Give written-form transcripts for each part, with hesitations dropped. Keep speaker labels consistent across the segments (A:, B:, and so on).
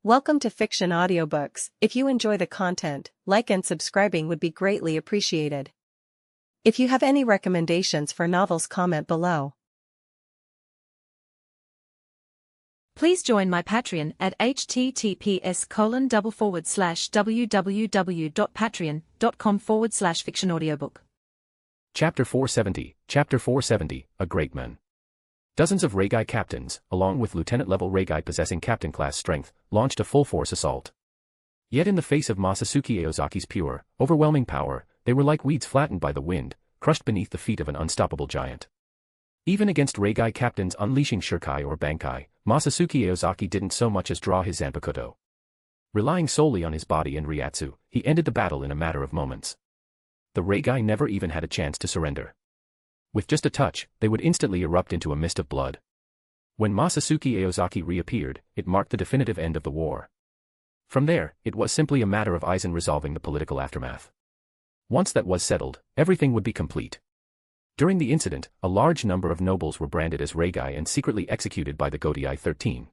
A: Welcome to Fiction Audiobooks. If you enjoy the content, like and subscribing would be greatly appreciated. If you have any recommendations for novels, comment below.
B: Please join my Patreon at https://www.patreon.com/fictionaudiobook.
C: Chapter 470, A Great Man. Dozens of Reigai captains, along with lieutenant-level Reigai possessing captain-class strength, launched a full-force assault. Yet in the face of Masatsuki Aozaki's pure, overwhelming power, they were like weeds flattened by the wind, crushed beneath the feet of an unstoppable giant. Even against Reigai captains unleashing Shurikai or Bankai, Masatsuki Aozaki didn't so much as draw his Zanpakutō. Relying solely on his body and Ryatsu, he ended the battle in a matter of moments. The Reigai never even had a chance to surrender. With just a touch, they would instantly erupt into a mist of blood. When Masatsuki Aozaki reappeared, it marked the definitive end of the war. From there, it was simply a matter of Aizen resolving the political aftermath. Once that was settled, everything would be complete. During the incident, a large number of nobles were branded as Reigai and secretly executed by the Gotei 13.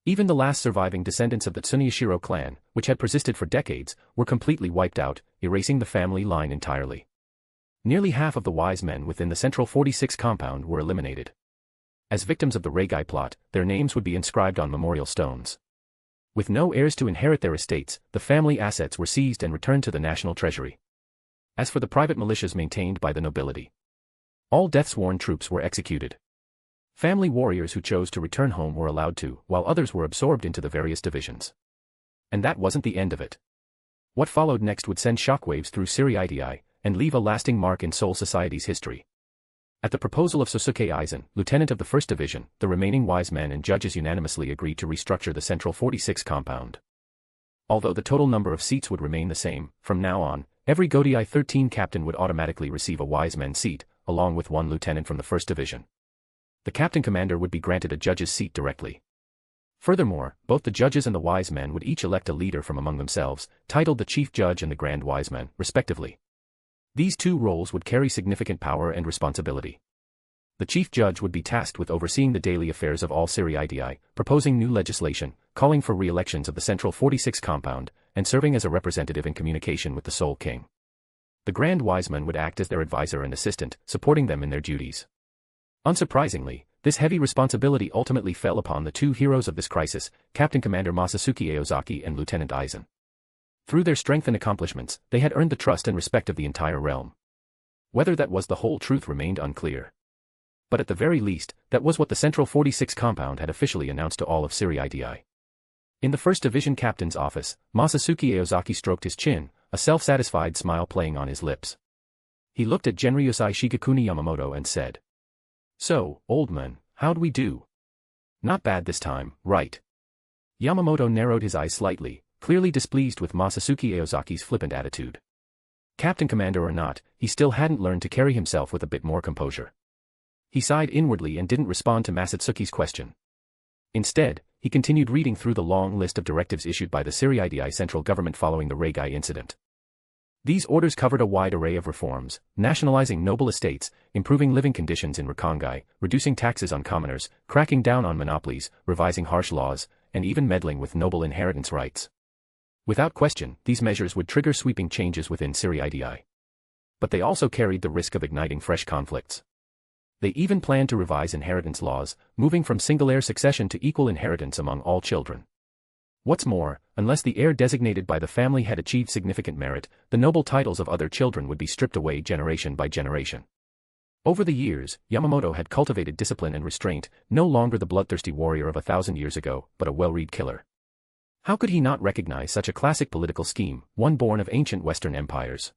C: Even the last surviving descendants of the Tsuneyashiro clan, which had persisted for decades, were completely wiped out, erasing the family line entirely. Nearly half of the wise men within the Central 46 compound were eliminated. As victims of the Reigai plot, their names would be inscribed on memorial stones. With no heirs to inherit their estates, the family assets were seized and returned to the national treasury. As for the private militias maintained by the nobility, all death-sworn troops were executed. Family warriors who chose to return home were allowed to, while others were absorbed into the various divisions. And that wasn't the end of it. What followed next would send shockwaves through Seireitei, and leave a lasting mark in Soul Society's history. At the proposal of Sosuke Aizen, lieutenant of the 1st Division, the remaining wise men and judges unanimously agreed to restructure the Central 46 compound. Although the total number of seats would remain the same, from now on, every Gotei 13 captain would automatically receive a wise men seat, along with one lieutenant from the 1st Division. The captain commander would be granted a judge's seat directly. Furthermore, both the judges and the wise men would each elect a leader from among themselves, titled the Chief Judge and the Grand Wise Man, respectively. These two roles would carry significant power and responsibility. The chief judge would be tasked with overseeing the daily affairs of all Seireitei, proposing new legislation, calling for re-elections of the Central 46 compound, and serving as a representative in communication with the Soul King. The Grand Wiseman would act as their advisor and assistant, supporting them in their duties. Unsurprisingly, this heavy responsibility ultimately fell upon the two heroes of this crisis, Captain Commander Masatsuki Aozaki and Lieutenant Aizen. Through their strength and accomplishments, they had earned the trust and respect of the entire realm. Whether that was the whole truth remained unclear. But at the very least, that was what the Central 46 compound had officially announced to all of Seireitei. In the 1st Division captain's office, Masatsuki Aozaki stroked his chin, a self-satisfied smile playing on his lips. He looked at Genryusai Shigekuni Yamamoto and said, "So, old man, how'd we do? Not bad this time, right?" Yamamoto narrowed his eyes slightly, clearly displeased with Masatsuki Aozaki's flippant attitude. Captain commander or not, he still hadn't learned to carry himself with a bit more composure. He sighed inwardly and didn't respond to Masatsuki's question. Instead, he continued reading through the long list of directives issued by the Seireitei central government following the Reigai incident. These orders covered a wide array of reforms, nationalizing noble estates, improving living conditions in Rakangai, reducing taxes on commoners, cracking down on monopolies, revising harsh laws, and even meddling with noble inheritance rights. Without question, these measures would trigger sweeping changes within Seireitei. But they also carried the risk of igniting fresh conflicts. They even planned to revise inheritance laws, moving from single-heir succession to equal inheritance among all children. What's more, unless the heir designated by the family had achieved significant merit, the noble titles of other children would be stripped away generation by generation. Over the years, Yamamoto had cultivated discipline and restraint, no longer the bloodthirsty warrior of 1,000 years ago, but a well-read killer. How could he not recognize such a classic political scheme, one born of ancient Western empires?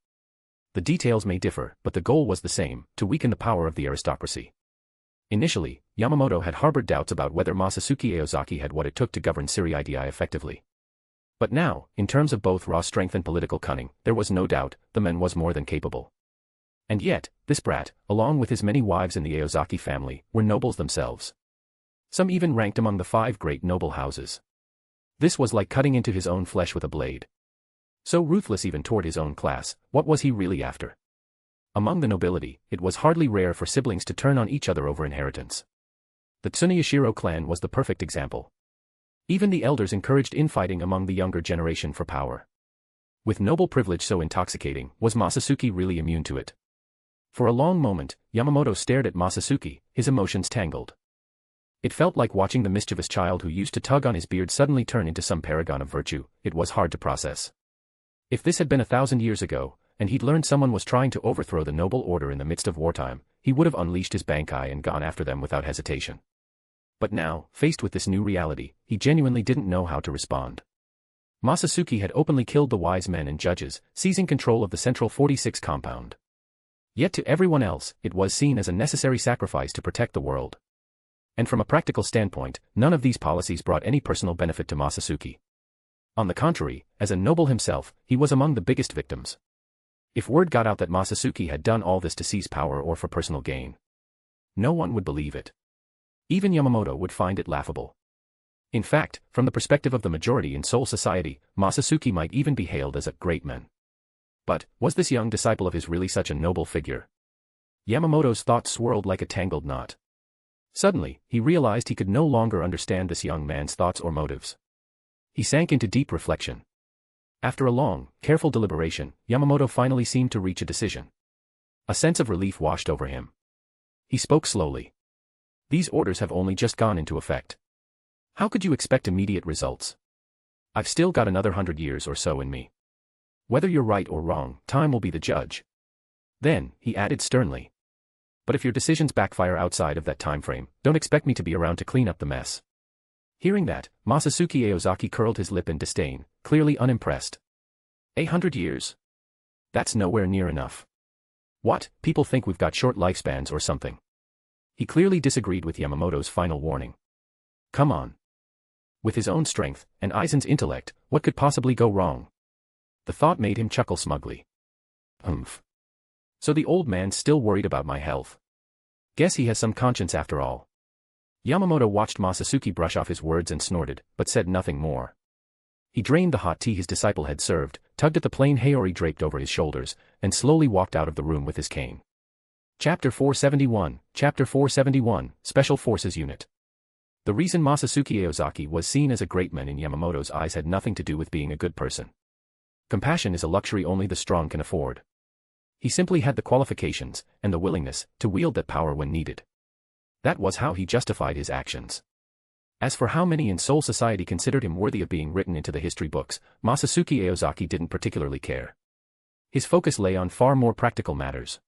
C: The details may differ, but the goal was the same, to weaken the power of the aristocracy. Initially, Yamamoto had harbored doubts about whether Masatsuki Aozaki had what it took to govern Seireitei effectively. But now, in terms of both raw strength and political cunning, there was no doubt, the man was more than capable. And yet, this brat, along with his many wives in the Aozaki family, were nobles themselves. Some even ranked among the 5 great noble houses. This was like cutting into his own flesh with a blade. So ruthless even toward his own class, what was he really after? Among the nobility, it was hardly rare for siblings to turn on each other over inheritance. The Tsuneyashiro clan was the perfect example. Even the elders encouraged infighting among the younger generation for power. With noble privilege so intoxicating, was Masatsuki really immune to it? For a long moment, Yamamoto stared at Masatsuki, his emotions tangled. It felt like watching the mischievous child who used to tug on his beard suddenly turn into some paragon of virtue. It was hard to process. If this had been 1,000 years ago, and he'd learned someone was trying to overthrow the noble order in the midst of wartime, he would have unleashed his bankai and gone after them without hesitation. But now, faced with this new reality, he genuinely didn't know how to respond. Masatsuki had openly killed the wise men and judges, seizing control of the Central 46 compound. Yet to everyone else, it was seen as a necessary sacrifice to protect the world. And from a practical standpoint, none of these policies brought any personal benefit to Masatsuki. On the contrary, as a noble himself, he was among the biggest victims. If word got out that Masatsuki had done all this to seize power or for personal gain, no one would believe it. Even Yamamoto would find it laughable. In fact, from the perspective of the majority in Soul Society, Masatsuki might even be hailed as a great man. But, was this young disciple of his really such a noble figure? Yamamoto's thoughts swirled like a tangled knot. Suddenly, he realized he could no longer understand this young man's thoughts or motives. He sank into deep reflection. After a long, careful deliberation, Yamamoto finally seemed to reach a decision. A sense of relief washed over him. He spoke slowly. These orders have only just gone into effect. How could you expect immediate results? I've still got another 100 years or so in me. Whether you're right or wrong, time will be the judge. Then, he added sternly. But if your decisions backfire outside of that time frame, don't expect me to be around to clean up the mess. Hearing that, Masatsuki Aozaki curled his lip in disdain, clearly unimpressed. 100 years? That's nowhere near enough. What, people think we've got short lifespans or something? He clearly disagreed with Yamamoto's final warning. Come on. With his own strength, and Aizen's intellect, what could possibly go wrong? The thought made him chuckle smugly. Humph. So the old man's still worried about my health. Guess he has some conscience after all. Yamamoto watched Masatsuki brush off his words and snorted, but said nothing more. He drained the hot tea his disciple had served, tugged at the plain haori draped over his shoulders, and slowly walked out of the room with his cane. Chapter 471, Special Forces Unit. The reason Masatsuki Aozaki was seen as a great man in Yamamoto's eyes had nothing to do with being a good person. Compassion is a luxury only the strong can afford. He simply had the qualifications, and the willingness, to wield that power when needed. That was how he justified his actions. As for how many in Soul Society considered him worthy of being written into the history books, Masatsuki Aozaki didn't particularly care. His focus lay on far more practical matters.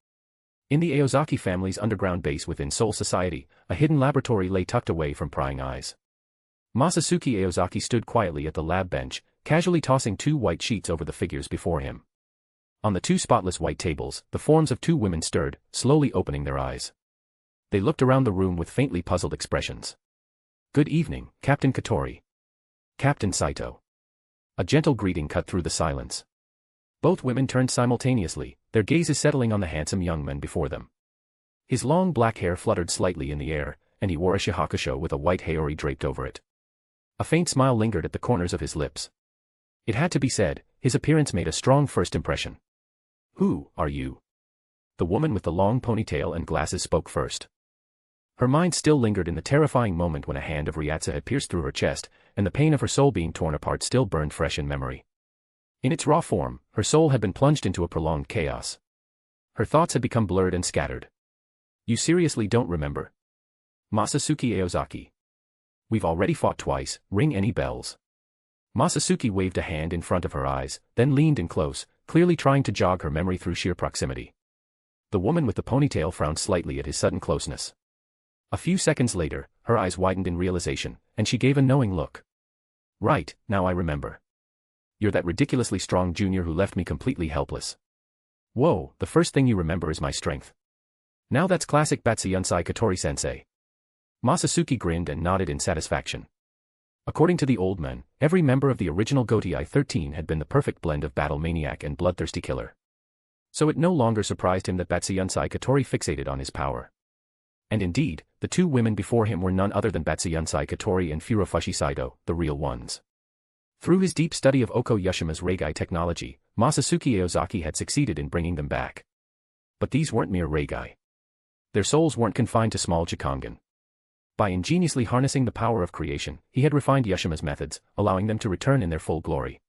C: In the Aozaki family's underground base within Soul Society, a hidden laboratory lay tucked away from prying eyes. Masatsuki Aozaki stood quietly at the lab bench, casually tossing 2 white sheets over the figures before him. On the 2 spotless white tables, the forms of 2 women stirred, slowly opening their eyes. They looked around the room with faintly puzzled expressions. Good evening, Captain Katori. Captain Saito. A gentle greeting cut through the silence. Both women turned simultaneously, their gazes settling on the handsome young man before them. His long black hair fluttered slightly in the air, and he wore a Shihakushō with a white haori draped over it. A faint smile lingered at the corners of his lips. It had to be said, his appearance made a strong first impression. Who are you? The woman with the long ponytail and glasses spoke first. Her mind still lingered in the terrifying moment when a hand of Ryatsu had pierced through her chest, and the pain of her soul being torn apart still burned fresh in memory. In its raw form, her soul had been plunged into a prolonged chaos. Her thoughts had become blurred and scattered. You seriously don't remember? Masatsuki Aozaki. We've already fought twice, ring any bells? Masatsuki waved a hand in front of her eyes, then leaned in close, clearly trying to jog her memory through sheer proximity. The woman with the ponytail frowned slightly at his sudden closeness. A few seconds later, her eyes widened in realization, and she gave a knowing look. Right, now I remember. You're that ridiculously strong junior who left me completely helpless. Whoa, the first thing you remember is my strength. Now that's classic Batsuyansai Katori-sensei. Masatsuki grinned and nodded in satisfaction. According to the old man, every member of the original Gotei 13 had been the perfect blend of battle maniac and bloodthirsty killer. So it no longer surprised him that Batsuyansai Katori fixated on his power. And indeed, the 2 women before him were none other than Batsuyansai Katori and Furofushi Saito, the real ones. Through his deep study of Oko Yashima's Reigai technology, Masatsuki Aozaki had succeeded in bringing them back. But these weren't mere Reigai. Their souls weren't confined to small Jikongan. By ingeniously harnessing the power of creation, he had refined Yoshima's methods, allowing them to return in their full glory.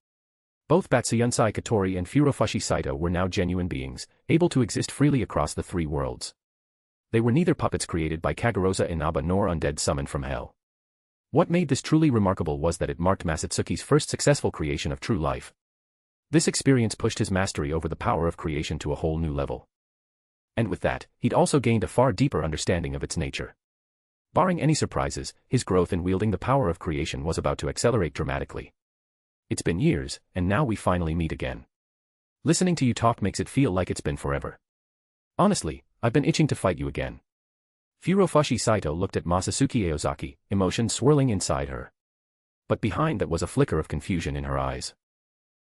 C: Both Batsuyansai Katori and Furofushi Saito were now genuine beings, able to exist freely across the three worlds. They were neither puppets created by Kagorosa Inaba nor undead summoned from hell. What made this truly remarkable was that it marked Masatsuki's first successful creation of true life. This experience pushed his mastery over the power of creation to a whole new level. And with that, he'd also gained a far deeper understanding of its nature. Barring any surprises, his growth in wielding the power of creation was about to accelerate dramatically. It's been years, and now we finally meet again. Listening to you talk makes it feel like it's been forever. Honestly, I've been itching to fight you again. Furofushi Saito looked at Masatsuki Aozaki, emotions swirling inside her. But behind that was a flicker of confusion in her eyes.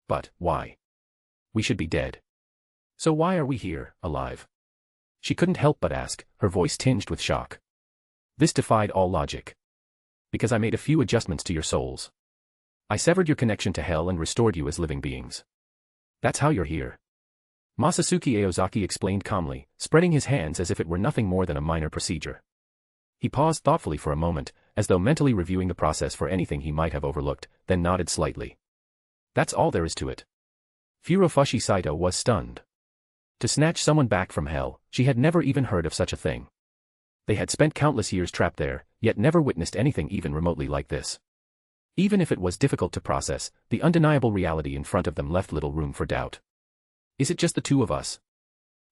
C: But, why? We should be dead. So why are we here, alive? She couldn't help but ask, her voice tinged with shock. This defied all logic. Because I made a few adjustments to your souls. I severed your connection to hell and restored you as living beings. That's how you're here. Masatsuki Aozaki explained calmly, spreading his hands as if it were nothing more than a minor procedure. He paused thoughtfully for a moment, as though mentally reviewing the process for anything he might have overlooked, then nodded slightly. That's all there is to it. Furofushi Saito was stunned. To snatch someone back from hell, she had never even heard of such a thing. They had spent countless years trapped there, yet never witnessed anything even remotely like this. Even if it was difficult to process, the undeniable reality in front of them left little room for doubt. Is it just the two of us?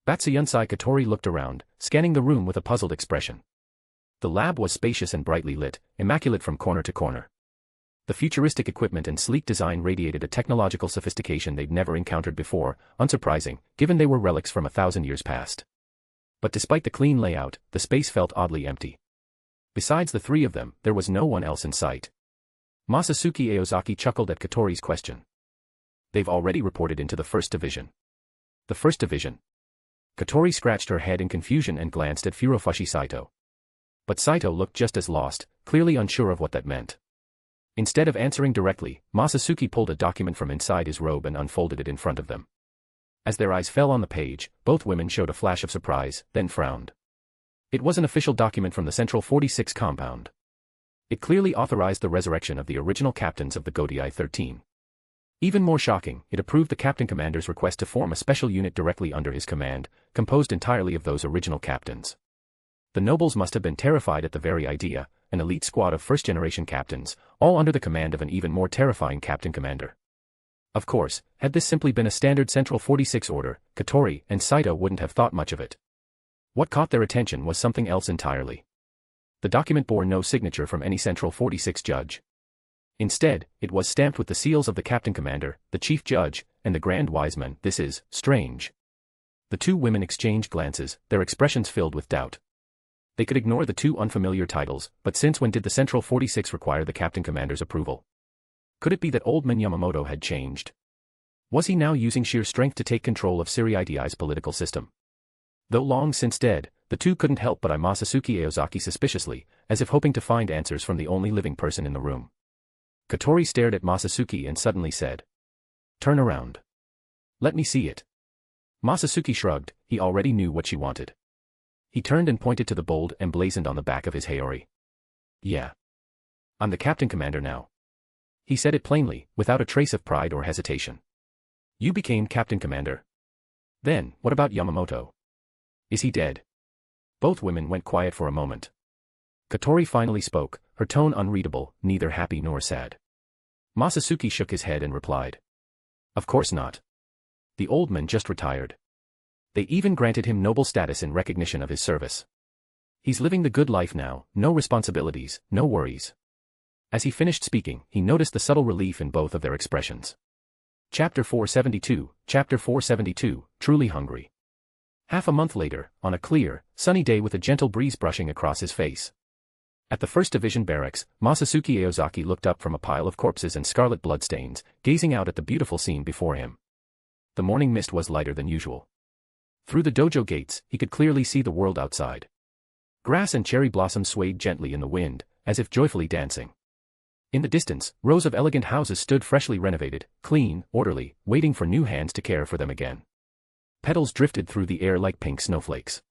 C: Batsuyansai Katori looked around, scanning the room with a puzzled expression. The lab was spacious and brightly lit, immaculate from corner to corner. The futuristic equipment and sleek design radiated a technological sophistication they'd never encountered before, unsurprising, given they were relics from 1,000 years past. But despite the clean layout, the space felt oddly empty. Besides the three of them, there was no one else in sight. Masatsuki Aozaki chuckled at Katori's question. They've already reported into the First Division. The First Division? Katori scratched her head in confusion and glanced at Furofushi Saito. But Saito looked just as lost, clearly unsure of what that meant. Instead of answering directly, Masatsuki pulled a document from inside his robe and unfolded it in front of them. As their eyes fell on the page, both women showed a flash of surprise, then frowned. It was an official document from the Central 46 compound. It clearly authorized the resurrection of the original captains of the Gotei 13. Even more shocking, it approved the captain commander's request to form a special unit directly under his command, composed entirely of those original captains. The nobles must have been terrified at the very idea, an elite squad of first-generation captains, all under the command of an even more terrifying captain commander. Of course, had this simply been a standard Central 46 order, Katori and Saito wouldn't have thought much of it. What caught their attention was something else entirely. The document bore no signature from any Central 46 judge. Instead, it was stamped with the seals of the captain commander, the chief judge, and the grand wiseman. This is strange. The two women exchanged glances, their expressions filled with doubt. They could ignore the two unfamiliar titles, but since when did the Central 46 require the captain commander's approval? Could it be that old man Yamamoto had changed? Was he now using sheer strength to take control of Seireitei's political system? Though long since dead, the two couldn't help but eye Masatsuki Aozaki suspiciously, as if hoping to find answers from the only living person in the room. Katori stared at Masatsuki and suddenly said, "Turn around. Let me see it." Masatsuki shrugged, he already knew what she wanted. He turned and pointed to the bold emblazoned on the back of his haori. "Yeah. I'm the captain commander now." He said it plainly, without a trace of pride or hesitation. "You became captain commander. Then, what about Yamamoto? Is he dead?" Both women went quiet for a moment. Katori finally spoke, her tone unreadable, neither happy nor sad. Masatsuki shook his head and replied, "Of course not. The old man just retired. They even granted him noble status in recognition of his service. He's living the good life now, no responsibilities, no worries." As he finished speaking, he noticed the subtle relief in both of their expressions. Chapter 472, Truly Hungry. Half a month later, on a clear, sunny day with a gentle breeze brushing across his face. At the 1st Division barracks, Masatsuki Aozaki looked up from a pile of corpses and scarlet bloodstains, gazing out at the beautiful scene before him. The morning mist was lighter than usual. Through the dojo gates, he could clearly see the world outside. Grass and cherry blossoms swayed gently in the wind, as if joyfully dancing. In the distance, rows of elegant houses stood freshly renovated, clean, orderly, waiting for new hands to care for them again. Petals drifted through the air like pink snowflakes.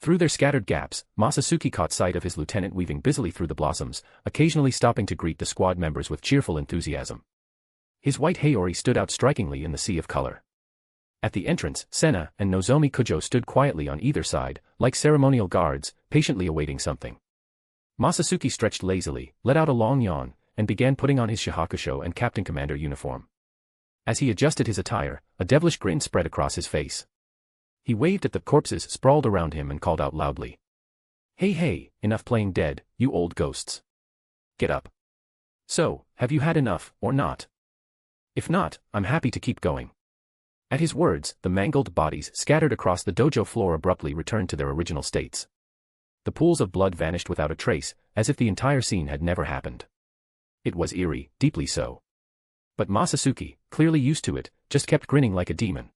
C: Through their scattered gaps, Masatsuki caught sight of his lieutenant weaving busily through the blossoms, occasionally stopping to greet the squad members with cheerful enthusiasm. His white haori stood out strikingly in the sea of color. At the entrance, Senna and Nozomi Kujo stood quietly on either side, like ceremonial guards, patiently awaiting something. Masatsuki stretched lazily, let out a long yawn, and began putting on his Shihakushō and Captain Commander uniform. As he adjusted his attire, a devilish grin spread across his face. He waved at the corpses sprawled around him and called out loudly. Hey, enough playing dead, you old ghosts. Get up. So, have you had enough, or not? If not, I'm happy to keep going. At his words, the mangled bodies scattered across the dojo floor abruptly returned to their original states. The pools of blood vanished without a trace, as if the entire scene had never happened. It was eerie, deeply so. But Masatsuki, clearly used to it, just kept grinning like a demon.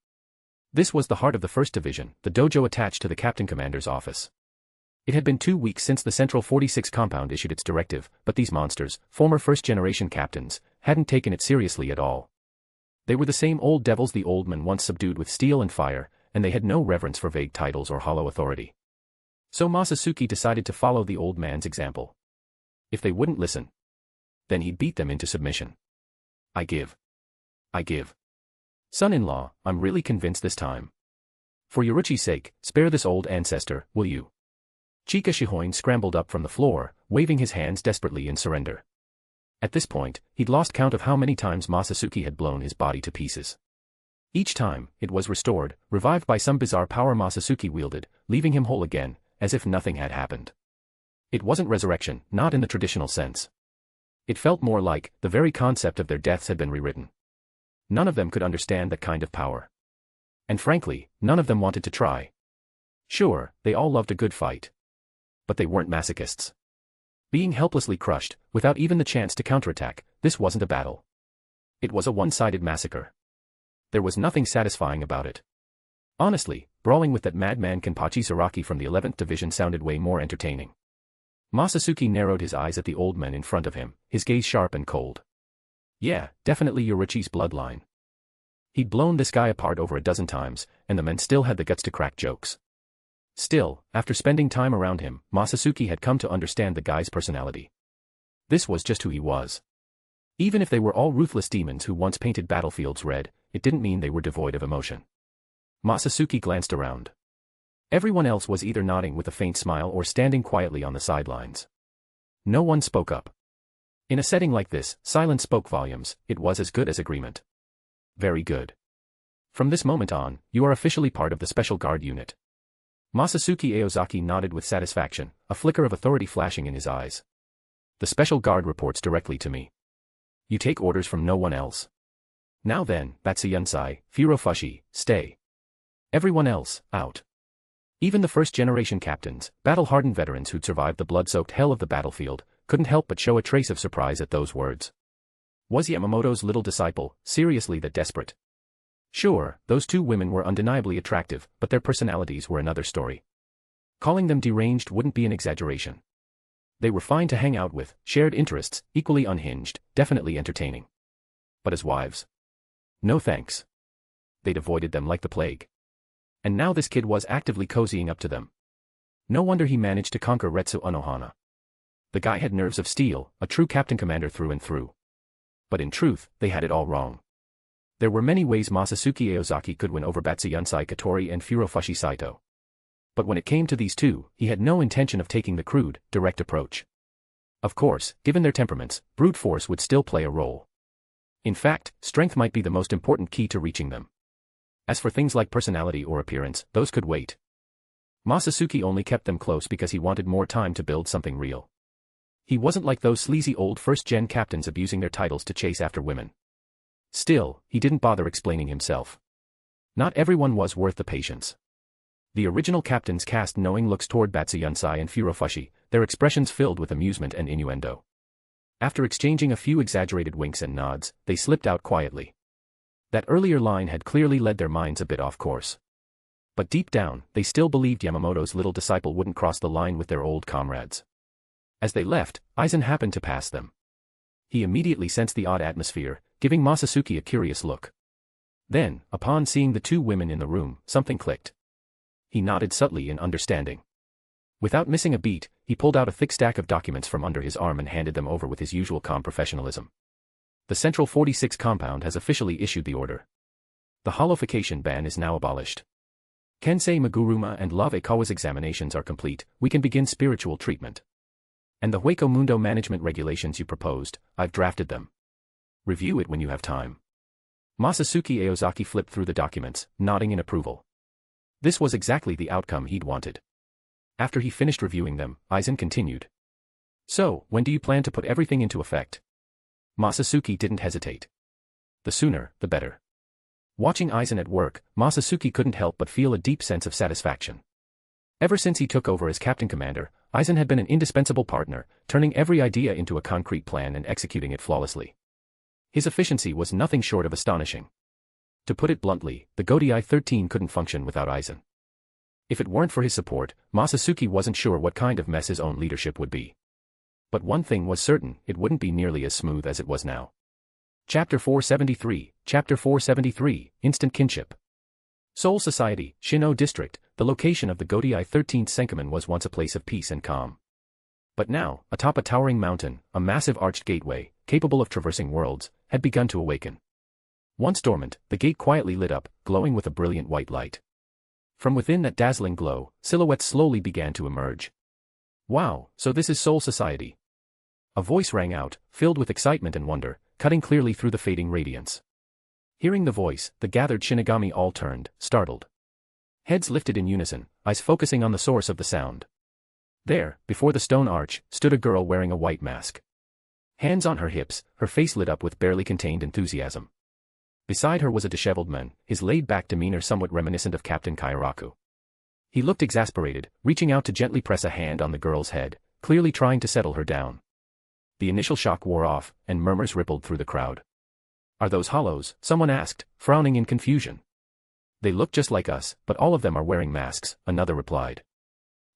C: This was the heart of the 1st Division, the dojo attached to the Captain Commander's office. It had been 2 weeks since the Central 46 compound issued its directive, but these monsters, former first-generation captains, hadn't taken it seriously at all. They were the same old devils the old men once subdued with steel and fire, and they had no reverence for vague titles or hollow authority. So Masatsuki decided to follow the old man's example. If they wouldn't listen, then he'd beat them into submission. I give. Son-in-law, I'm really convinced this time. For Yoruchi's sake, spare this old ancestor, will you? Chika Shihoin scrambled up from the floor, waving his hands desperately in surrender. At this point, he'd lost count of how many times Masatsuki had blown his body to pieces. Each time, it was restored, revived by some bizarre power Masatsuki wielded, leaving him whole again, as if nothing had happened. It wasn't resurrection, not in the traditional sense. It felt more like, the very concept of their deaths had been rewritten. None of them could understand that kind of power. And frankly, none of them wanted to try. Sure, they all loved a good fight. But they weren't masochists. Being helplessly crushed, without even the chance to counterattack, this wasn't a battle. It was a one-sided massacre. There was nothing satisfying about it. Honestly, brawling with that madman Kenpachi Zaraki from the 11th Division sounded way more entertaining. Masatsuki narrowed his eyes at the old men in front of him, his gaze sharp and cold. Yeah, definitely Yoruchi's bloodline. He'd blown this guy apart over a dozen times, and the men still had the guts to crack jokes. Still, after spending time around him, Masatsuki had come to understand the guy's personality. This was just who he was. Even if they were all ruthless demons who once painted battlefields red, it didn't mean they were devoid of emotion. Masatsuki glanced around. Everyone else was either nodding with a faint smile or standing quietly on the sidelines. No one spoke up. In a setting like this, silence spoke volumes. It was as good as agreement. Very good. From this moment on, you are officially part of the Special Guard unit. Masatsuki Aozaki nodded with satisfaction, a flicker of authority flashing in his eyes. The Special Guard reports directly to me. You take orders from no one else. Now then, Batsuyansai, Furofushi, stay. Everyone else, out. Even the first-generation captains, battle-hardened veterans who'd survived the blood-soaked hell of the battlefield, couldn't help but show a trace of surprise at those words. Was Yamamoto's little disciple seriously that desperate? Sure, those 2 women were undeniably attractive, but their personalities were another story. Calling them deranged wouldn't be an exaggeration. They were fine to hang out with, shared interests, equally unhinged, definitely entertaining. But as wives? No thanks. They'd avoided them like the plague. And now this kid was actively cozying up to them. No wonder he managed to conquer Retsu Unohana. The guy had nerves of steel, a true captain commander through and through. But in truth, they had it all wrong. There were many ways Masatsuki Aozaki could win over Batsuyansai Katori and Furofushi Saito. But when it came to these 2, he had no intention of taking the crude, direct approach. Of course, given their temperaments, brute force would still play a role. In fact, strength might be the most important key to reaching them. As for things like personality or appearance, those could wait. Masatsuki only kept them close because he wanted more time to build something real. He wasn't like those sleazy old first-gen captains abusing their titles to chase after women. Still, he didn't bother explaining himself. Not everyone was worth the patience. The original captains cast knowing looks toward Batsuyansai and Furofushi, their expressions filled with amusement and innuendo. After exchanging a few exaggerated winks and nods, they slipped out quietly. That earlier line had clearly led their minds a bit off course. But deep down, they still believed Yamamoto's little disciple wouldn't cross the line with their old comrades. As they left, Aizen happened to pass them. He immediately sensed the odd atmosphere, giving Masatsuki a curious look. Then, upon seeing the 2 women in the room, something clicked. He nodded subtly in understanding. Without missing a beat, he pulled out a thick stack of documents from under his arm and handed them over with his usual calm professionalism. The Central 46 compound has officially issued the order. The holofication ban is now abolished. Kensei Maguruma and Love Ikawa's examinations are complete, we can begin spiritual treatment. And the Hueco Mundo management regulations you proposed, I've drafted them. Review it when you have time. Masatsuki Aozaki flipped through the documents, nodding in approval. This was exactly the outcome he'd wanted. After he finished reviewing them, Aizen continued. So, when do you plan to put everything into effect? Masatsuki didn't hesitate. The sooner, the better. Watching Aizen at work, Masatsuki couldn't help but feel a deep sense of satisfaction. Ever since he took over as Captain Commander, Aizen had been an indispensable partner, turning every idea into a concrete plan and executing it flawlessly. His efficiency was nothing short of astonishing. To put it bluntly, the Gotei 13 couldn't function without Aizen. If it weren't for his support, Masatsuki wasn't sure what kind of mess his own leadership would be. But one thing was certain, it wouldn't be nearly as smooth as it was now. Chapter 473, Instant Kinship. Seoul Society, Shinho District, the location of the Gotei 13th Senkamen was once a place of peace and calm. But now, atop a towering mountain, a massive arched gateway, capable of traversing worlds, had begun to awaken. Once dormant, the gate quietly lit up, glowing with a brilliant white light. From within that dazzling glow, silhouettes slowly began to emerge. Wow, so this is Seoul Society. A voice rang out, filled with excitement and wonder, cutting clearly through the fading radiance. Hearing the voice, the gathered Shinigami all turned, startled. Heads lifted in unison, eyes focusing on the source of the sound. There, before the stone arch, stood a girl wearing a white mask. Hands on her hips, her face lit up with barely contained enthusiasm. Beside her was a disheveled man, his laid-back demeanor somewhat reminiscent of Captain Kairaku. He looked exasperated, reaching out to gently press a hand on the girl's head, clearly trying to settle her down. The initial shock wore off, and murmurs rippled through the crowd. Are those hollows? Someone asked, frowning in confusion. They look just like us, but all of them are wearing masks, another replied.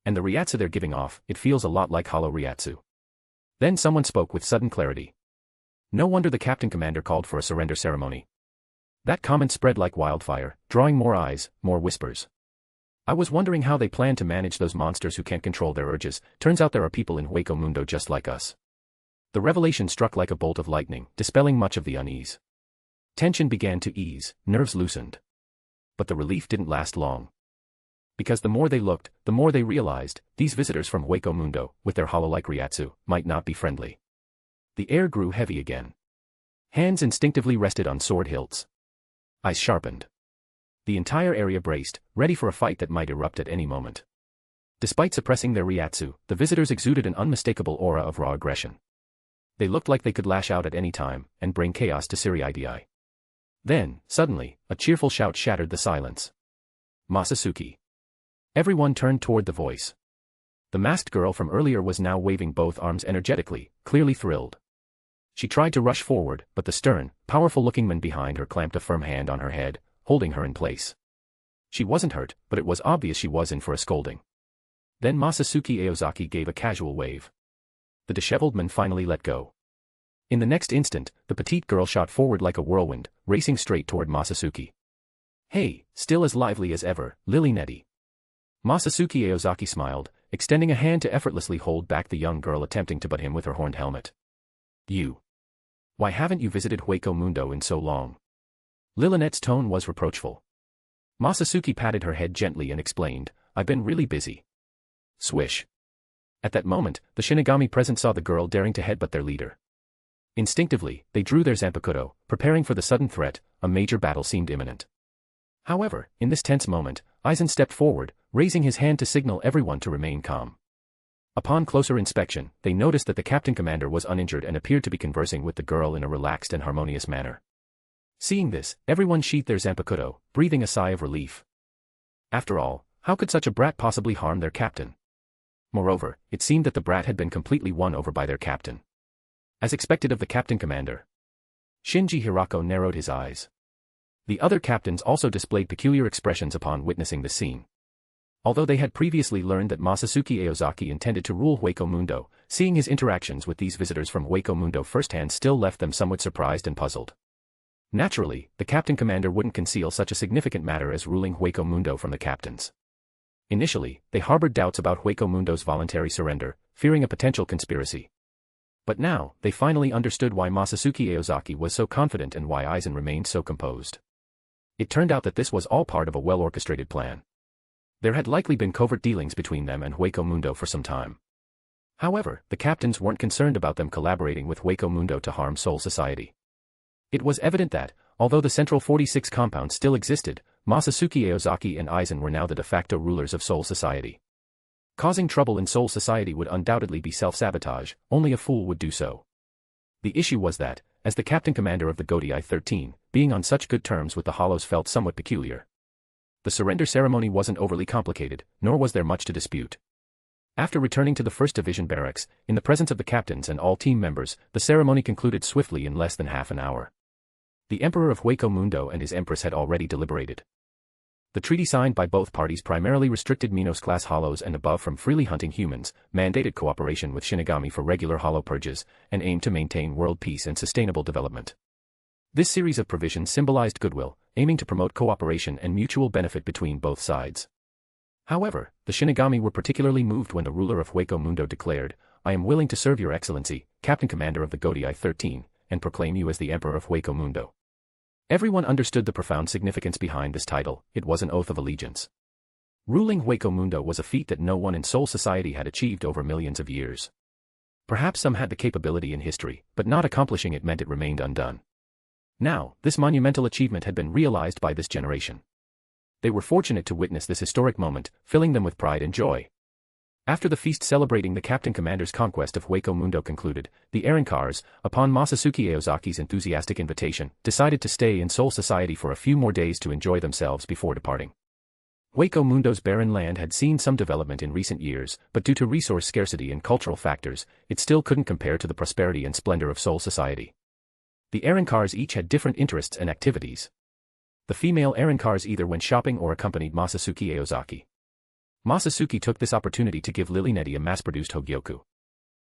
C: And the Ryatsu they're giving off, it feels a lot like hollow Ryatsu. Then someone spoke with sudden clarity. No wonder the Captain Commander called for a surrender ceremony. That comment spread like wildfire, drawing more eyes, more whispers. I was wondering how they plan to manage those monsters who can't control their urges. Turns out there are people in Hueco Mundo just like us. The revelation struck like a bolt of lightning, dispelling much of the unease. Tension began to ease, nerves loosened. But the relief didn't last long. Because the more they looked, the more they realized, these visitors from Hueco Mundo, with their hollow-like Ryatsu, might not be friendly. The air grew heavy again. Hands instinctively rested on sword hilts. Eyes sharpened. The entire area braced, ready for a fight that might erupt at any moment. Despite suppressing their Ryatsu, the visitors exuded an unmistakable aura of raw aggression. They looked like they could lash out at any time, and bring chaos to Seireitei. Then, suddenly, a cheerful shout shattered the silence. Masatsuki. Everyone turned toward the voice. The masked girl from earlier was now waving both arms energetically, clearly thrilled. She tried to rush forward, but the stern, powerful-looking man behind her clamped a firm hand on her head, holding her in place. She wasn't hurt, but it was obvious she was in for a scolding. Then Masatsuki Aozaki gave a casual wave. The disheveled man finally let go. In the next instant, the petite girl shot forward like a whirlwind, racing straight toward Masatsuki. Hey, still as lively as ever, Lily Nettie. Masatsuki Aozaki smiled, extending a hand to effortlessly hold back the young girl attempting to butt him with her horned helmet. You. Why haven't you visited Hueco Mundo in so long? Lilinette's tone was reproachful. Masatsuki patted her head gently and explained, I've been really busy. Swish. At that moment, the Shinigami present saw the girl daring to headbutt their leader. Instinctively, they drew their Zanpakutō, preparing for the sudden threat. A major battle seemed imminent. However, in this tense moment, Aizen stepped forward, raising his hand to signal everyone to remain calm. Upon closer inspection, they noticed that the Captain Commander was uninjured and appeared to be conversing with the girl in a relaxed and harmonious manner. Seeing this, everyone sheathed their Zanpakutō, breathing a sigh of relief. After all, how could such a brat possibly harm their captain? Moreover, it seemed that the brat had been completely won over by their captain. As expected of the Captain Commander, Shinji Hirako narrowed his eyes. The other captains also displayed peculiar expressions upon witnessing the scene. Although they had previously learned that Masatsuki Aozaki intended to rule Hueco Mundo, seeing his interactions with these visitors from Hueco Mundo firsthand still left them somewhat surprised and puzzled. Naturally, the Captain Commander wouldn't conceal such a significant matter as ruling Hueco Mundo from the captains. Initially, they harbored doubts about Hueco Mundo's voluntary surrender, fearing a potential conspiracy. But now, they finally understood why Masatsuki Aozaki was so confident and why Aizen remained so composed. It turned out that this was all part of a well-orchestrated plan. There had likely been covert dealings between them and Hueco Mundo for some time. However, the captains weren't concerned about them collaborating with Hueco Mundo to harm Soul Society. It was evident that, although the Central 46 compound still existed, Masatsuki Aozaki and Aizen were now the de facto rulers of Soul Society. Causing trouble in Soul Society would undoubtedly be self-sabotage, only a fool would do so. The issue was that, as the captain commander of the Gotei 13, being on such good terms with the Hollows felt somewhat peculiar. The surrender ceremony wasn't overly complicated, nor was there much to dispute. After returning to the 1st Division barracks, in the presence of the captains and all team members, the ceremony concluded swiftly in less than half an hour. The Emperor of Hueco Mundo and his Empress had already deliberated. The treaty signed by both parties primarily restricted Minos-class Hollows and above from freely hunting humans, mandated cooperation with Shinigami for regular Hollow purges, and aimed to maintain world peace and sustainable development. This series of provisions symbolized goodwill, aiming to promote cooperation and mutual benefit between both sides. However, the Shinigami were particularly moved when the ruler of Hueco Mundo declared, "I am willing to serve your excellency, Captain Commander of the Gotei 13, and proclaim you as the Emperor of Hueco Mundo." Everyone understood the profound significance behind this title. It was an oath of allegiance. Ruling Hueco Mundo was a feat that no one in Soul Society had achieved over millions of years. Perhaps some had the capability in history, but not accomplishing it meant it remained undone. Now, this monumental achievement had been realized by this generation. They were fortunate to witness this historic moment, filling them with pride and joy. After the feast celebrating the Captain Commander's conquest of Hueco Mundo concluded, the Arankars, upon Masatsuki Aozaki's enthusiastic invitation, decided to stay in Soul Society for a few more days to enjoy themselves before departing. Hueco Mundo's barren land had seen some development in recent years, but due to resource scarcity and cultural factors, it still couldn't compare to the prosperity and splendor of Soul Society. The Arankars each had different interests and activities. The female Arankars either went shopping or accompanied Masatsuki Aozaki. Masatsuki took this opportunity to give Lilineti a mass-produced Hogyoku.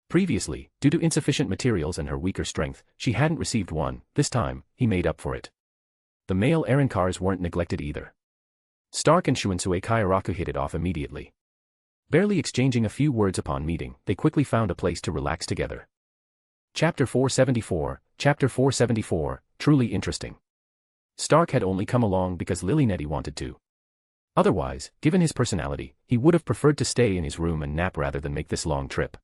C: Previously, due to insufficient materials and her weaker strength, she hadn't received one. This time, he made up for it. The male Arankars weren't neglected either. Stark and Shunsui Kairaku hit it off immediately. Barely exchanging a few words upon meeting, they quickly found a place to relax together. Chapter 474, truly interesting. Stark had only come along because Lilineti wanted to. Otherwise, given his personality, he would have preferred to stay in his room and nap rather than make this long trip.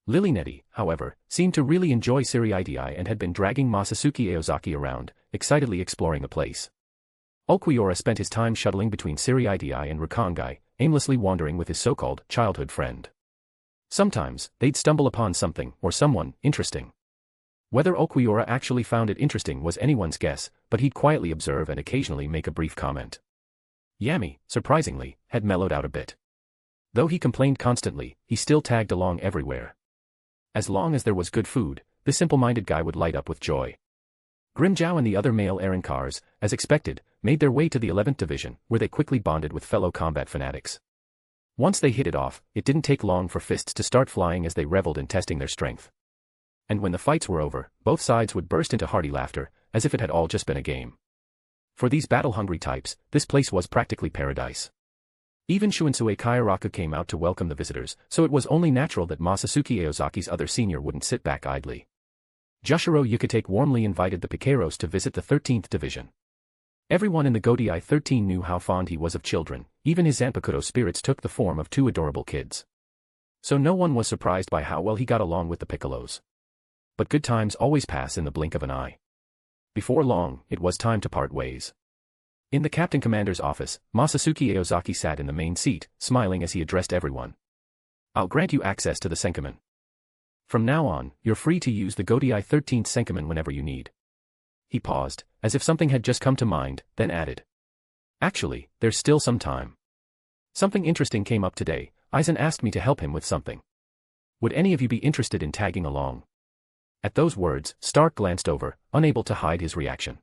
C: Lilineti, however, seemed to really enjoy Seireitei and had been dragging Masatsuki Aozaki around, excitedly exploring the place. Ulquiorra spent his time shuttling between Seireitei and Rakangai, aimlessly wandering with his so-called childhood friend. Sometimes, they'd stumble upon something, or someone, interesting. Whether Ulquiorra actually found it interesting was anyone's guess, but he'd quietly observe and occasionally make a brief comment. Yami, surprisingly, had mellowed out a bit. Though he complained constantly, he still tagged along everywhere. As long as there was good food, this simple-minded guy would light up with joy. Grimjow and the other male Arankars, as expected, made their way to the 11th Division, where they quickly bonded with fellow combat fanatics. Once they hit it off, it didn't take long for fists to start flying as they reveled in testing their strength. And when the fights were over, both sides would burst into hearty laughter, as if it had all just been a game. For these battle-hungry types, this place was practically paradise. Even Shunsui Kairaku came out to welcome the visitors, so it was only natural that Masatsuki Aozaki's other senior wouldn't sit back idly. Jushiro Yukitake warmly invited the Piqueros to visit the 13th Division. Everyone in the Gotei 13 knew how fond he was of children, even his Zanpakutō spirits took the form of two adorable kids. So no one was surprised by how well he got along with the Piccolos. But good times always pass in the blink of an eye. Before long, it was time to part ways. In the Captain Commander's office, Masatsuki Aozaki sat in the main seat, smiling as he addressed everyone. "I'll grant you access to the Senkamen. From now on, you're free to use the Gotei 13th Senkamen whenever you need." He paused, as if something had just come to mind, then added. "Actually, there's still some time. Something interesting came up today. Aizen asked me to help him with something. Would any of you be interested in tagging along?" At those words, Stark glanced over, unable to hide his reaction.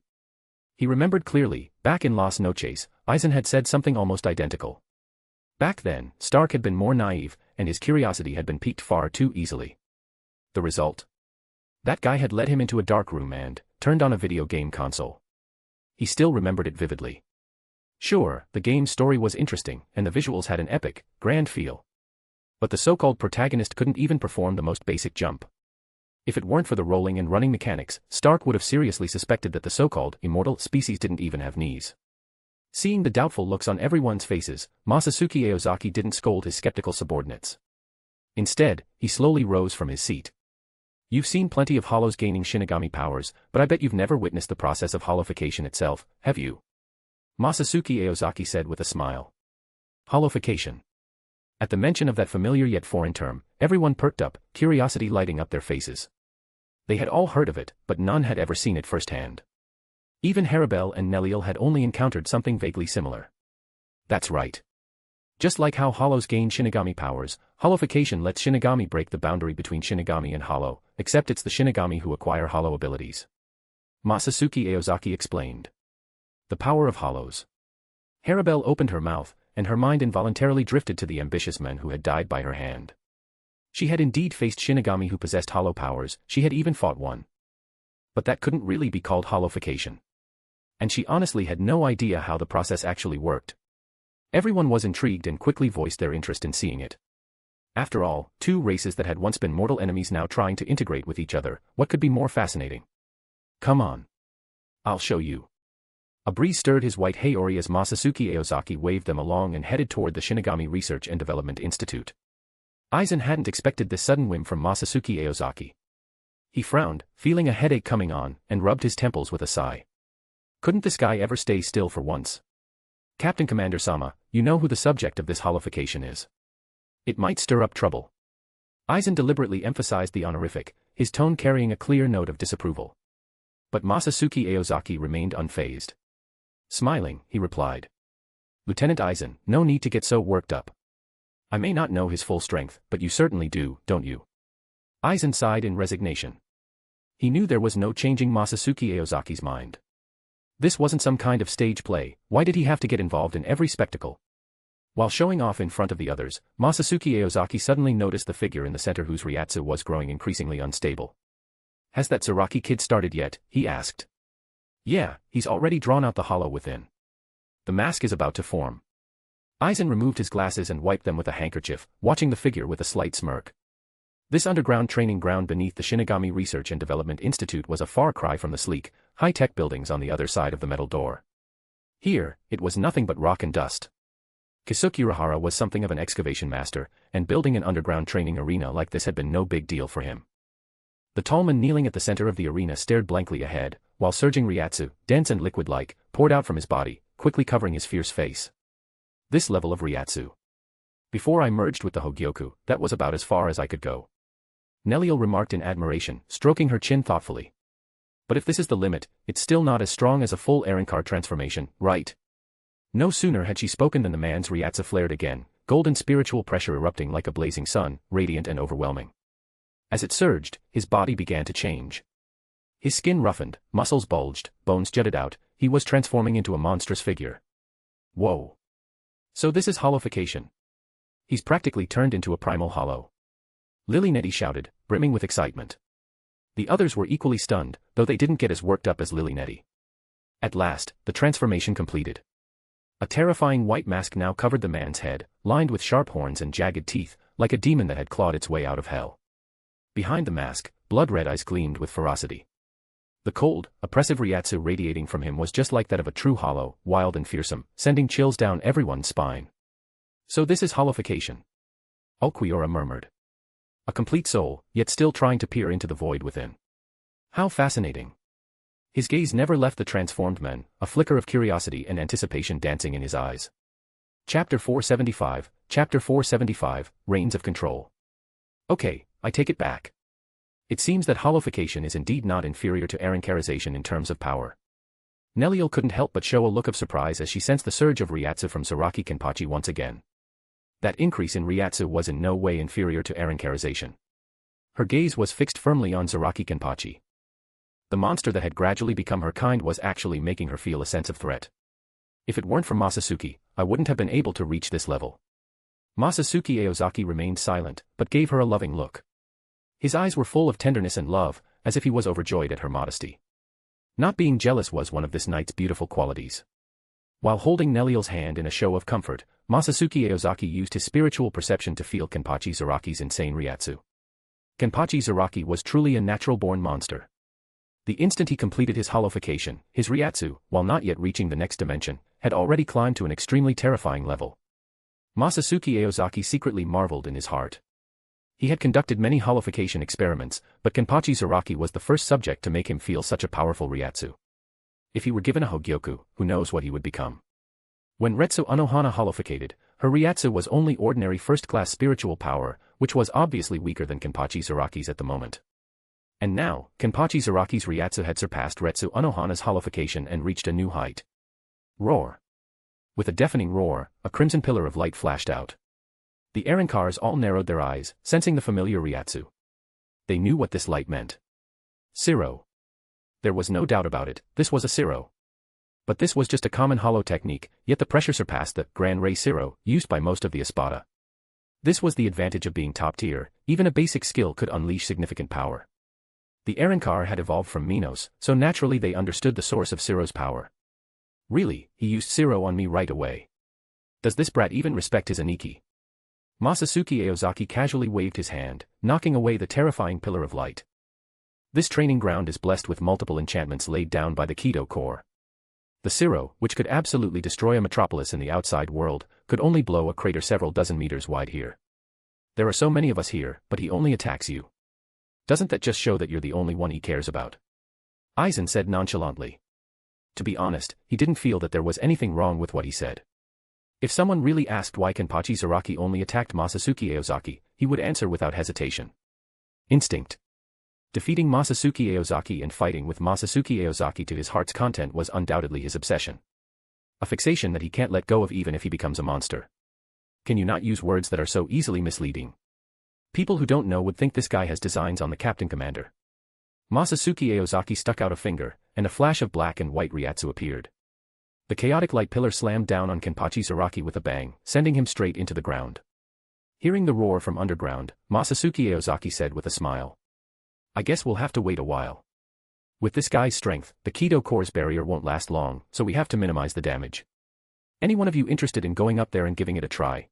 C: He remembered clearly, back in Las Noches, Aizen had said something almost identical. Back then, Stark had been more naive, and his curiosity had been piqued far too easily. The result? That guy had led him into a dark room and turned on a video game console. He still remembered it vividly. Sure, the game's story was interesting, and the visuals had an epic, grand feel. But the so-called protagonist couldn't even perform the most basic jump. If it weren't for the rolling and running mechanics, Stark would have seriously suspected that the so-called immortal species didn't even have knees. Seeing the doubtful looks on everyone's faces, Masatsuki Aozaki didn't scold his skeptical subordinates. Instead, he slowly rose from his seat. You've seen plenty of hollows gaining Shinigami powers, but I bet you've never witnessed the process of hollowification itself, have you? Masatsuki Aozaki said with a smile. Hollowification. At the mention of that familiar yet foreign term, everyone perked up, curiosity lighting up their faces. They had all heard of it, but none had ever seen it firsthand. Even Haribel and Neliel had only encountered something vaguely similar. That's right. Just like how hollows gain Shinigami powers, hollowification lets Shinigami break the boundary between Shinigami and hollow, except it's the Shinigami who acquire hollow abilities. Masatsuki Aozaki explained. The power of hollows. Haribel opened her mouth, and her mind involuntarily drifted to the ambitious men who had died by her hand. She had indeed faced Shinigami who possessed hollow powers, she had even fought one. But that couldn't really be called hollowification. And she honestly had no idea how the process actually worked. Everyone was intrigued and quickly voiced their interest in seeing it. After all, two races that had once been mortal enemies now trying to integrate with each other, what could be more fascinating? Come on. I'll show you. A breeze stirred his white haori as Masatsuki Aozaki waved them along and headed toward the Shinigami Research and Development Institute. Aizen hadn't expected this sudden whim from Masatsuki Aozaki. He frowned, feeling a headache coming on, and rubbed his temples with a sigh. Couldn't this guy ever stay still for once? Captain Commander-sama, you know who the subject of this hollowification is. It might stir up trouble. Aizen deliberately emphasized the honorific, his tone carrying a clear note of disapproval. But Masatsuki Aozaki remained unfazed. Smiling, he replied. Lieutenant Aizen, no need to get so worked up. I may not know his full strength, but you certainly do, don't you? Aizen sighed in resignation. He knew there was no changing Masatsuki Aozaki's mind. This wasn't some kind of stage play, why did he have to get involved in every spectacle? While showing off in front of the others, Masatsuki Aozaki suddenly noticed the figure in the center whose Ryatsu was growing increasingly unstable. Has that Zaraki kid started yet? He asked. Yeah, he's already drawn out the hollow within. The mask is about to form. Aizen removed his glasses and wiped them with a handkerchief, watching the figure with a slight smirk. This underground training ground beneath the Shinigami Research and Development Institute was a far cry from the sleek, high-tech buildings on the other side of the metal door. Here, it was nothing but rock and dust. Kisuke Urahara was something of an excavation master, and building an underground training arena like this had been no big deal for him. The tall man kneeling at the center of the arena stared blankly ahead, while surging Ryatsu, dense and liquid-like, poured out from his body, quickly covering his fierce face. This level of Ryatsu. Before I merged with the Hogyoku, that was about as far as I could go. Neliel remarked in admiration, stroking her chin thoughtfully. But if this is the limit, it's still not as strong as a full Aaronkar transformation, right? No sooner had she spoken than the man's Ryatsu flared again, golden spiritual pressure erupting like a blazing sun, radiant and overwhelming. As it surged, his body began to change. His skin roughened, muscles bulged, bones jutted out, he was transforming into a monstrous figure. Whoa. So this is hollowification. He's practically turned into a primal hollow. Lilineti shouted, brimming with excitement. The others were equally stunned, though they didn't get as worked up as Lilineti. At last, the transformation completed. A terrifying white mask now covered the man's head, lined with sharp horns and jagged teeth, like a demon that had clawed its way out of hell. Behind the mask, blood-red eyes gleamed with ferocity. The cold, oppressive Ryatsu radiating from him was just like that of a true hollow, wild and fearsome, sending chills down everyone's spine. So this is hollowification. Ulquiorra murmured. A complete soul, yet still trying to peer into the void within. How fascinating. His gaze never left the transformed man, a flicker of curiosity and anticipation dancing in his eyes. Chapter 475, Reigns of Control. Okay, I take it back. It seems that hollowification is indeed not inferior to Aaronkarization in terms of power. Neliel couldn't help but show a look of surprise as she sensed the surge of Ryatsu from Zaraki Kenpachi once again. That increase in Ryatsu was in no way inferior to Aaronkarization. Her gaze was fixed firmly on Zaraki Kenpachi. The monster that had gradually become her kind was actually making her feel a sense of threat. If it weren't for Masatsuki, I wouldn't have been able to reach this level. Masatsuki Aozaki remained silent, but gave her a loving look. His eyes were full of tenderness and love, as if he was overjoyed at her modesty. Not being jealous was one of this knight's beautiful qualities. While holding Neliel's hand in a show of comfort, Masatsuki Aozaki used his spiritual perception to feel Kenpachi Zaraki's insane Ryatsu. Kenpachi Zaraki was truly a natural-born monster. The instant he completed his holification, his Ryatsu, while not yet reaching the next dimension, had already climbed to an extremely terrifying level. Masatsuki Aozaki secretly marveled in his heart. He had conducted many holification experiments, but Kenpachi Zaraki was the first subject to make him feel such a powerful Ryatsu. If he were given a Hogyoku, who knows what he would become. When Retsu Unohana holificated, her Ryatsu was only ordinary first-class spiritual power, which was obviously weaker than Kenpachi Zaraki's at the moment. And now, Kenpachi Zaraki's Ryatsu had surpassed Retsu Unohana's holification and reached a new height. Roar! With a deafening roar, a crimson pillar of light flashed out. The Arankars all narrowed their eyes, sensing the familiar Ryatsu. They knew what this light meant. Siro. There was no doubt about it, this was a Siro. But this was just a common hollow technique, yet the pressure surpassed the Gran Ray Siro used by most of the Espada. This was the advantage of being top tier, even a basic skill could unleash significant power. The Arankar had evolved from Minos, so naturally they understood the source of Siro's power. Really, he used Siro on me right away. Does this brat even respect his Aniki? Masatsuki Aozaki casually waved his hand, knocking away the terrifying pillar of light. This training ground is blessed with multiple enchantments laid down by the Kido core. The Siro, which could absolutely destroy a metropolis in the outside world, could only blow a crater several dozen meters wide here. There are so many of us here, but he only attacks you. Doesn't that just show that you're the only one he cares about? Aizen said nonchalantly. To be honest, he didn't feel that there was anything wrong with what he said. If someone really asked why Kenpachi Zaraki only attacked Masatsuki Aozaki, he would answer without hesitation. Instinct. Defeating Masatsuki Aozaki and fighting with Masatsuki Aozaki to his heart's content was undoubtedly his obsession. A fixation that he can't let go of even if he becomes a monster. Can you not use words that are so easily misleading? People who don't know would think this guy has designs on the captain commander. Masatsuki Aozaki stuck out a finger, and a flash of black and white Ryatsu appeared. The chaotic light pillar slammed down on Kenpachi Zaraki with a bang, sending him straight into the ground. Hearing the roar from underground, Masatsuki Aozaki said with a smile. I guess we'll have to wait a while. With this guy's strength, the Kido core's barrier won't last long, so we have to minimize the damage. Any one of you interested in going up there and giving it a try?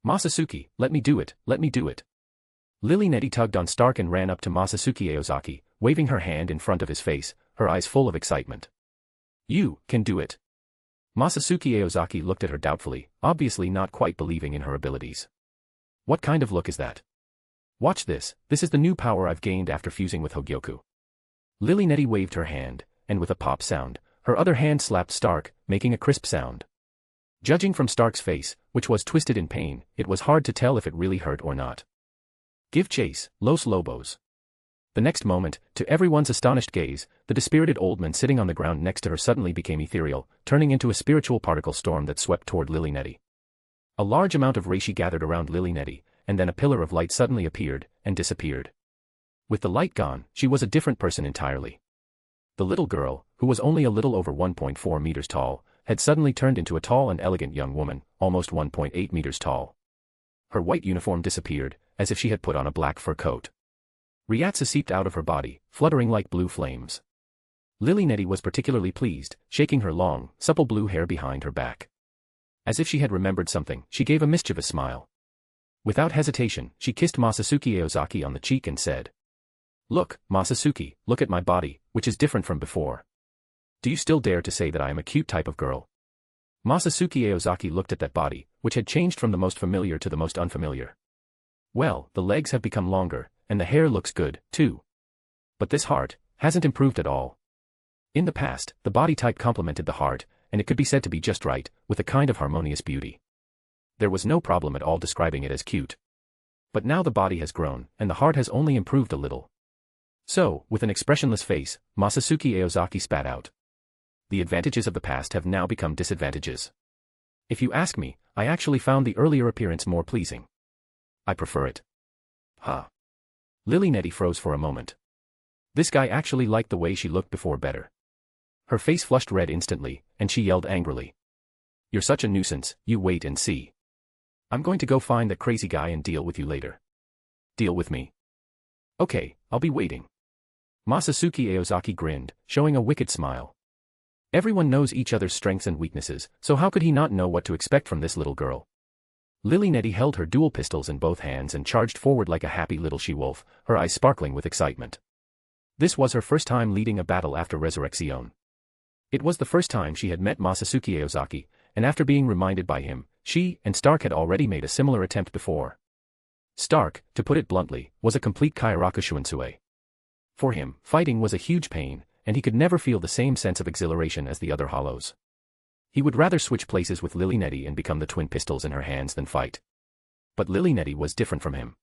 C: Masatsuki, let me do it, let me do it. Lily Nettie tugged on Stark and ran up to Masatsuki Aozaki, waving her hand in front of his face, her eyes full of excitement. You can do it. Masatsuki Aozaki looked at her doubtfully, obviously not quite believing in her abilities. What kind of look is that? Watch this, this is the new power I've gained after fusing with Hogyoku. Lily Nettie waved her hand, and with a pop sound, her other hand slapped Stark, making a crisp sound. Judging from Stark's face, which was twisted in pain, it was hard to tell if it really hurt or not. Give chase, Los Lobos. The next moment, to everyone's astonished gaze, the dispirited old man sitting on the ground next to her suddenly became ethereal, turning into a spiritual particle storm that swept toward Lily Nettie. A large amount of reishi gathered around Lily Nettie, and then a pillar of light suddenly appeared, and disappeared. With the light gone, she was a different person entirely. The little girl, who was only a little over 1.4 meters tall, had suddenly turned into a tall and elegant young woman, almost 1.8 meters tall. Her white uniform disappeared, as if she had put on a black fur coat. Ryatsu seeped out of her body, fluttering like blue flames. Lily Nettie was particularly pleased, shaking her long, supple blue hair behind her back. As if she had remembered something, she gave a mischievous smile. Without hesitation, she kissed Masatsuki Aozaki on the cheek and said, Look, Masatsuki, look at my body, which is different from before. Do you still dare to say that I am a cute type of girl? Masatsuki Aozaki looked at that body, which had changed from the most familiar to the most unfamiliar. Well, the legs have become longer, and the hair looks good, too. But this heart hasn't improved at all. In the past, the body type complemented the heart, and it could be said to be just right, with a kind of harmonious beauty. There was no problem at all describing it as cute. But now the body has grown, and the heart has only improved a little. So, with an expressionless face, Masatsuki Aozaki spat out. The advantages of the past have now become disadvantages. If you ask me, I actually found the earlier appearance more pleasing. I prefer it. Huh. Lily Nettie froze for a moment. This guy actually liked the way she looked before better. Her face flushed red instantly, and she yelled angrily. You're such a nuisance, you wait and see. I'm going to go find that crazy guy and deal with you later. Deal with me? Okay, I'll be waiting. Masatsuki Aozaki grinned, showing a wicked smile. Everyone knows each other's strengths and weaknesses, so how could he not know what to expect from this little girl? Lily held her dual pistols in both hands and charged forward like a happy little she-wolf, her eyes sparkling with excitement. This was her first time leading a battle after Resurrection. It was the first time she had met Masatsuki Aozaki, and after being reminded by him, she and Stark had already made a similar attempt before. Stark, to put it bluntly, was a complete Shihakushō. For him, fighting was a huge pain, and he could never feel the same sense of exhilaration as the other hollows. He would rather switch places with Lily and become the twin pistols in her hands than fight. But Lily was different from him.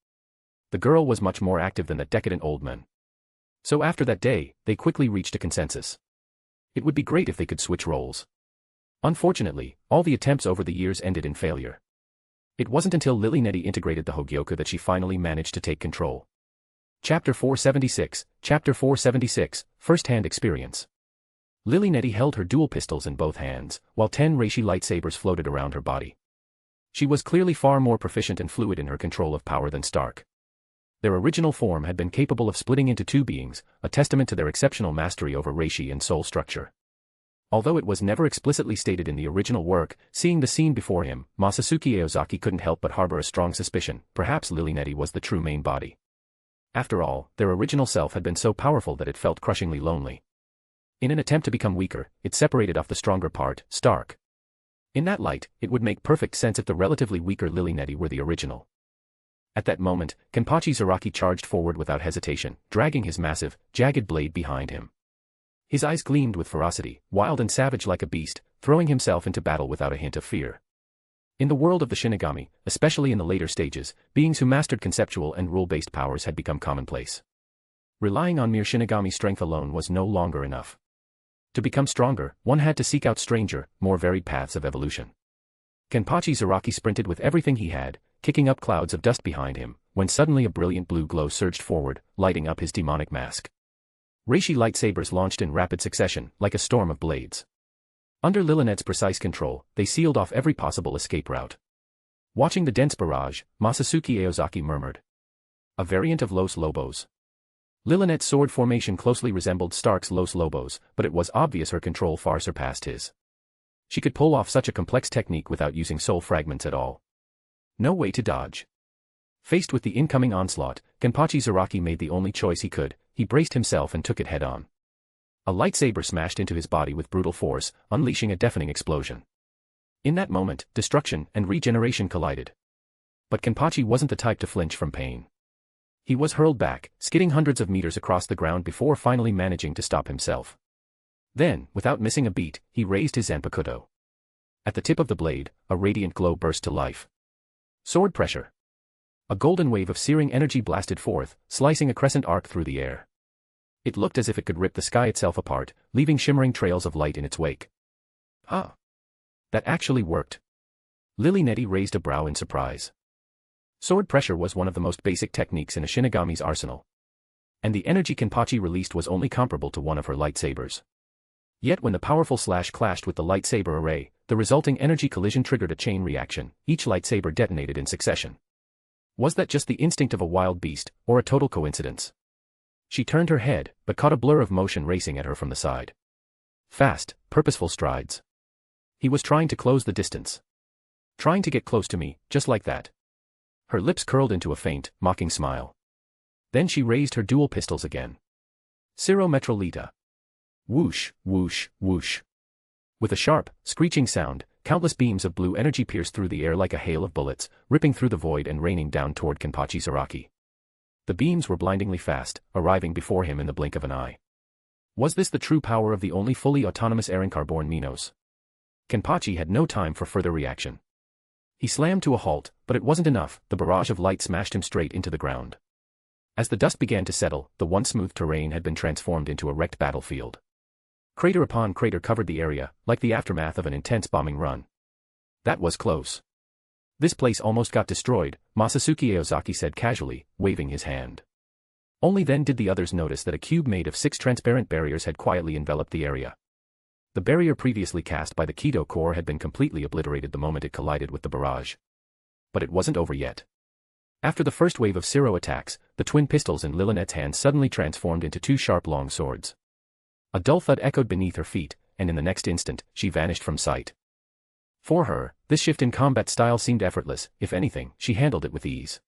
C: The girl was much more active than that decadent old man. So after that day, they quickly reached a consensus. It would be great if they could switch roles. Unfortunately, all the attempts over the years ended in failure. It wasn't until Lily integrated the Hogyoku that she finally managed to take control. Chapter 476, Chapter 476, First-Hand Experience. Lily held her dual pistols in both hands, while 10 reishi lightsabers floated around her body. She was clearly far more proficient and fluid in her control of power than Stark. Their original form had been capable of splitting into two beings, a testament to their exceptional mastery over reishi and soul structure. Although it was never explicitly stated in the original work, seeing the scene before him, Masatsuki Aozaki couldn't help but harbor a strong suspicion, perhaps Lily was the true main body. After all, their original self had been so powerful that it felt crushingly lonely. In an attempt to become weaker, it separated off the stronger part, Stark. In that light, it would make perfect sense if the relatively weaker Lily were the original. At that moment, Kenpachi Zaraki charged forward without hesitation, dragging his massive, jagged blade behind him. His eyes gleamed with ferocity, wild and savage like a beast, throwing himself into battle without a hint of fear. In the world of the Shinigami, especially in the later stages, beings who mastered conceptual and rule-based powers had become commonplace. Relying on mere Shinigami strength alone was no longer enough. To become stronger, one had to seek out stranger, more varied paths of evolution. Kenpachi Zaraki sprinted with everything he had, kicking up clouds of dust behind him, when suddenly a brilliant blue glow surged forward, lighting up his demonic mask. Reishi lightsabers launched in rapid succession, like a storm of blades. Under Lilynet's precise control, they sealed off every possible escape route. Watching the dense barrage, Masatsuki Aozaki murmured. A variant of Los Lobos. Lilynet's sword formation closely resembled Stark's Los Lobos, but it was obvious her control far surpassed his. She could pull off such a complex technique without using soul fragments at all. No way to dodge. Faced with the incoming onslaught, Kenpachi Zaraki made the only choice he could. He braced himself and took it head-on. A lightsaber smashed into his body with brutal force, unleashing a deafening explosion. In that moment, destruction and regeneration collided. But Kenpachi wasn't the type to flinch from pain. He was hurled back, skidding hundreds of meters across the ground before finally managing to stop himself. Then, without missing a beat, he raised his Zanpakutō. At the tip of the blade, a radiant glow burst to life. Sword pressure. A golden wave of searing energy blasted forth, slicing a crescent arc through the air. It looked as if it could rip the sky itself apart, leaving shimmering trails of light in its wake. Ah! That actually worked. Lily raised a brow in surprise. Sword pressure was one of the most basic techniques in a Shinigami's arsenal. And the energy Kenpachi released was only comparable to one of her lightsabers. Yet when the powerful slash clashed with the lightsaber array, the resulting energy collision triggered a chain reaction, each lightsaber detonated in succession. Was that just the instinct of a wild beast, or a total coincidence? She turned her head, but caught a blur of motion racing at her from the side. Fast, purposeful strides. He was trying to close the distance. Trying to get close to me, just like that. Her lips curled into a faint, mocking smile. Then she raised her dual pistols again. Ciro Metrolita. Whoosh, whoosh, whoosh. With a sharp, screeching sound, countless beams of blue energy pierced through the air like a hail of bullets, ripping through the void and raining down toward Kenpachi Zaraki. The beams were blindingly fast, arriving before him in the blink of an eye. Was this the true power of the only fully autonomous Arrancar-born Minos? Kenpachi had no time for further reaction. He slammed to a halt, but it wasn't enough. The barrage of light smashed him straight into the ground. As the dust began to settle, the once smooth terrain had been transformed into a wrecked battlefield. Crater upon crater covered the area, like the aftermath of an intense bombing run. That was close. This place almost got destroyed, Masatsuki Aozaki said casually, waving his hand. Only then did the others notice that a cube made of 6 transparent barriers had quietly enveloped the area. The barrier previously cast by the Kido core had been completely obliterated the moment it collided with the barrage. But it wasn't over yet. After the first wave of Ciro attacks, the twin pistols in Lilynet's hands suddenly transformed into 2 sharp long swords. A dull thud echoed beneath her feet, and in the next instant, she vanished from sight. For her, this shift in combat style seemed effortless. If anything, she handled it with ease.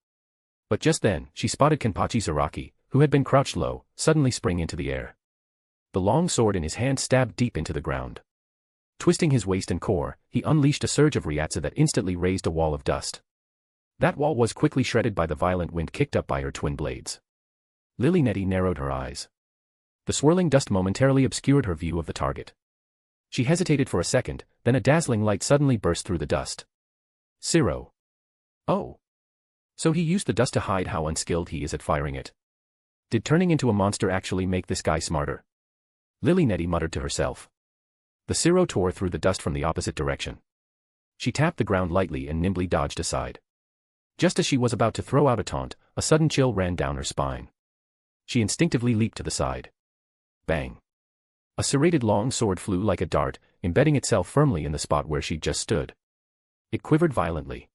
C: But just then, she spotted Kenpachi Zaraki, who had been crouched low, suddenly spring into the air. The long sword in his hand stabbed deep into the ground. Twisting his waist and core, he unleashed a surge of Ryatsu that instantly raised a wall of dust. That wall was quickly shredded by the violent wind kicked up by her twin blades. Lilineti narrowed her eyes. The swirling dust momentarily obscured her view of the target. She hesitated for a second, then a dazzling light suddenly burst through the dust. Zero. Oh. So he used the dust to hide how unskilled he is at firing it. Did turning into a monster actually make this guy smarter? Lilineti muttered to herself. The Zero tore through the dust from the opposite direction. She tapped the ground lightly and nimbly dodged aside. Just as she was about to throw out a taunt, a sudden chill ran down her spine. She instinctively leaped to the side. Bang. A serrated long sword flew like a dart, embedding itself firmly in the spot where she'd just stood. It quivered violently.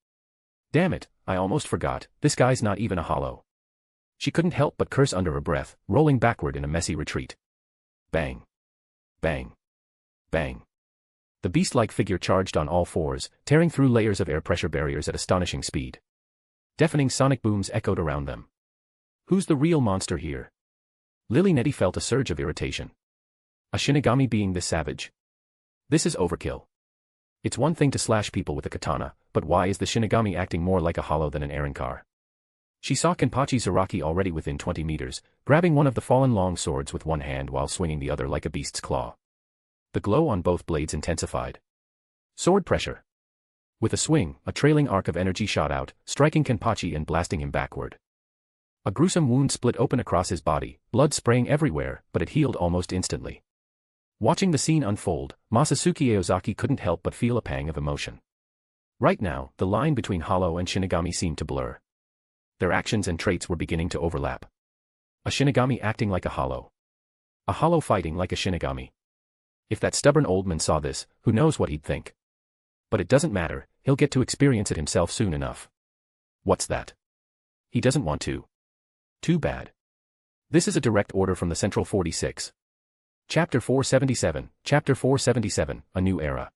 C: Damn it, I almost forgot, this guy's not even a hollow. She couldn't help but curse under her breath, rolling backward in a messy retreat. Bang. Bang. Bang. The beast-like figure charged on all fours, tearing through layers of air pressure barriers at astonishing speed. Deafening sonic booms echoed around them. Who's the real monster here? Lilineti felt a surge of irritation. A Shinigami being this savage? This is overkill. It's one thing to slash people with a katana, but why is the Shinigami acting more like a hollow than an Aaronkar? She saw Kenpachi Zaraki already within 20 meters, grabbing one of the fallen long swords with one hand while swinging the other like a beast's claw. The glow on both blades intensified. Sword pressure. With a swing, a trailing arc of energy shot out, striking Kenpachi and blasting him backward. A gruesome wound split open across his body, blood spraying everywhere, but it healed almost instantly. Watching the scene unfold, Masatsuki Aozaki couldn't help but feel a pang of emotion. Right now, the line between hollow and Shinigami seemed to blur. Their actions and traits were beginning to overlap. A Shinigami acting like a hollow. A hollow fighting like a Shinigami. If that stubborn old man saw this, who knows what he'd think. But it doesn't matter, he'll get to experience it himself soon enough. What's that? He doesn't want to. Too bad. This is a direct order from the Central 46. Chapter 477, Chapter 477, A New Era.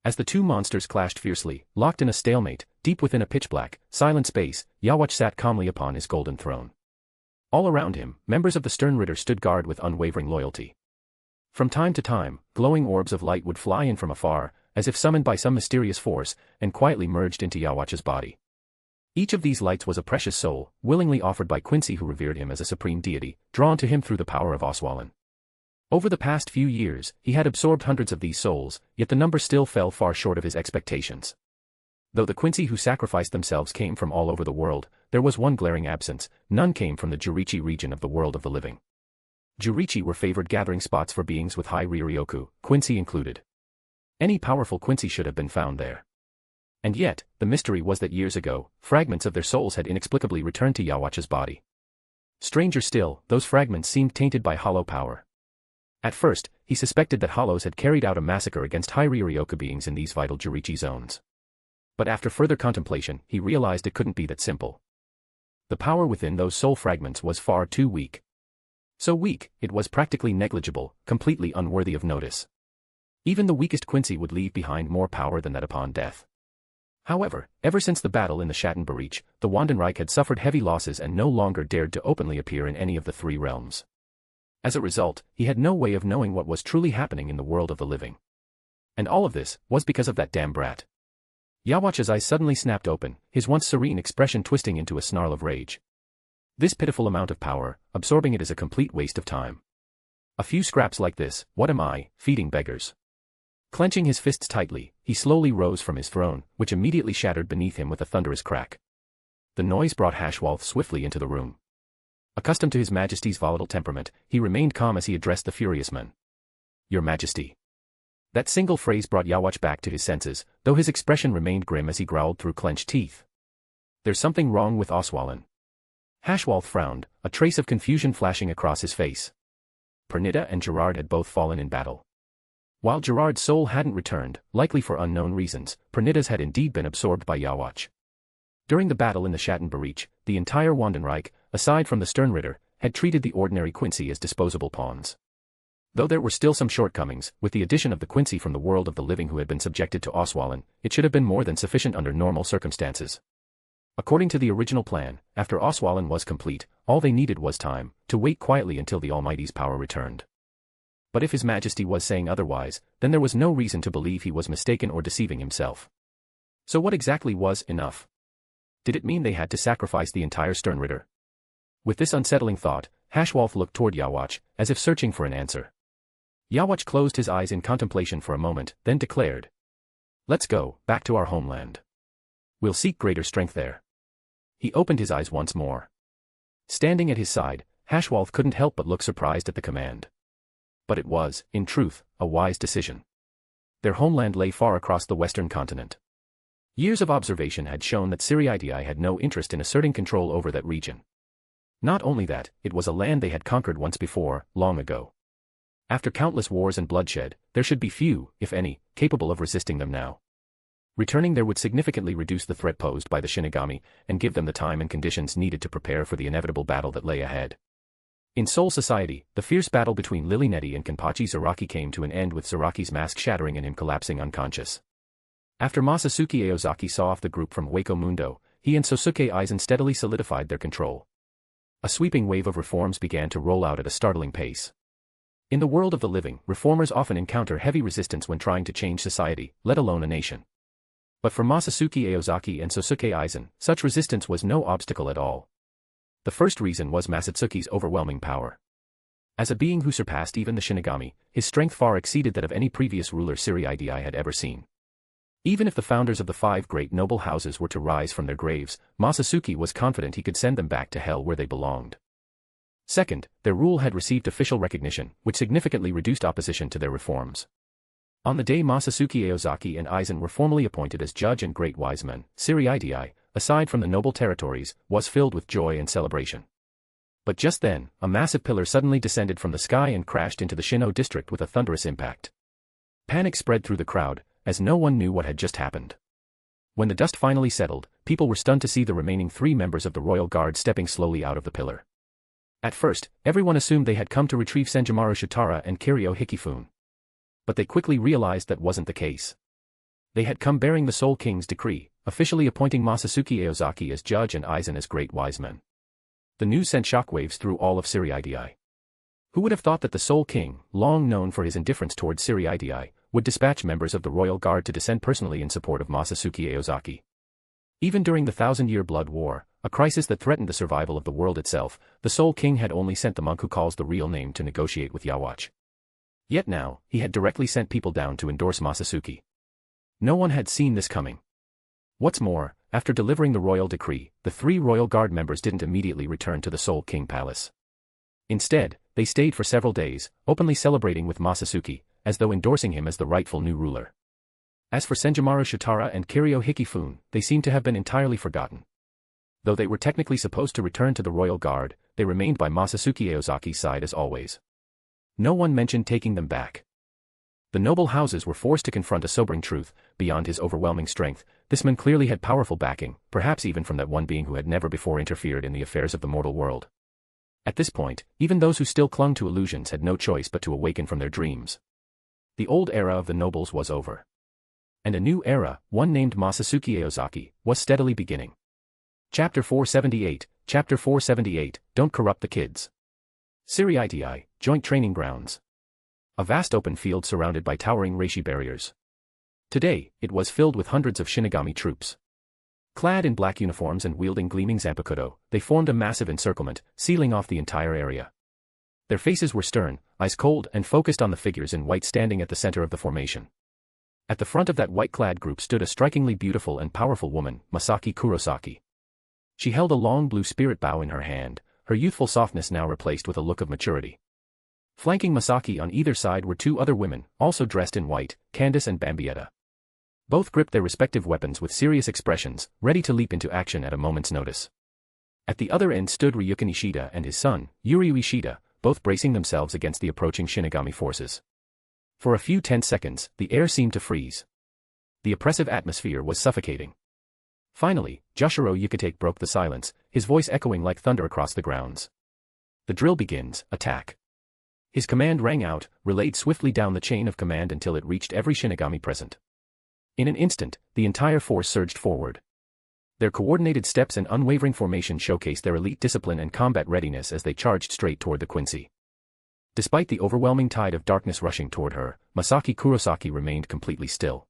C: As the two monsters clashed fiercely, locked in a stalemate, deep within a pitch-black, silent space, Yawatch sat calmly upon his golden throne. All around him, members of the Sternritter stood guard with unwavering loyalty. From time to time, glowing orbs of light would fly in from afar, as if summoned by some mysterious force, and quietly merged into Yawatch's body. Each of these lights was a precious soul, willingly offered by Quincy, who revered him as a supreme deity, drawn to him through the power of Oswalin. Over the past few years, he had absorbed hundreds of these souls, yet the number still fell far short of his expectations. Though the Quincy who sacrificed themselves came from all over the world, there was one glaring absence: none came from the Jurichi region of the world of the living. Jurichi were favored gathering spots for beings with high Riryoku, Quincy included. Any powerful Quincy should have been found there. And yet, the mystery was that years ago, fragments of their souls had inexplicably returned to Yawatch's body. Stranger still, those fragments seemed tainted by hollow power. At first, he suspected that hollows had carried out a massacre against high Riryoku beings in these vital Jurichi zones. But after further contemplation, he realized it couldn't be that simple. The power within those soul fragments was far too weak. So weak, it was practically negligible, completely unworthy of notice. Even the weakest Quincy would leave behind more power than that upon death. However, ever since the battle in the Schattenbreach, the Wandenreich had suffered heavy losses and no longer dared to openly appear in any of the three realms. As a result, he had no way of knowing what was truly happening in the world of the living. And all of this was because of that damn brat. Yawatch's eyes suddenly snapped open, his once serene expression twisting into a snarl of rage. This pitiful amount of power, absorbing it is a complete waste of time. A few scraps like this, what am I, feeding beggars? Clenching his fists tightly, he slowly rose from his throne, which immediately shattered beneath him with a thunderous crack. The noise brought Hashwalth swiftly into the room. Accustomed to his Majesty's volatile temperament, he remained calm as he addressed the furious men. Your Majesty. That single phrase brought Yawatch back to his senses, though his expression remained grim as he growled through clenched teeth. There's something wrong with Oswalin. Hashwalth frowned, a trace of confusion flashing across his face. Pernita and Gerard had both fallen in battle. While Gerard's soul hadn't returned, likely for unknown reasons, Pernita's had indeed been absorbed by Yawatch. During the battle in the Schattenbreach, the entire Wandenreich, aside from the Sternritter, had treated the ordinary Quincy as disposable pawns. Though there were still some shortcomings, with the addition of the Quincy from the world of the living who had been subjected to Oswalin, it should have been more than sufficient under normal circumstances. According to the original plan, after Oswalin was complete, all they needed was time, to wait quietly until the Almighty's power returned. But if His Majesty was saying otherwise, then there was no reason to believe he was mistaken or deceiving himself. So what exactly was enough? Did it mean they had to sacrifice the entire Sternritter? With this unsettling thought, Haschwalth looked toward Yawach, as if searching for an answer. Yawach closed his eyes in contemplation for a moment, then declared, "Let's go, back to our homeland. We'll seek greater strength there." He opened his eyes once more. Standing at his side, Haschwalth couldn't help but look surprised at the command. But it was, in truth, a wise decision. Their homeland lay far across the western continent. Years of observation had shown that Seireitei had no interest in asserting control over that region. Not only that, it was a land they had conquered once before, long ago. After countless wars and bloodshed, there should be few, if any, capable of resisting them now. Returning there would significantly reduce the threat posed by the Shinigami, and give them the time and conditions needed to prepare for the inevitable battle that lay ahead. In Soul Society, the fierce battle between Lilineti and Kenpachi Zaraki came to an end with Zaraki's mask shattering and him collapsing unconscious. After Masatsuki Aozaki saw off the group from Hueco Mundo, he and Sosuke Aizen steadily solidified their control. A sweeping wave of reforms began to roll out at a startling pace. In the world of the living, reformers often encounter heavy resistance when trying to change society, let alone a nation. But for Masatsuki Aozaki and Sosuke Aizen, such resistance was no obstacle at all. The first reason was Masatsuki's overwhelming power. As a being who surpassed even the Shinigami, his strength far exceeded that of any previous ruler Seireitei had ever seen. Even if the founders of the 5 great noble houses were to rise from their graves, Masatsuki was confident he could send them back to hell where they belonged. Second, their rule had received official recognition, which significantly reduced opposition to their reforms. On the day Masatsuki Aozaki and Aizen were formally appointed as judge and great wise men, Seireitei, aside from the noble territories, was filled with joy and celebration. But just then, a massive pillar suddenly descended from the sky and crashed into the Shino district with a thunderous impact. Panic spread through the crowd, as no one knew what had just happened. When the dust finally settled, people were stunned to see the remaining 3 members of the royal guard stepping slowly out of the pillar. At first, everyone assumed they had come to retrieve Senjumaru Shitara and Kiryu Hikifune. But they quickly realized that wasn't the case. They had come bearing the Soul King's decree, officially appointing Masatsuki Aozaki as judge and Aizen as great wise men. The news sent shockwaves through all of Seireitei. Who would have thought that the Soul King, long known for his indifference towards Seireitei, would dispatch members of the royal guard to descend personally in support of Masatsuki Aozaki? Even during the 1,000-year Blood War, a crisis that threatened the survival of the world itself, the Soul King had only sent the monk who calls the real name to negotiate with Yawach. Yet now, he had directly sent people down to endorse Masatsuki. No one had seen this coming. What's more, after delivering the royal decree, the 3 royal guard members didn't immediately return to the Soul King Palace. Instead, they stayed for several days, openly celebrating with Masatsuki, as though endorsing him as the rightful new ruler. As for Senjumaru Shitara and Kiryu Hikifune, they seemed to have been entirely forgotten. Though they were technically supposed to return to the royal guard, they remained by Masatsuki Aozaki's side as always. No one mentioned taking them back. The noble houses were forced to confront a sobering truth: beyond his overwhelming strength, this man clearly had powerful backing, perhaps even from that one being who had never before interfered in the affairs of the mortal world. At this point, even those who still clung to illusions had no choice but to awaken from their dreams. The old era of the nobles was over. And a new era, one named Masatsuki Aozaki, was steadily beginning. Chapter 478, Chapter 478, Don't Corrupt the Kids. Seireitei, Joint Training Grounds. A vast open field surrounded by towering reishi barriers. Today, it was filled with hundreds of Shinigami troops. Clad in black uniforms and wielding gleaming Zanpakutō, they formed a massive encirclement, sealing off the entire area. Their faces were stern, ice cold, and focused on the figures in white standing at the center of the formation. At the front of that white-clad group stood a strikingly beautiful and powerful woman, Masaki Kurosaki. She held a long blue spirit bow in her hand, her youthful softness now replaced with a look of maturity. Flanking Masaki on either side were 2 other women, also dressed in white, Candace and Bambietta. Both gripped their respective weapons with serious expressions, ready to leap into action at a moment's notice. At the other end stood Ryukin Ishida and his son, Yuryu Ishida, both bracing themselves against the approaching Shinigami forces. For a few tense seconds, the air seemed to freeze. The oppressive atmosphere was suffocating. Finally, Joshiro Yukitake broke the silence, his voice echoing like thunder across the grounds. The drill begins, attack. His command rang out, relayed swiftly down the chain of command until it reached every Shinigami present. In an instant, the entire force surged forward. Their coordinated steps and unwavering formation showcased their elite discipline and combat readiness as they charged straight toward the Quincy. Despite the overwhelming tide of darkness rushing toward her, Masaki Kurosaki remained completely still.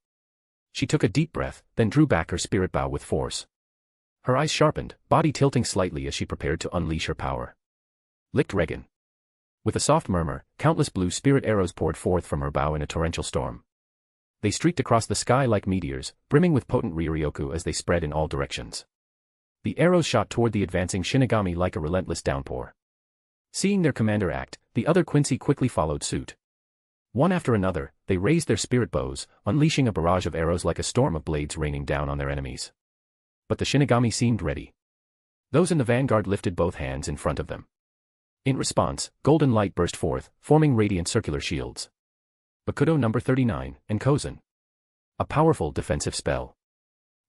C: She took a deep breath, then drew back her spirit bow with force. Her eyes sharpened, body tilting slightly as she prepared to unleash her power. Licked Regan. With a soft murmur, countless blue spirit arrows poured forth from her bow in a torrential storm. They streaked across the sky like meteors, brimming with potent Ryoryoku as they spread in all directions. The arrows shot toward the advancing Shinigami like a relentless downpour. Seeing their commander act, the other Quincy quickly followed suit. One after another, they raised their spirit bows, unleashing a barrage of arrows like a storm of blades raining down on their enemies. But the Shinigami seemed ready. Those in the vanguard lifted both hands in front of them. In response, golden light burst forth, forming radiant circular shields. Bakudo number 39, and Kozen. A powerful defensive spell.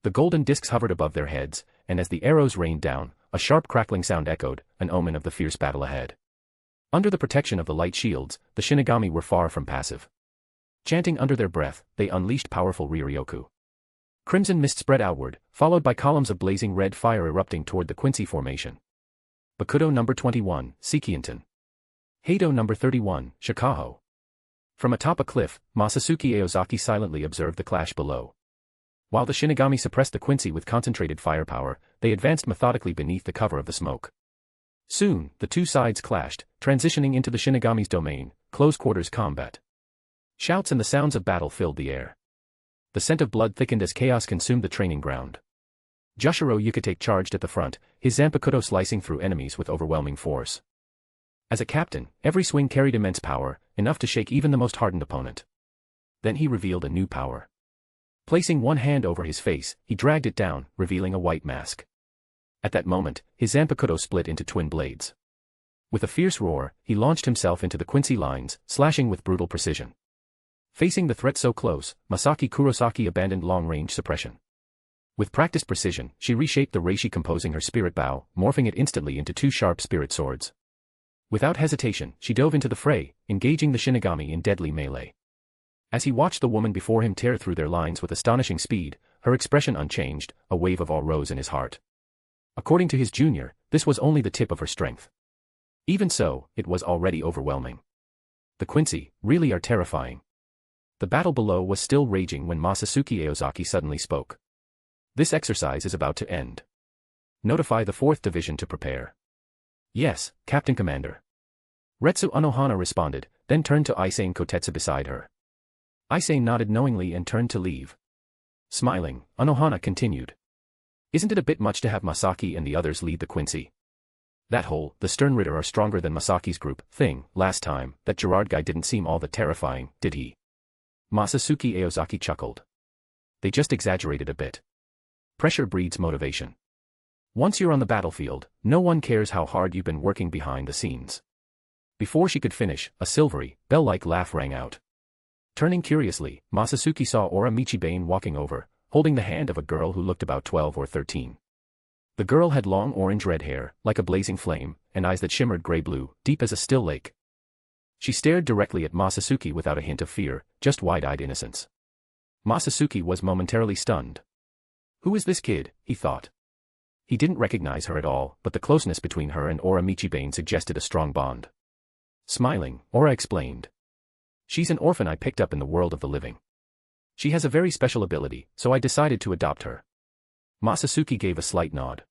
C: The golden discs hovered above their heads, and as the arrows rained down, a sharp crackling sound echoed, an omen of the fierce battle ahead. Under the protection of the light shields, the Shinigami were far from passive. Chanting under their breath, they unleashed powerful Ryoryoku. Crimson mist spread outward, followed by columns of blazing red fire erupting toward the Quincy formation. Bakudo number 21, Sekienten. Heido number 31, Shihakushō. From atop a cliff, Masatsuki Aozaki silently observed the clash below. While the Shinigami suppressed the Quincy with concentrated firepower, they advanced methodically beneath the cover of the smoke. Soon, the two sides clashed, transitioning into the Shinigami's domain, close-quarters combat. Shouts and the sounds of battle filled the air. The scent of blood thickened as chaos consumed the training ground. Jushiro Yukite charged at the front, his Zanpakutō slicing through enemies with overwhelming force. As a captain, every swing carried immense power, enough to shake even the most hardened opponent. Then he revealed a new power. Placing one hand over his face, he dragged it down, revealing a white mask. At that moment, his Zanpakutō split into twin blades. With a fierce roar, he launched himself into the Quincy lines, slashing with brutal precision. Facing the threat so close, Masaki Kurosaki abandoned long-range suppression. With practiced precision, she reshaped the reishi composing her spirit bow, morphing it instantly into two sharp spirit swords. Without hesitation, she dove into the fray, engaging the Shinigami in deadly melee. As he watched the woman before him tear through their lines with astonishing speed, her expression unchanged, a wave of awe rose in his heart. According to his junior, this was only the tip of her strength. Even so, it was already overwhelming. The Quincy really are terrifying. The battle below was still raging when Masatsuki Aozaki suddenly spoke. This exercise is about to end. Notify the 4th Division to prepare. Yes, Captain Commander. Retsu Unohana responded, then turned to Issei Kotetsu beside her. Issei nodded knowingly and turned to leave. Smiling, Unohana continued. Isn't it a bit much to have Masaki and the others lead the Quincy? That whole, the Stern Ritter are stronger than Masaki's group, thing, last time, that Gerard guy didn't seem all that terrifying, did he? Masatsuki Aozaki chuckled. They just exaggerated a bit. Pressure breeds motivation. Once you're on the battlefield, no one cares how hard you've been working behind the scenes. Before she could finish, a silvery, bell-like laugh rang out. Turning curiously, Masatsuki saw Ora Michibane walking over, holding the hand of a girl who looked about 12 or 13. The girl had long orange-red hair, like a blazing flame, and eyes that shimmered gray-blue, deep as a still lake. She stared directly at Masatsuki without a hint of fear, just wide-eyed innocence. Masatsuki was momentarily stunned. Who is this kid, he thought. He didn't recognize her at all, but the closeness between her and Ora Michibane suggested a strong bond. Smiling, Ora explained. She's an orphan I picked up in the world of the living. She has a very special ability, so I decided to adopt her. Masatsuki gave a slight nod.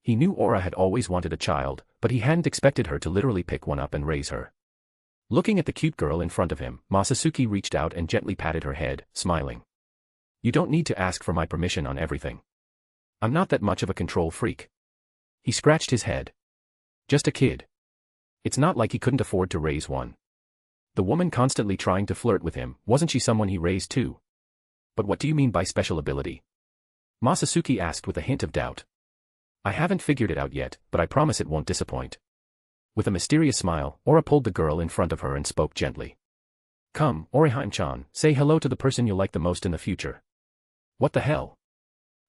C: He knew Ora had always wanted a child, but he hadn't expected her to literally pick one up and raise her. Looking at the cute girl in front of him, Masatsuki reached out and gently patted her head, smiling. You don't need to ask for my permission on everything. I'm not that much of a control freak. He scratched his head. Just a kid. It's not like he couldn't afford to raise one. The woman constantly trying to flirt with him, wasn't she someone he raised too? But what do you mean by special ability? Masatsuki asked with a hint of doubt. I haven't figured it out yet, but I promise it won't disappoint. With a mysterious smile, Ora pulled the girl in front of her and spoke gently. Come, Orihime-chan, say hello to the person you'll like the most in the future. What the hell?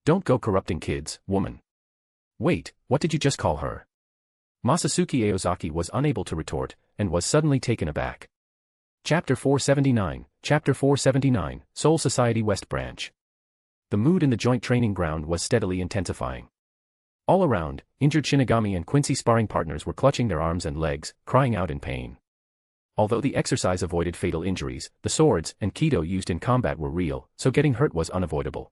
C: Don't go corrupting kids, woman. Wait, what did you just call her? Masatsuki Aozaki was unable to retort, and was suddenly taken aback. Chapter 479, Soul Society West Branch. The mood in the joint training ground was steadily intensifying. All around, injured Shinigami and Quincy sparring partners were clutching their arms and legs, crying out in pain. Although the exercise avoided fatal injuries, the swords and Kido used in combat were real, so getting hurt was unavoidable.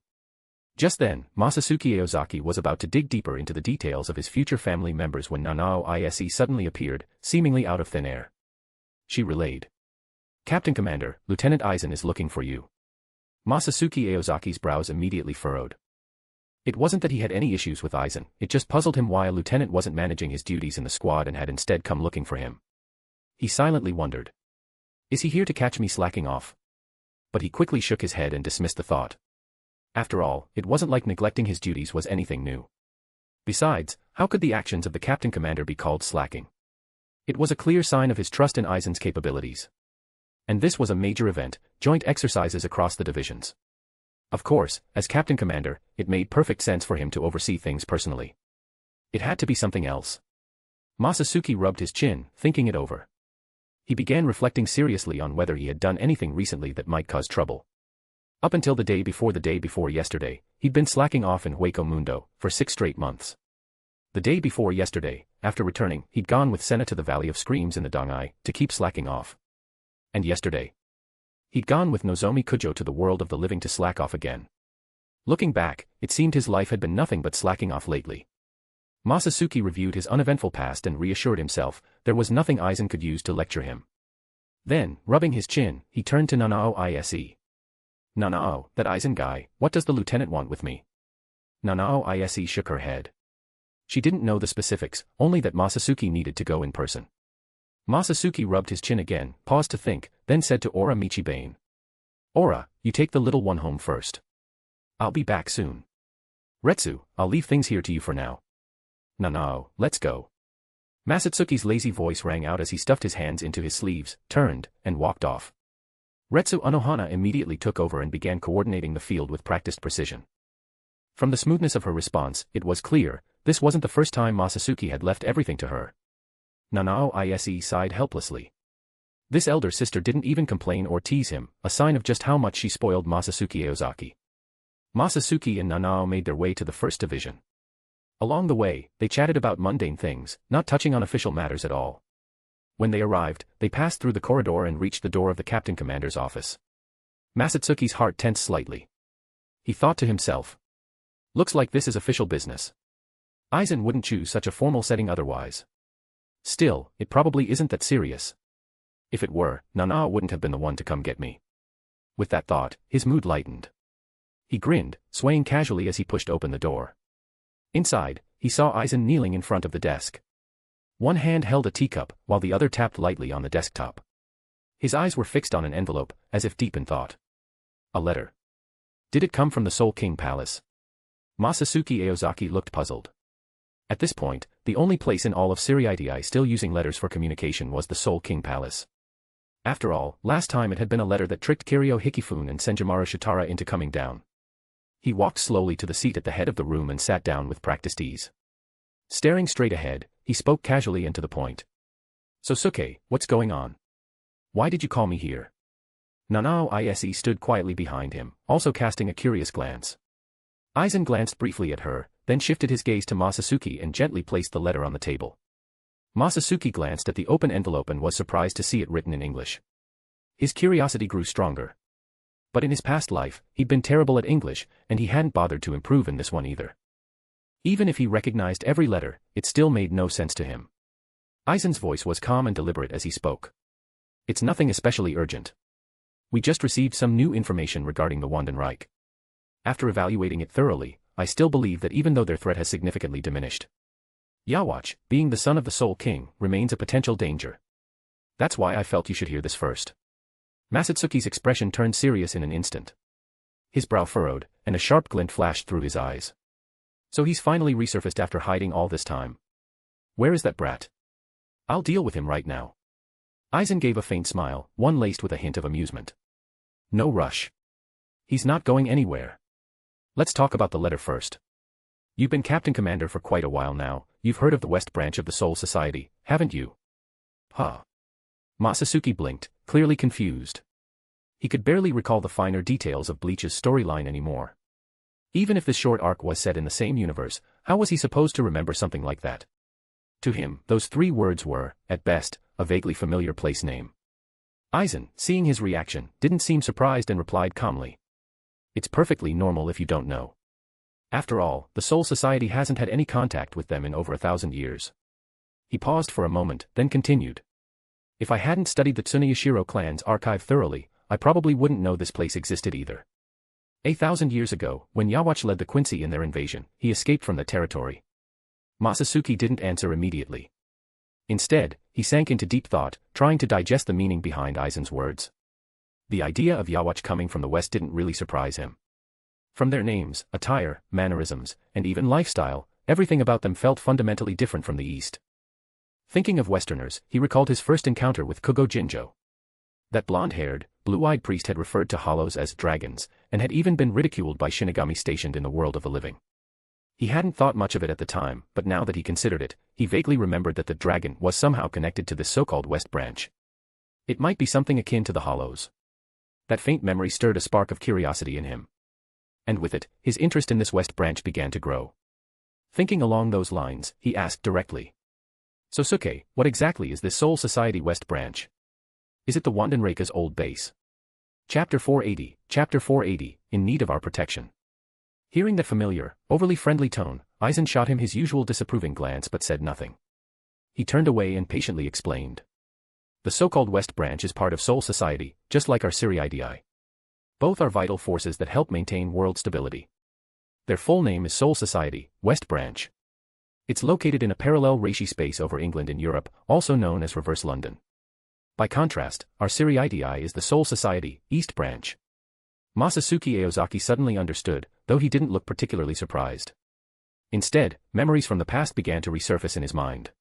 C: Just then, Masatsuki Aozaki was about to dig deeper into the details of his future family members when Nanao Ise suddenly appeared, seemingly out of thin air. She relayed. "Captain Commander, Lieutenant Aizen is looking for you." Masatsuki Aozaki's brows immediately furrowed. It wasn't that he had any issues with Aizen, it just puzzled him why a lieutenant wasn't managing his duties in the squad and had instead come looking for him. He silently wondered. Is he here to catch me slacking off? But he quickly shook his head and dismissed the thought. After all, it wasn't like neglecting his duties was anything new. Besides, how could the actions of the Captain Commander be called slacking? It was a clear sign of his trust in Aizen's capabilities. And this was a major event, joint exercises across the divisions. Of course, as Captain Commander, it made perfect sense for him to oversee things personally. It had to be something else. Masatsuki rubbed his chin, thinking it over. He began reflecting seriously on whether he had done anything recently that might cause trouble. Up until the day before yesterday, he'd been slacking off in Hueco Mundo for 6 straight months. The day before yesterday, after returning, he'd gone with Senna to the Valley of Screams in the Dongai to keep slacking off. And yesterday, he'd gone with Nozomi Kujo to the world of the living to slack off again. Looking back, it seemed his life had been nothing but slacking off lately. Masatsuki reviewed his uneventful past and reassured himself there was nothing Aizen could use to lecture him. Then, rubbing his chin, he turned to Nanao Ise. "Nanao, that Aizen guy, what does the lieutenant want with me?" Nanao Ise shook her head. She didn't know the specifics, only that Masatsuki needed to go in person. Masatsuki rubbed his chin again, paused to think, then said to Ora Michibane. "Ora, you take the little one home first. I'll be back soon. Retsu, I'll leave things here to you for now. Nanao, let's go." Masatsuki's lazy voice rang out as he stuffed his hands into his sleeves, turned, and walked off. Retsu Anohana immediately took over and began coordinating the field with practiced precision. From the smoothness of her response, it was clear, this wasn't the first time Masatsuki had left everything to her. Nanao Ise sighed helplessly. This elder sister didn't even complain or tease him, a sign of just how much she spoiled Masatsuki Aozaki. Masatsuki and Nanao made their way to the first division. Along the way, they chatted about mundane things, not touching on official matters at all. When they arrived, they passed through the corridor and reached the door of the Captain Commander's office. Masatsuki's heart tensed slightly. He thought to himself. Looks like this is official business. Aizen wouldn't choose such a formal setting otherwise. Still, it probably isn't that serious. If it were, Nanao wouldn't have been the one to come get me. With that thought, his mood lightened. He grinned, swaying casually as he pushed open the door. Inside, he saw Aizen kneeling in front of the desk. One hand held a teacup, while the other tapped lightly on the desktop. His eyes were fixed on an envelope, as if deep in thought. A letter. Did it come from the Soul King Palace? Masatsuki Aozaki looked puzzled. At this point, the only place in all of Seireitei still using letters for communication was the Soul King Palace. After all, last time it had been a letter that tricked Kiryu Hikifune and Senjimaru Shitara into coming down. He walked slowly to the seat at the head of the room and sat down with practiced ease. Staring straight ahead, he spoke casually and to the point. "Sosuke, what's going on? Why did you call me here?" Nanao Ise stood quietly behind him, also casting a curious glance. Aizen glanced briefly at her, then shifted his gaze to Masatsuki and gently placed the letter on the table. Masatsuki glanced at the open envelope and was surprised to see it written in English. His curiosity grew stronger. But in his past life, he'd been terrible at English, and he hadn't bothered to improve in this one either. Even if he recognized every letter, it still made no sense to him. Aizen's voice was calm and deliberate as he spoke. "It's nothing especially urgent. We just received some new information regarding the Wandenreich. After evaluating it thoroughly, I still believe that even though their threat has significantly diminished, Yawatch, being the son of the Soul King, remains a potential danger. That's why I felt you should hear this first." Masatsuki's expression turned serious in an instant. His brow furrowed, and a sharp glint flashed through his eyes. So he's finally resurfaced after hiding all this time. Where is that brat? I'll deal with him right now. Aizen gave a faint smile, one laced with a hint of amusement. No rush. He's not going anywhere. Let's talk about the letter first. You've been Captain Commander for quite a while now, you've heard of the West Branch of the Soul Society, haven't you? Huh. Masatsuki blinked, clearly confused. He could barely recall the finer details of Bleach's storyline anymore. Even if this short arc was set in the same universe, how was he supposed to remember something like that? To him, those 3 words were, at best, a vaguely familiar place name. Aizen, seeing his reaction, didn't seem surprised and replied calmly. It's perfectly normal if you don't know. After all, the Soul Society hasn't had any contact with them in over 1,000 years. He paused for a moment, then continued. If I hadn't studied the Tsuneyashiro clan's archive thoroughly, I probably wouldn't know this place existed either. 1,000 years ago, when Yhwach led the Quincy in their invasion, he escaped from the territory. Masatsuki didn't answer immediately. Instead, he sank into deep thought, trying to digest the meaning behind Aizen's words. The idea of Yhwach coming from the west didn't really surprise him. From their names, attire, mannerisms, and even lifestyle, everything about them felt fundamentally different from the east. Thinking of Westerners, he recalled his first encounter with Kugo Jinjo. That blonde-haired, blue-eyed priest had referred to hollows as dragons, and had even been ridiculed by Shinigami stationed in the world of the living. He hadn't thought much of it at the time, but now that he considered it, he vaguely remembered that the dragon was somehow connected to this so-called West Branch. It might be something akin to the hollows. That faint memory stirred a spark of curiosity in him. And with it, his interest in this West Branch began to grow. Thinking along those lines, he asked directly. Sosuke, what exactly is this Soul Society West Branch? Is it the Wandenreika's old base? Chapter 480, in need of our protection. Hearing that familiar, overly friendly tone, Aizen shot him his usual disapproving glance but said nothing. He turned away and patiently explained. The so-called West Branch is part of Soul Society, just like our Seireitei. Both are vital forces that help maintain world stability. Their full name is Soul Society, West Branch. It's located in a parallel reishi space over England in Europe, also known as Reverse London. By contrast, our Seireitei is the Soul Society, East Branch. Masatsuki Aozaki suddenly understood, though he didn't look particularly surprised. Instead, memories from the past began to resurface in his mind.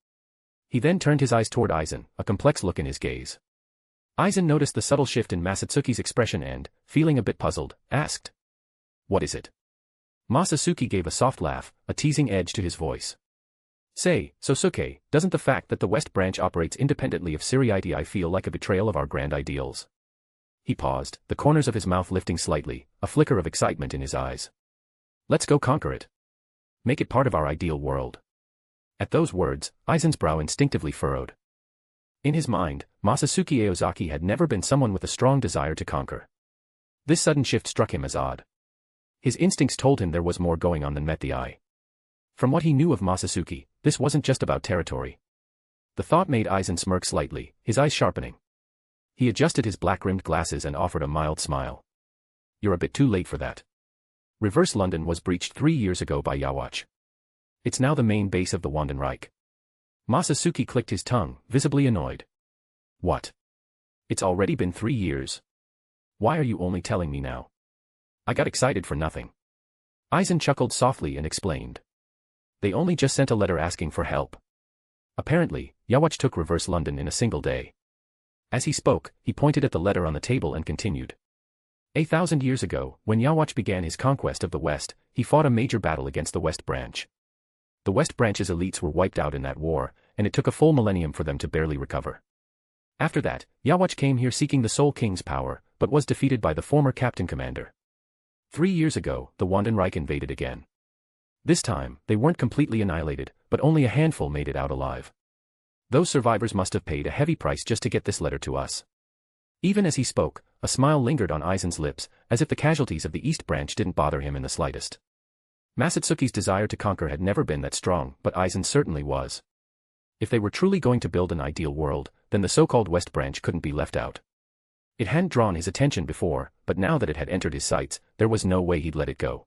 C: He then turned his eyes toward Aizen, a complex look in his gaze. Aizen noticed the subtle shift in Masatsuki's expression and, feeling a bit puzzled, asked. What is it? Masatsuki gave a soft laugh, a teasing edge to his voice. Say, Sosuke, doesn't the fact that the West Branch operates independently of Seireitei feel like a betrayal of our grand ideals? He paused, the corners of his mouth lifting slightly, a flicker of excitement in his eyes. Let's go conquer it. Make it part of our ideal world. At those words, Aizen's brow instinctively furrowed. In his mind, Masatsuki Aozaki had never been someone with a strong desire to conquer. This sudden shift struck him as odd. His instincts told him there was more going on than met the eye. From what he knew of Masatsuki, this wasn't just about territory. The thought made Aizen smirk slightly, his eyes sharpening. He adjusted his black-rimmed glasses and offered a mild smile. You're a bit too late for that. Reverse London was breached 3 years ago by Yhwach. It's now the main base of the Wandenreich. Masatsuki clicked his tongue, visibly annoyed. What? It's already been 3 years. Why are you only telling me now? I got excited for nothing. Aizen chuckled softly and explained. They only just sent a letter asking for help. Apparently, Yhwach took Reverse London in a single day. As he spoke, he pointed at the letter on the table and continued. 1,000 years ago, when Yhwach began his conquest of the West, he fought a major battle against the West Branch. The West Branch's elites were wiped out in that war, and it took a full millennium for them to barely recover. After that, Yhwach came here seeking the Soul King's power, but was defeated by the former Captain Commander. 3 years ago, the Wandenreich invaded again. This time, they weren't completely annihilated, but only a handful made it out alive. Those survivors must have paid a heavy price just to get this letter to us. Even as he spoke, a smile lingered on Aizen's lips, as if the casualties of the East Branch didn't bother him in the slightest. Masatsuki's desire to conquer had never been that strong, but Aizen certainly was. If they were truly going to build an ideal world, then the so-called West Branch couldn't be left out. It hadn't drawn his attention before, but now that it had entered his sights, there was no way he'd let it go.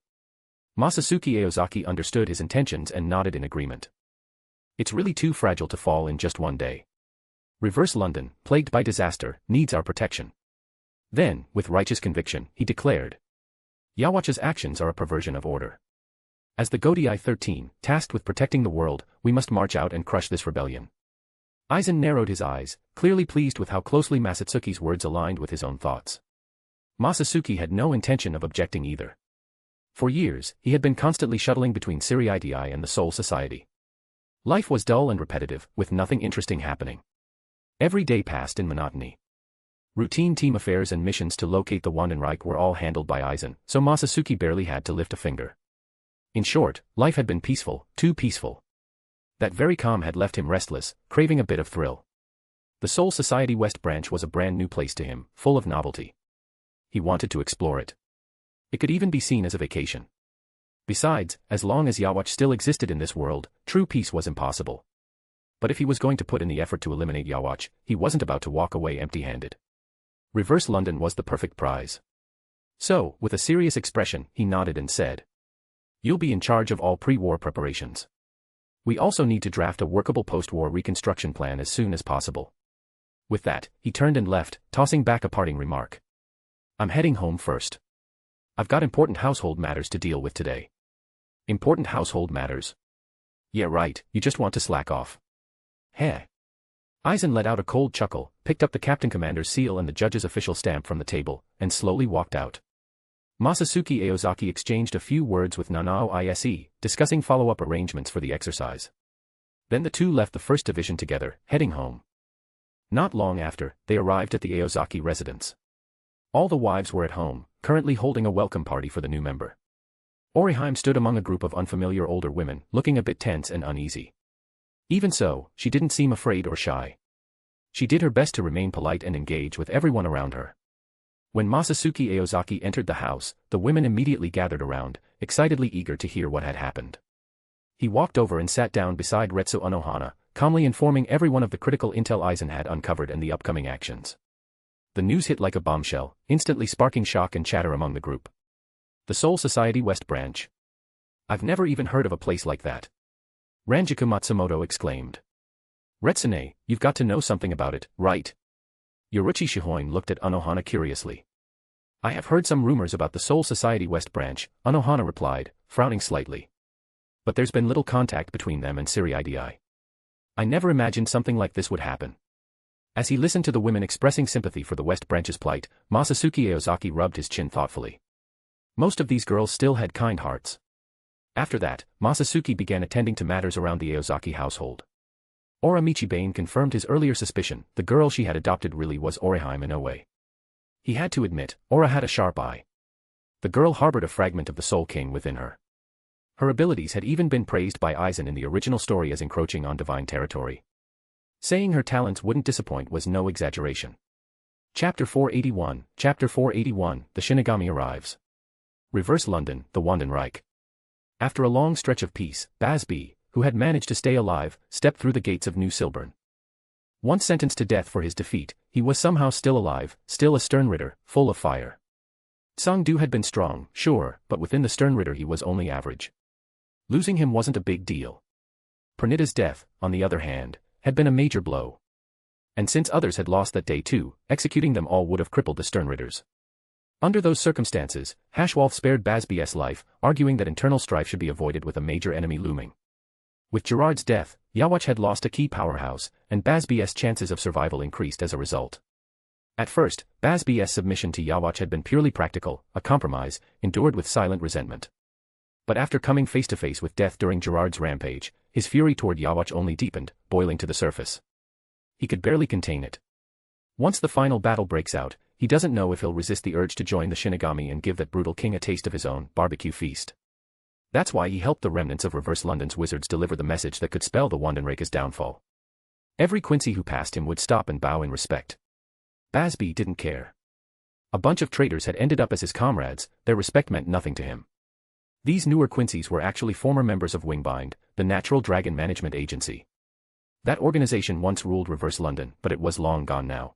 C: Masatsuki Aozaki understood his intentions and nodded in agreement. It's really too fragile to fall in just one day. Reverse London, plagued by disaster, needs our protection. Then, with righteous conviction, he declared. Yhwach's actions are a perversion of order. As the Gotei 13, tasked with protecting the world, we must march out and crush this rebellion. Aizen narrowed his eyes, clearly pleased with how closely Masatsuki's words aligned with his own thoughts. Masatsuki had no intention of objecting either. For years, he had been constantly shuttling between Seireitei and the Soul Society. Life was dull and repetitive, with nothing interesting happening. Every day passed in monotony. Routine team affairs and missions to locate the Wandenreich were all handled by Aizen, so Masatsuki barely had to lift a finger. In short, life had been peaceful, too peaceful. That very calm had left him restless, craving a bit of thrill. The Soul Society West Branch was a brand new place to him, full of novelty. He wanted to explore it. It could even be seen as a vacation. Besides, as long as Yawatch still existed in this world, true peace was impossible. But if he was going to put in the effort to eliminate Yawatch, he wasn't about to walk away empty-handed. Reverse London was the perfect prize. So, with a serious expression, he nodded and said, "You'll be in charge of all pre-war preparations. We also need to draft a workable post-war reconstruction plan as soon as possible." With that, he turned and left, tossing back a parting remark. "I'm heading home first. I've got important household matters to deal with today." Important household matters? Yeah, right, you just want to slack off. Heh. Aizen let out a cold chuckle, picked up the Captain Commander's seal and the judge's official stamp from the table, and slowly walked out. Masatsuki Aozaki exchanged a few words with Nanao Ise, discussing follow-up arrangements for the exercise. Then the two left the First Division together, heading home. Not long after, they arrived at the Aozaki residence. All the wives were at home, currently holding a welcome party for the new member. Oriheim stood among a group of unfamiliar older women, looking a bit tense and uneasy. Even so, she didn't seem afraid or shy. She did her best to remain polite and engage with everyone around her. When Masatsuki Aozaki entered the house, the women immediately gathered around, excitedly eager to hear what had happened. He walked over and sat down beside Retsu Unohana, calmly informing everyone of the critical intel Aizen had uncovered and the upcoming actions. The news hit like a bombshell, instantly sparking shock and chatter among the group. The Soul Society West Branch. I've never even heard of a place like that. Ranjaku Matsumoto exclaimed. Retsune, you've got to know something about it, right? Yoruchi Shihoin looked at Unohana curiously. I have heard some rumors about the Soul Society West Branch, Unohana replied, frowning slightly. But there's been little contact between them and Seireitei. I never imagined something like this would happen. As he listened to the women expressing sympathy for the West Branch's plight, Masatsuki Aozaki rubbed his chin thoughtfully. Most of these girls still had kind hearts. After that, Masatsuki began attending to matters around the Aozaki household. Ora Michibane confirmed his earlier suspicion, the girl she had adopted really was Oriheim Inoue. He had to admit, Ora had a sharp eye. The girl harbored a fragment of the Soul King within her. Her abilities had even been praised by Aizen in the original story as encroaching on divine territory. Saying her talents wouldn't disappoint was no exaggeration. Chapter 481, the Shinigami arrives. Reverse London, the Wandenreich. After a long stretch of peace, Basby, who had managed to stay alive, stepped through the gates of New Silburn. Once sentenced to death for his defeat, he was somehow still alive, still a stern ritter, full of fire. Sangdu had been strong, sure, but within the stern ritter he was only average. Losing him wasn't a big deal. Pernita's death, on the other hand, had been a major blow. And since others had lost that day too, executing them all would have crippled the stern ritters. Under those circumstances, Hashwolf spared Basby's life, arguing that internal strife should be avoided with a major enemy looming. With Gerard's death, Yawatch had lost a key powerhouse, and Basby's chances of survival increased as a result. At first, Basby's submission to Yawatch had been purely practical, a compromise, endured with silent resentment. But after coming face to face with death during Gerard's rampage, his fury toward Yawatch only deepened, boiling to the surface. He could barely contain it. Once the final battle breaks out, he doesn't know if he'll resist the urge to join the Shinigami and give that brutal king a taste of his own barbecue feast. That's why he helped the remnants of Reverse London's wizards deliver the message that could spell the Wandenreich's downfall. Every Quincy who passed him would stop and bow in respect. Basby didn't care. A bunch of traitors had ended up as his comrades, their respect meant nothing to him. These newer Quincy's were actually former members of Wingbind, the Natural Dragon Management Agency. That organization once ruled Reverse London, but it was long gone now.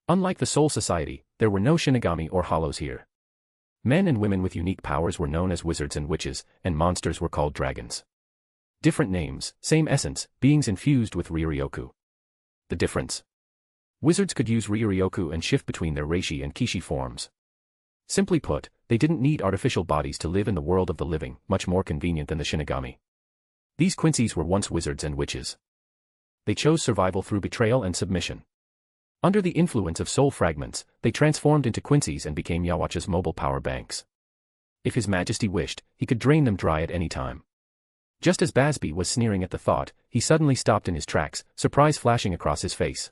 C: Unlike the Soul Society, there were no Shinigami or Hollows here. Men and women with unique powers were known as wizards and witches, and monsters were called dragons. Different names, same essence, beings infused with Ryuryoku. The difference? Wizards could use Ryuryoku and shift between their Reishi and Kishi forms. Simply put, they didn't need artificial bodies to live in the world of the living, much more convenient than the Shinigami. These Quincy's were once wizards and witches. They chose survival through betrayal and submission. Under the influence of soul fragments, they transformed into Quincy's and became Yawatch's mobile power banks. If His Majesty wished, he could drain them dry at any time. Just as Basby was sneering at the thought, he suddenly stopped in his tracks, surprise flashing across his face.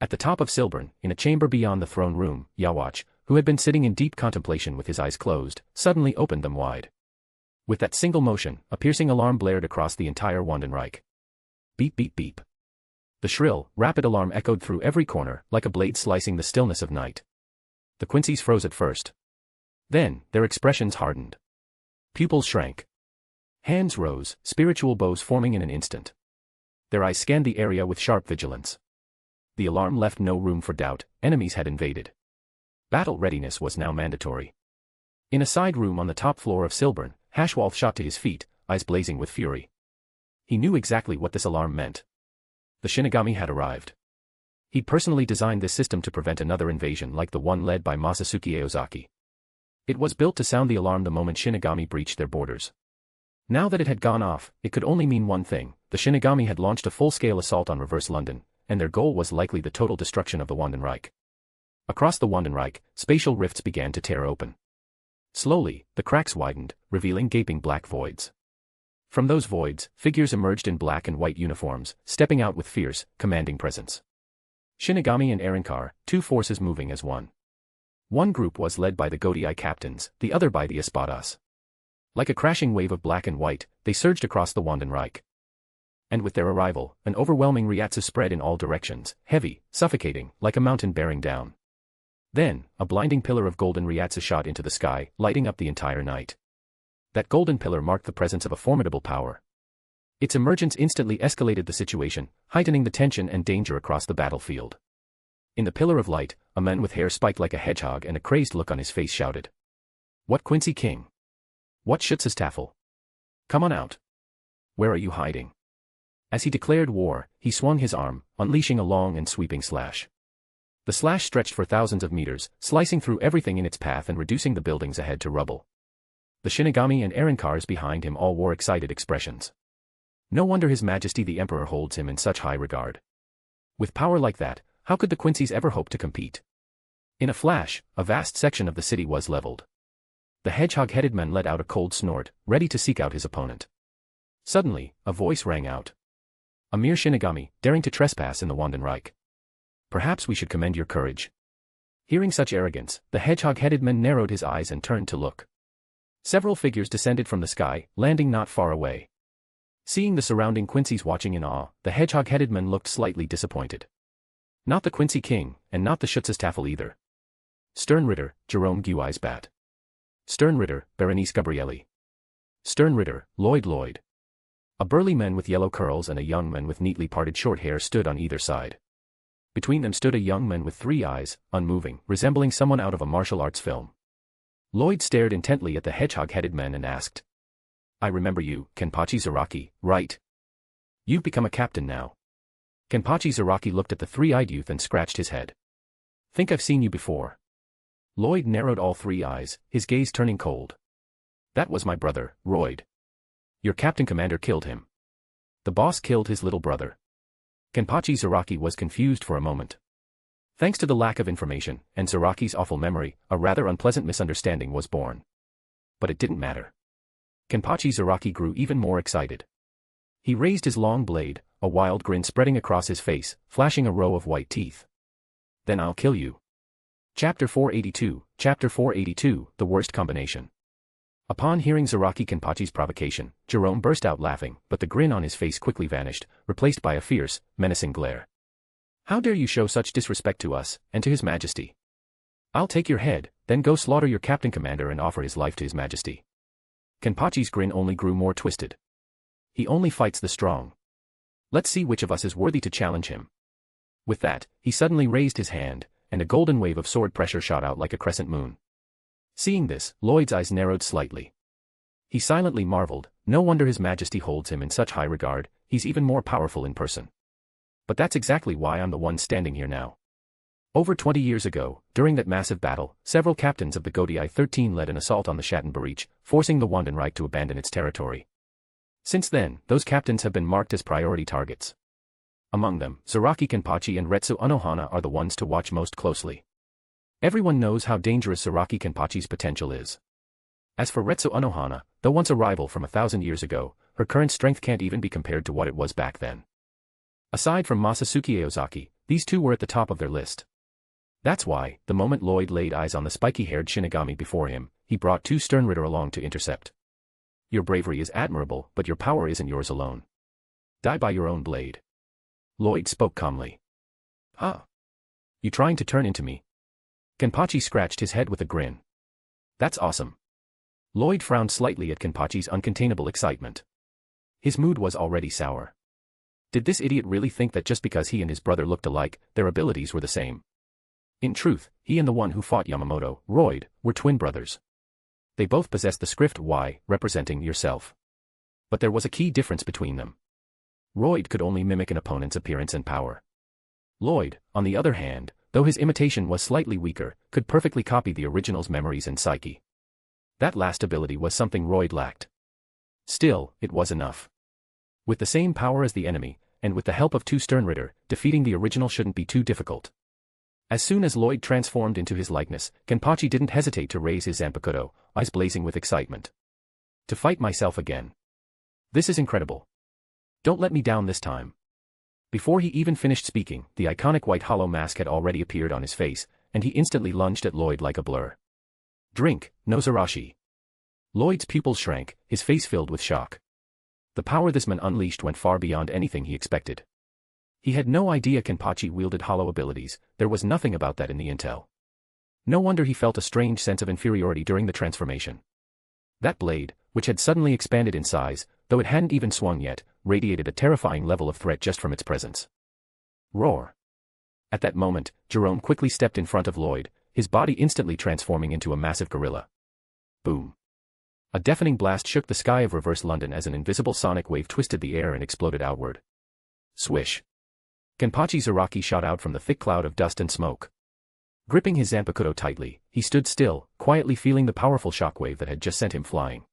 C: At the top of Silburn, in a chamber beyond the throne room, Yawatch, who had been sitting in deep contemplation with his eyes closed, suddenly opened them wide. With that single motion, a piercing alarm blared across the entire Wandenreich. Beep beep beep. The shrill, rapid alarm echoed through every corner, like a blade slicing the stillness of night. The Quincy's froze at first. Then, their expressions hardened. Pupils shrank. Hands rose, spiritual bows forming in an instant. Their eyes scanned the area with sharp vigilance. The alarm left no room for doubt, enemies had invaded. Battle readiness was now mandatory. In a side room on the top floor of Silburn, Hashwolf shot to his feet, eyes blazing with fury. He knew exactly what this alarm meant. The Shinigami had arrived. He'd personally designed this system to prevent another invasion like the one led by Masatsuki Aozaki. It was built to sound the alarm the moment Shinigami breached their borders. Now that it had gone off, it could only mean one thing: the Shinigami had launched a full-scale assault on Reverse London, and their goal was likely the total destruction of the Wandenreich. Across the Wandenreich, spatial rifts began to tear open. Slowly, the cracks widened, revealing gaping black voids. From those voids, figures emerged in black and white uniforms, stepping out with fierce, commanding presence. Shinigami and Arrancar, two forces moving as one. One group was led by the Gotei captains, the other by the Espadas. Like a crashing wave of black and white, they surged across the Wandenreich. And with their arrival, an overwhelming reiatsu spread in all directions, heavy, suffocating, like a mountain bearing down. Then, a blinding pillar of golden reiatsu shot into the sky, lighting up the entire night. That golden pillar marked the presence of a formidable power. Its emergence instantly escalated the situation, heightening the tension and danger across the battlefield. In the pillar of light, a man with hair spiked like a hedgehog and a crazed look on his face shouted. "What Quincy King? What Schutzestaffel? Come on out. Where are you hiding?" As he declared war, he swung his arm, unleashing a long and sweeping slash. The slash stretched for thousands of meters, slicing through everything in its path and reducing the buildings ahead to rubble. The Shinigami and Arrancars behind him all wore excited expressions. No wonder His Majesty the Emperor holds him in such high regard. With power like that, how could the Quincy's ever hope to compete? In a flash, a vast section of the city was leveled. The hedgehog-headed man let out a cold snort, ready to seek out his opponent. Suddenly, a voice rang out. "A mere Shinigami, daring to trespass in the Wandenreich. Perhaps we should commend your courage." Hearing such arrogance, the hedgehog-headed man narrowed his eyes and turned to look. Several figures descended from the sky, landing not far away. Seeing the surrounding Quincy's watching in awe, the hedgehog-headed man looked slightly disappointed. Not the Quincy King, and not the Schutzestaffel either. Stern Ritter, Jerome Gui's Bat. Stern Ritter, Berenice Gabrielli. Stern Ritter, Lloyd. A burly man with yellow curls and a young man with neatly parted short hair stood on either side. Between them stood a young man with 3 eyes, unmoving, resembling someone out of a martial arts film. Lloyd stared intently at the hedgehog-headed man and asked. "I remember you, Kenpachi Zaraki, right? You've become a captain now." Kenpachi Zaraki looked at the 3-eyed youth and scratched his head. "Think I've seen you before." Lloyd narrowed all 3 eyes, his gaze turning cold. "That was my brother, Royd. Your captain commander killed him. The boss killed his little brother." Kenpachi Zaraki was confused for a moment. Thanks to the lack of information, and Zaraki's awful memory, a rather unpleasant misunderstanding was born. But it didn't matter. Kenpachi Zaraki grew even more excited. He raised his long blade, a wild grin spreading across his face, flashing a row of white teeth. "Then I'll kill you." Chapter 482, The Worst Combination. Upon hearing Zaraki Kenpachi's provocation, Jerome burst out laughing, but the grin on his face quickly vanished, replaced by a fierce, menacing glare. "How dare you show such disrespect to us, and to His Majesty? I'll take your head, then go slaughter your captain commander and offer his life to His Majesty." Kenpachi's grin only grew more twisted. "He only fights the strong. Let's see which of us is worthy to challenge him." With that, he suddenly raised his hand, and a golden wave of sword pressure shot out like a crescent moon. Seeing this, Lloyd's eyes narrowed slightly. He silently marveled, no wonder His Majesty holds him in such high regard, he's even more powerful in person. But that's exactly why I'm the one standing here now. Over 20 years ago, during that massive battle, several captains of the Gotei 13 led an assault on the Schattenbreach, forcing the Wandenreich to abandon its territory. Since then, those captains have been marked as priority targets. Among them, Zaraki Kenpachi and Retsu Unohana are the ones to watch most closely. Everyone knows how dangerous Zaraki Kenpachi's potential is. As for Retsu Unohana, though once a rival from 1,000 years ago, her current strength can't even be compared to what it was back then. Aside from Masatsuki Aozaki, these two were at the top of their list. That's why, the moment Lloyd laid eyes on the spiky-haired Shinigami before him, he brought two Sternritter along to intercept. Your bravery is admirable, but your power isn't yours alone. Die by your own blade. Lloyd spoke calmly. Huh? You trying to turn into me? Kenpachi scratched his head with a grin. That's awesome. Lloyd frowned slightly at Kenpachi's uncontainable excitement. His mood was already sour. Did this idiot really think that just because he and his brother looked alike, their abilities were the same? In truth, he and the one who fought Yamamoto, Royd, were twin brothers. They both possessed the script Y, representing yourself. But there was a key difference between them. Royd could only mimic an opponent's appearance and power. Lloyd, on the other hand, though his imitation was slightly weaker, could perfectly copy the original's memories and psyche. That last ability was something Royd lacked. Still, it was enough. With the same power as the enemy, and with the help of two Sternritter, defeating the original shouldn't be too difficult. As soon as Lloyd transformed into his likeness, Kenpachi didn't hesitate to raise his Zanpakutō, eyes blazing with excitement. To fight myself again. This is incredible. Don't let me down this time. Before he even finished speaking, the iconic white hollow mask had already appeared on his face, and he instantly lunged at Lloyd like a blur. Drink, Nozarashi. Lloyd's pupils shrank, his face filled with shock. The power this man unleashed went far beyond anything he expected. He had no idea Kenpachi wielded hollow abilities, there was nothing about that in the intel. No wonder he felt a strange sense of inferiority during the transformation. That blade, which had suddenly expanded in size, though it hadn't even swung yet, radiated a terrifying level of threat just from its presence. Roar. At that moment, Jerome quickly stepped in front of Lloyd, his body instantly transforming into a massive gorilla. Boom. A deafening blast shook the sky of reverse London as an invisible sonic wave twisted the air and exploded outward. Swish. Kenpachi Zaraki shot out from the thick cloud of dust and smoke. Gripping his Zanpakutō tightly, he stood still, quietly feeling the powerful shockwave that had just sent him flying.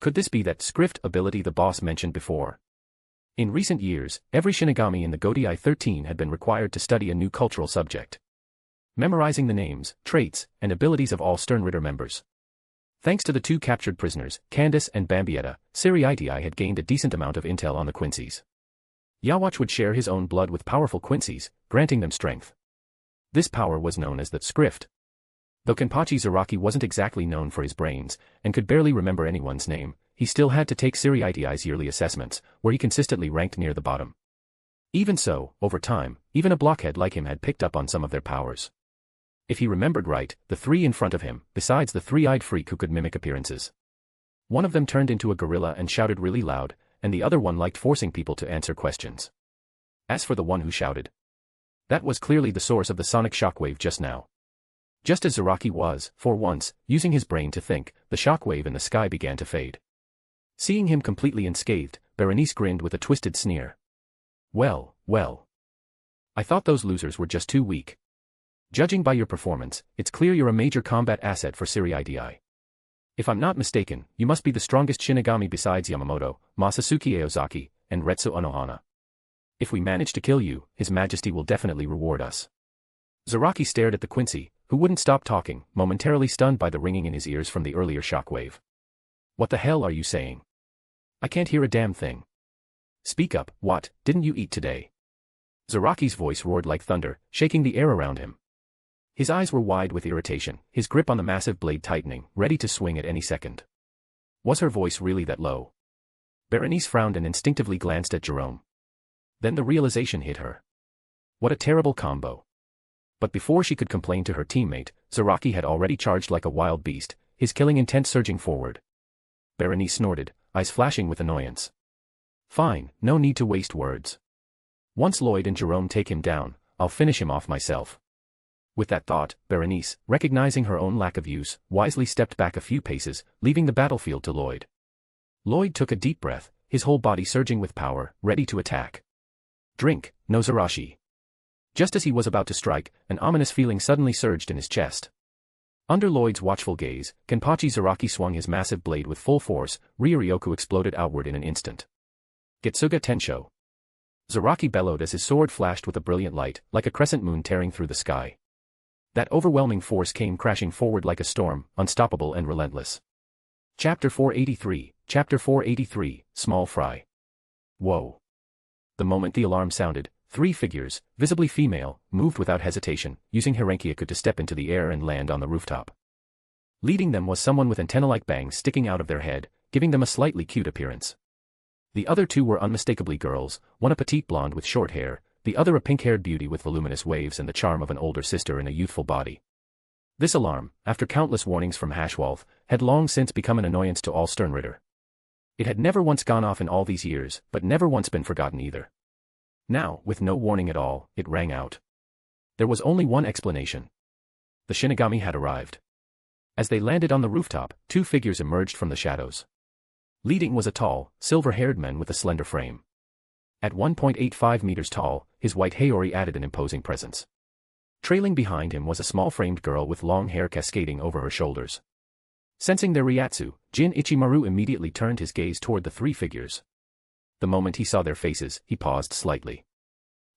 C: Could this be that script ability the boss mentioned before? In recent years, every Shinigami in the Gotei 13 had been required to study a new cultural subject, memorizing the names, traits, and abilities of all Sternritter members. Thanks to the two captured prisoners, Candace and Bambietta, Seireitei had gained a decent amount of intel on the Quincy's. Yawatch would share his own blood with powerful Quincy's, granting them strength. This power was known as the script. Though Kenpachi Zaraki wasn't exactly known for his brains, and could barely remember anyone's name, he still had to take Seireitei's yearly assessments, where he consistently ranked near the bottom. Even so, over time, even a blockhead like him had picked up on some of their powers. If he remembered right, the three in front of him, besides the three-eyed freak who could mimic appearances. One of them turned into a gorilla and shouted really loud, and the other one liked forcing people to answer questions. As for the one who shouted, that was clearly the source of the sonic shockwave just now. Just as Zaraki was, for once, using his brain to think, the shockwave in the sky began to fade. Seeing him completely unscathed, Berenice grinned with a twisted sneer. Well, well. I thought those losers were just too weak. Judging by your performance, it's clear you're a major combat asset for Seireitei. If I'm not mistaken, you must be the strongest Shinigami besides Yamamoto, Masatsuki Aozaki, and Retsu Unohana. If we manage to kill you, His Majesty will definitely reward us. Zaraki stared at the Quincy, who wouldn't stop talking, momentarily stunned by the ringing in his ears from the earlier shockwave. What the hell are you saying? I can't hear a damn thing. Speak up, what, didn't you eat today? Zaraki's voice roared like thunder, shaking the air around him. His eyes were wide with irritation, his grip on the massive blade tightening, ready to swing at any second. Was her voice really that low? Berenice frowned and instinctively glanced at Jerome. Then the realization hit her. What a terrible combo. But before she could complain to her teammate, Zaraki had already charged like a wild beast, his killing intent surging forward. Berenice snorted, eyes flashing with annoyance. Fine, no need to waste words. Once Lloyd and Jerome take him down, I'll finish him off myself. With that thought, Berenice, recognizing her own lack of use, wisely stepped back a few paces, leaving the battlefield to Lloyd. Lloyd took a deep breath, his whole body surging with power, ready to attack. Drink, Nozarashi. Just as he was about to strike, an ominous feeling suddenly surged in his chest. Under Lloyd's watchful gaze, Kenpachi Zaraki swung his massive blade with full force, Ryoryoku exploded outward in an instant. Getsuga Tensho. Zaraki bellowed as his sword flashed with a brilliant light, like a crescent moon tearing through the sky. That overwhelming force came crashing forward like a storm, unstoppable and relentless. Chapter 483, Small Fry. Whoa. The moment the alarm sounded, 3 figures, visibly female, moved without hesitation, using Hirenkyaku to step into the air and land on the rooftop. Leading them was someone with antenna-like bangs sticking out of their head, giving them a slightly cute appearance. The other 2 were unmistakably girls, one a petite blonde with short hair, the other a pink-haired beauty with voluminous waves and the charm of an older sister in a youthful body. This alarm, after countless warnings from Haschwalth, had long since become an annoyance to all Sternritter. It had never once gone off in all these years, but never once been forgotten either. Now, with no warning at all, it rang out. There was only one explanation. The Shinigami had arrived. As they landed on the rooftop, 2 figures emerged from the shadows. Leading was a tall, silver-haired man with a slender frame. At 1.85 meters tall, his white haori added an imposing presence. Trailing behind him was a small-framed girl with long hair cascading over her shoulders. Sensing their reiatsu, Jin Ichimaru immediately turned his gaze toward the 3 figures. The moment he saw their faces, he paused slightly.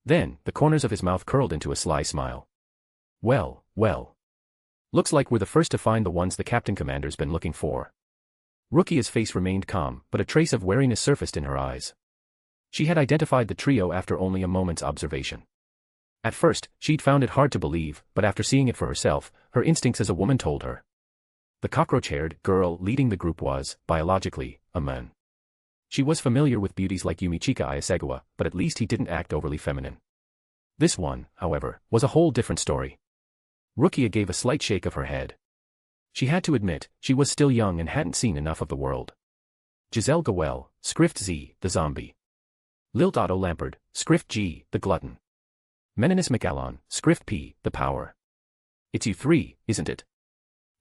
C: Then, the corners of his mouth curled into a sly smile. Well, well. Looks like we're the first to find the ones the Captain Commander's been looking for. Rukia's face remained calm, but a trace of wariness surfaced in her eyes. She had identified the trio after only a moment's observation. At first, she'd found it hard to believe, but after seeing it for herself, her instincts as a woman told her. The cockroach-haired girl leading the group was, biologically, a man. She was familiar with beauties like Yumichika Ayasegawa, but at least he didn't act overly feminine. This one, however, was a whole different story. Rukia gave a slight shake of her head. She had to admit, she was still young and hadn't seen enough of the world. Giselle Gawel, Scrift Z, the zombie. Lilt Otto Lampard, Scrift G, the glutton. Meninis McAllon, Scrift P, the power. It's you 3, isn't it?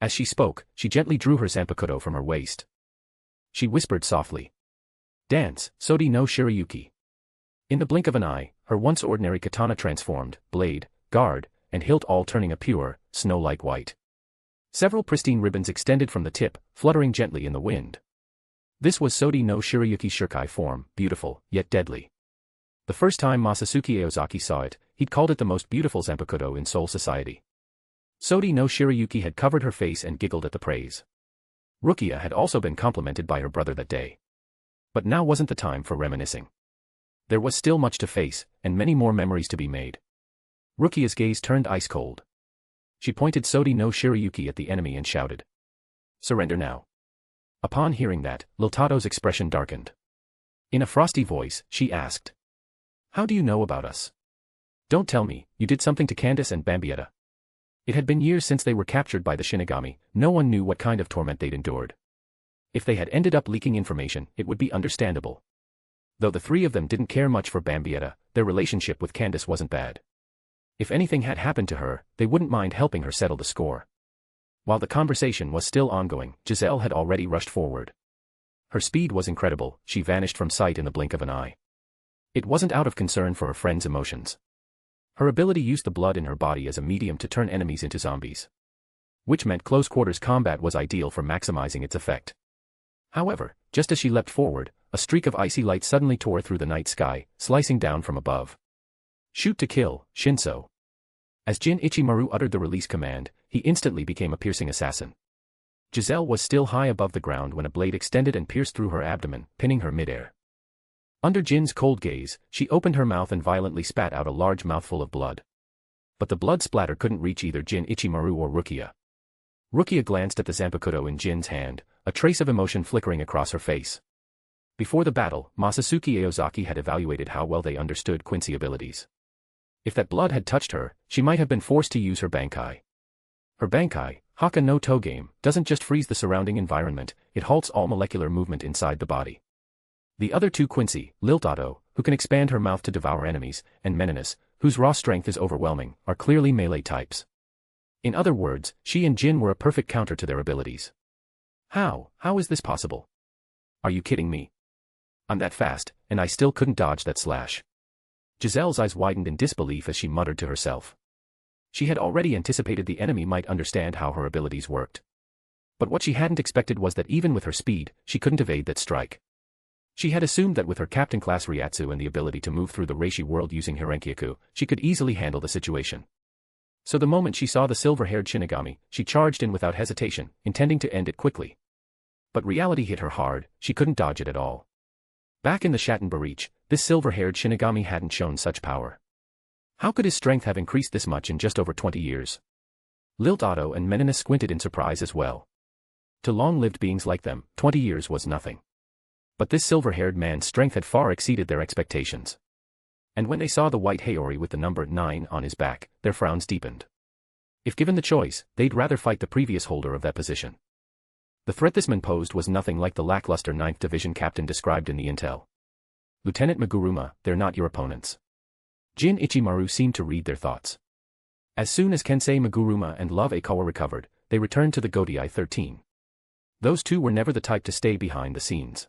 C: As she spoke, she gently drew her Zanpakutō from her waist. She whispered softly. Dance, Sodi no Shirayuki. In the blink of an eye, her once ordinary katana transformed, blade, guard, and hilt all turning a pure, snow-like white. Several pristine ribbons extended from the tip, fluttering gently in the wind. This was Sodi no Shirayuki Shirkai form, beautiful, yet deadly. The first time Masatsuki Aozaki saw it, he'd called it the most beautiful Zanpakutō in Soul Society. Sodi no Shirayuki had covered her face and giggled at the praise. Rukia had also been complimented by her brother that day. But now wasn't the time for reminiscing. There was still much to face, and many more memories to be made. Rukia's gaze turned ice-cold. She pointed Sodi no Shirayuki at the enemy and shouted. Surrender now. Upon hearing that, Liltado's expression darkened. In a frosty voice, she asked. How do you know about us? Don't tell me, you did something to Candace and Bambietta. It had been years since they were captured by the Shinigami, no one knew what kind of torment they'd endured. If they had ended up leaking information, it would be understandable. Though the 3 of them didn't care much for Bambietta, their relationship with Candace wasn't bad. If anything had happened to her, they wouldn't mind helping her settle the score. While the conversation was still ongoing, Giselle had already rushed forward. Her speed was incredible, she vanished from sight in the blink of an eye. It wasn't out of concern for her friend's emotions. Her ability used the blood in her body as a medium to turn enemies into zombies. Which meant close-quarters combat was ideal for maximizing its effect. However, just as she leapt forward, a streak of icy light suddenly tore through the night sky, slicing down from above. Shoot to kill, Shinso. As Jin Ichimaru uttered the release command, he instantly became a piercing assassin. Giselle was still high above the ground when a blade extended and pierced through her abdomen, pinning her midair. Under Jin's cold gaze, she opened her mouth and violently spat out a large mouthful of blood. But the blood splatter couldn't reach either Jin Ichimaru or Rukia. Rukia glanced at the Zanpakutō in Jin's hand, a trace of emotion flickering across her face. Before the battle, Masatsuki Aozaki had evaluated how well they understood Quincy abilities. If that blood had touched her, she might have been forced to use her Bankai. Her Bankai, Haka no Togame, doesn't just freeze the surrounding environment, it halts all molecular movement inside the body. The other 2 Quincy, Lilt Otto, who can expand her mouth to devour enemies, and Meninis, whose raw strength is overwhelming, are clearly melee types. In other words, she and Jin were a perfect counter to their abilities. How is this possible? Are you kidding me? I'm that fast, and I still couldn't dodge that slash. Giselle's eyes widened in disbelief as she muttered to herself. She had already anticipated the enemy might understand how her abilities worked. But what she hadn't expected was that even with her speed, she couldn't evade that strike. She had assumed that with her captain-class Reiatsu and the ability to move through the Reishi world using Hirenkyaku, she could easily handle the situation. So the moment she saw the silver-haired Shinigami, she charged in without hesitation, intending to end it quickly. But reality hit her hard, she couldn't dodge it at all. Back in the Shattenbarich, this silver-haired Shinigami hadn't shown such power. How could his strength have increased this much in just over 20 years? Lilt Otto and Meninas squinted in surprise as well. To long-lived beings like them, 20 years was nothing. But this silver-haired man's strength had far exceeded their expectations. And when they saw the white Haori with the number 9 on his back, their frowns deepened. If given the choice, they'd rather fight the previous holder of that position. The threat this man posed was nothing like the lackluster 9th Division captain described in the intel. Lieutenant Meguruma, they're not your opponents. Jin Ichimaru seemed to read their thoughts. As soon as Kensei Meguruma and Love Aikawa recovered, they returned to the Gotei 13. Those two were never the type to stay behind the scenes.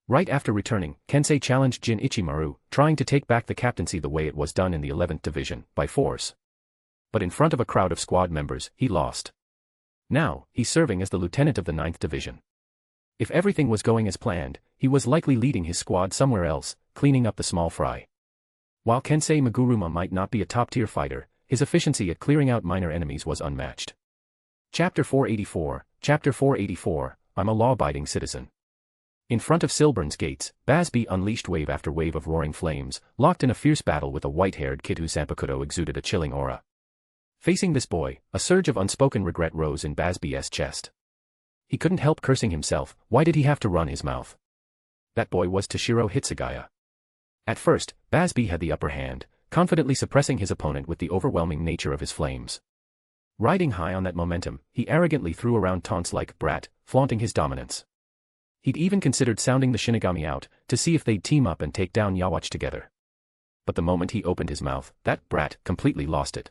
C: Right after returning, Kensei challenged Jin Ichimaru, trying to take back the captaincy the way it was done in the 11th Division, by force. But in front of a crowd of squad members, he lost. Now, he's serving as the lieutenant of the 9th Division. If everything was going as planned, he was likely leading his squad somewhere else, cleaning up the small fry. While Kensei Meguruma might not be a top-tier fighter, his efficiency at clearing out minor enemies was unmatched. Chapter 484, I'm a law-abiding citizen. In front of Silburn's gates, Basby unleashed wave after wave of roaring flames, locked in a fierce battle with a white-haired kid whose Zanpakutō exuded a chilling aura. Facing this boy, a surge of unspoken regret rose in Basby's chest. He couldn't help cursing himself. Why did he have to run his mouth? That boy was Toshiro Hitsugaya. At first, Basby had the upper hand, confidently suppressing his opponent with the overwhelming nature of his flames. Riding high on that momentum, he arrogantly threw around taunts like brat, flaunting his dominance. He'd even considered sounding the Shinigami out, to see if they'd team up and take down Yawatch together. But the moment he opened his mouth, that brat completely lost it.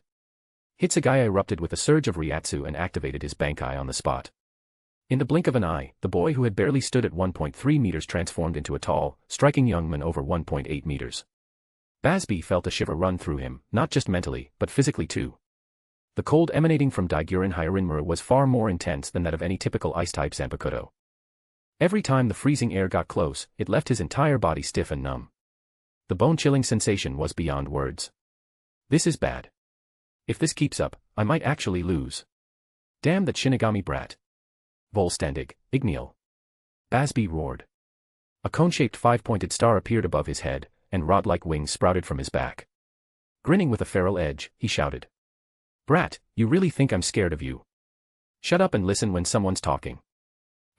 C: Hitsugaya erupted with a surge of Ryatsu and activated his Bankai on the spot. In the blink of an eye, the boy who had barely stood at 1.3 meters transformed into a tall, striking young man over 1.8 meters. Basby felt a shiver run through him, not just mentally, but physically too. The cold emanating from Daiguren Hyarinmura was far more intense than that of any typical ice-type Zanpakutō. Every time the freezing air got close, it left his entire body stiff and numb. The bone-chilling sensation was beyond words. This is bad. If this keeps up, I might actually lose. Damn that Shinigami brat. Volstandig, Ignial. Basby roared. A cone-shaped 5-pointed star appeared above his head, and rod-like wings sprouted from his back. Grinning with a feral edge, he shouted. Brat, you really think I'm scared of you? Shut up and listen when someone's talking.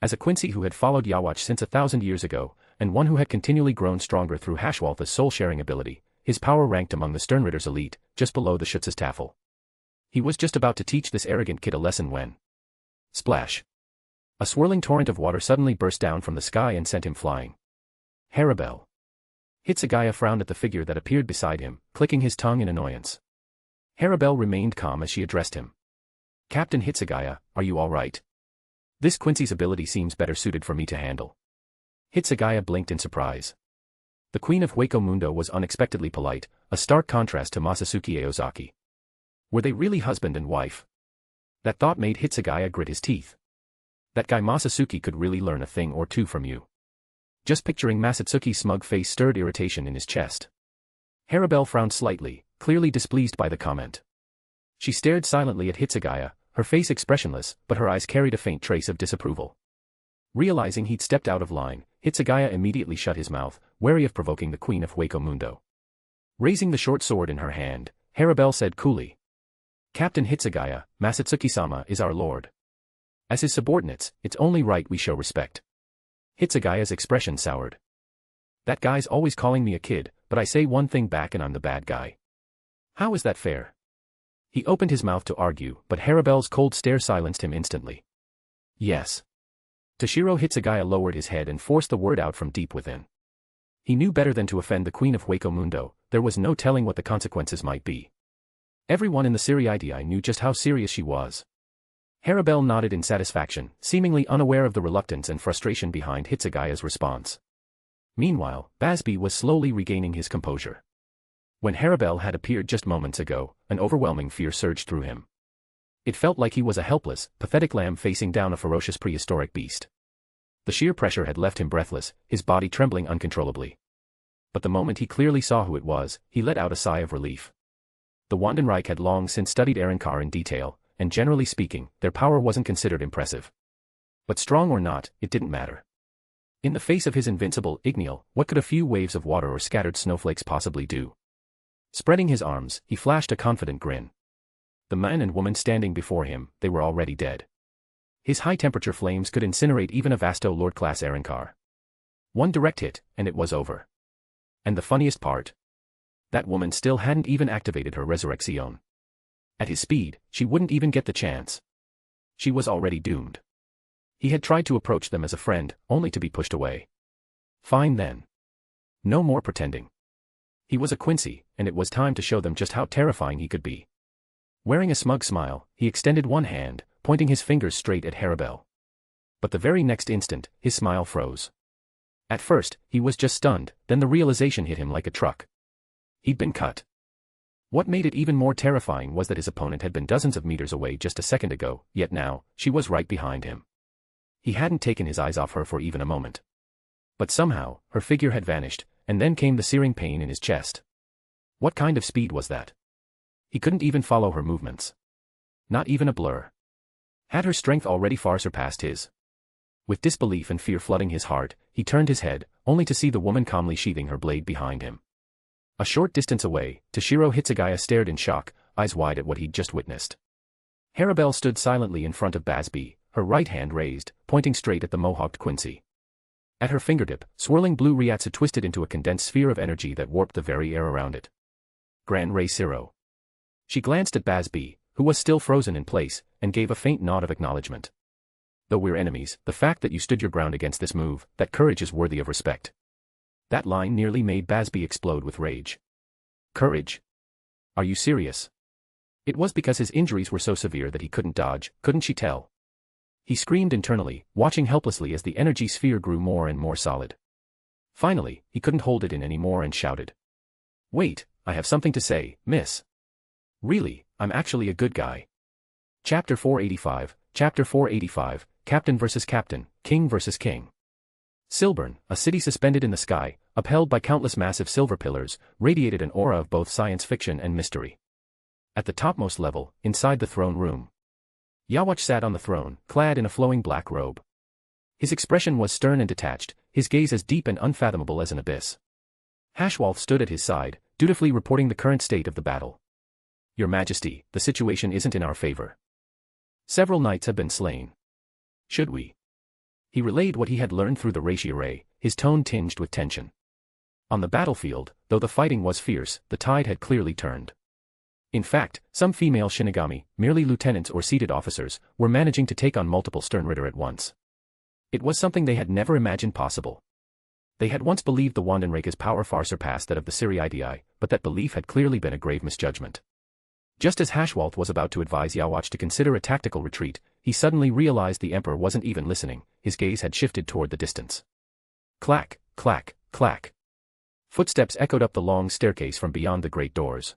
C: As a Quincy who had followed Yawatch since 1,000 years ago, and one who had continually grown stronger through Hashwaltha's soul-sharing ability, his power ranked among the Sternritter's elite, just below the Schutz's Taffel. He was just about to teach this arrogant kid a lesson when... Splash! A swirling torrent of water suddenly burst down from the sky and sent him flying. Harabel. Hitsugaya frowned at the figure that appeared beside him, clicking his tongue in annoyance. Harabel remained calm as she addressed him. Captain Hitsugaya, are you all right? This Quincy's ability seems better suited for me to handle. Hitsugaya blinked in surprise. The Queen of Hueco Mundo was unexpectedly polite, a stark contrast to Masatsuki Aozaki. Were they really husband and wife? That thought made Hitsugaya grit his teeth. That guy Masatsuki could really learn a thing or two from you. Just picturing Masatsuki's smug face stirred irritation in his chest. Harabel frowned slightly, clearly displeased by the comment. She stared silently at Hitsugaya, her face expressionless, but her eyes carried a faint trace of disapproval. Realizing he'd stepped out of line, Hitsugaya immediately shut his mouth, wary of provoking the Queen of Hueco Mundo. Raising the short sword in her hand, Harabel said coolly. Captain Hitsugaya, Masatsuki-sama is our lord. As his subordinates, it's only right we show respect. Hitsugaya's expression soured. That guy's always calling me a kid, but I say one thing back and I'm the bad guy. How is that fair? He opened his mouth to argue, but Harabel's cold stare silenced him instantly. Yes. Toshiro Hitsugaya lowered his head and forced the word out from deep within. He knew better than to offend the Queen of Hueco Mundo, there was no telling what the consequences might be. Everyone in the Seireitei knew just how serious she was. Harabel nodded in satisfaction, seemingly unaware of the reluctance and frustration behind Hitsugaya's response. Meanwhile, Basby was slowly regaining his composure. When Harabel had appeared just moments ago, an overwhelming fear surged through him. It felt like he was a helpless, pathetic lamb facing down a ferocious prehistoric beast. The sheer pressure had left him breathless, his body trembling uncontrollably. But the moment he clearly saw who it was, he let out a sigh of relief. The Wandenreich had long since studied Arrancar in detail, and generally speaking, their power wasn't considered impressive. But strong or not, it didn't matter. In the face of his invincible Ignial, what could a few waves of water or scattered snowflakes possibly do? Spreading his arms, he flashed a confident grin. The man and woman standing before him, they were already dead. His high-temperature flames could incinerate even a Vasto Lord-class Aaronkar. One direct hit, and it was over. And the funniest part? That woman still hadn't even activated her resurrection. At his speed, she wouldn't even get the chance. She was already doomed. He had tried to approach them as a friend, only to be pushed away. Fine then. No more pretending. He was a Quincy, and it was time to show them just how terrifying he could be. Wearing a smug smile, he extended one hand, pointing his fingers straight at Harabel. But the very next instant, his smile froze. At first, he was just stunned, then the realization hit him like a truck. He'd been cut. What made it even more terrifying was that his opponent had been dozens of meters away just a second ago, yet now, she was right behind him. He hadn't taken his eyes off her for even a moment. But somehow, her figure had vanished, and then came the searing pain in his chest. What kind of speed was that? He couldn't even follow her movements. Not even a blur. Had her strength already far surpassed his? With disbelief and fear flooding his heart, he turned his head, only to see the woman calmly sheathing her blade behind him. A short distance away, Toshiro Hitsugaya stared in shock, eyes wide at what he'd just witnessed. Harabel stood silently in front of Basby, her right hand raised, pointing straight at the mohawked Quincy. At her fingertip, swirling blue Ryatsu twisted into a condensed sphere of energy that warped the very air around it. Gran Rei Siro. She glanced at Basby, who was still frozen in place, and gave a faint nod of acknowledgement. Though we're enemies, the fact that you stood your ground against this move, that courage is worthy of respect. That line nearly made Basby explode with rage. Courage? Are you serious? It was because his injuries were so severe that he couldn't dodge, couldn't she tell? He screamed internally, watching helplessly as the energy sphere grew more and more solid. Finally, he couldn't hold it in anymore and shouted. Wait, I have something to say, miss. Really, I'm actually a good guy. Chapter 485, Chapter 485, Captain vs. Captain, King vs. King. Silburn, a city suspended in the sky, upheld by countless massive silver pillars, radiated an aura of both science fiction and mystery. At the topmost level, inside the throne room, Yawatch sat on the throne, clad in a flowing black robe. His expression was stern and detached, his gaze as deep and unfathomable as an abyss. Hashwalth stood at his side, dutifully reporting the current state of the battle. Your Majesty, the situation isn't in our favor. Several knights have been slain. Should we? He relayed what he had learned through the Seireitei, his tone tinged with tension. On the battlefield, though the fighting was fierce, the tide had clearly turned. In fact, some female Shinigami, merely lieutenants or seated officers, were managing to take on multiple Sternritter at once. It was something they had never imagined possible. They had once believed the Wandenreika's power far surpassed that of the Seireitei, but that belief had clearly been a grave misjudgment. Just as Hashwalth was about to advise Yawatch to consider a tactical retreat, he suddenly realized the Emperor wasn't even listening, his gaze had shifted toward the distance. Clack, clack, clack. Footsteps echoed up the long staircase from beyond the great doors.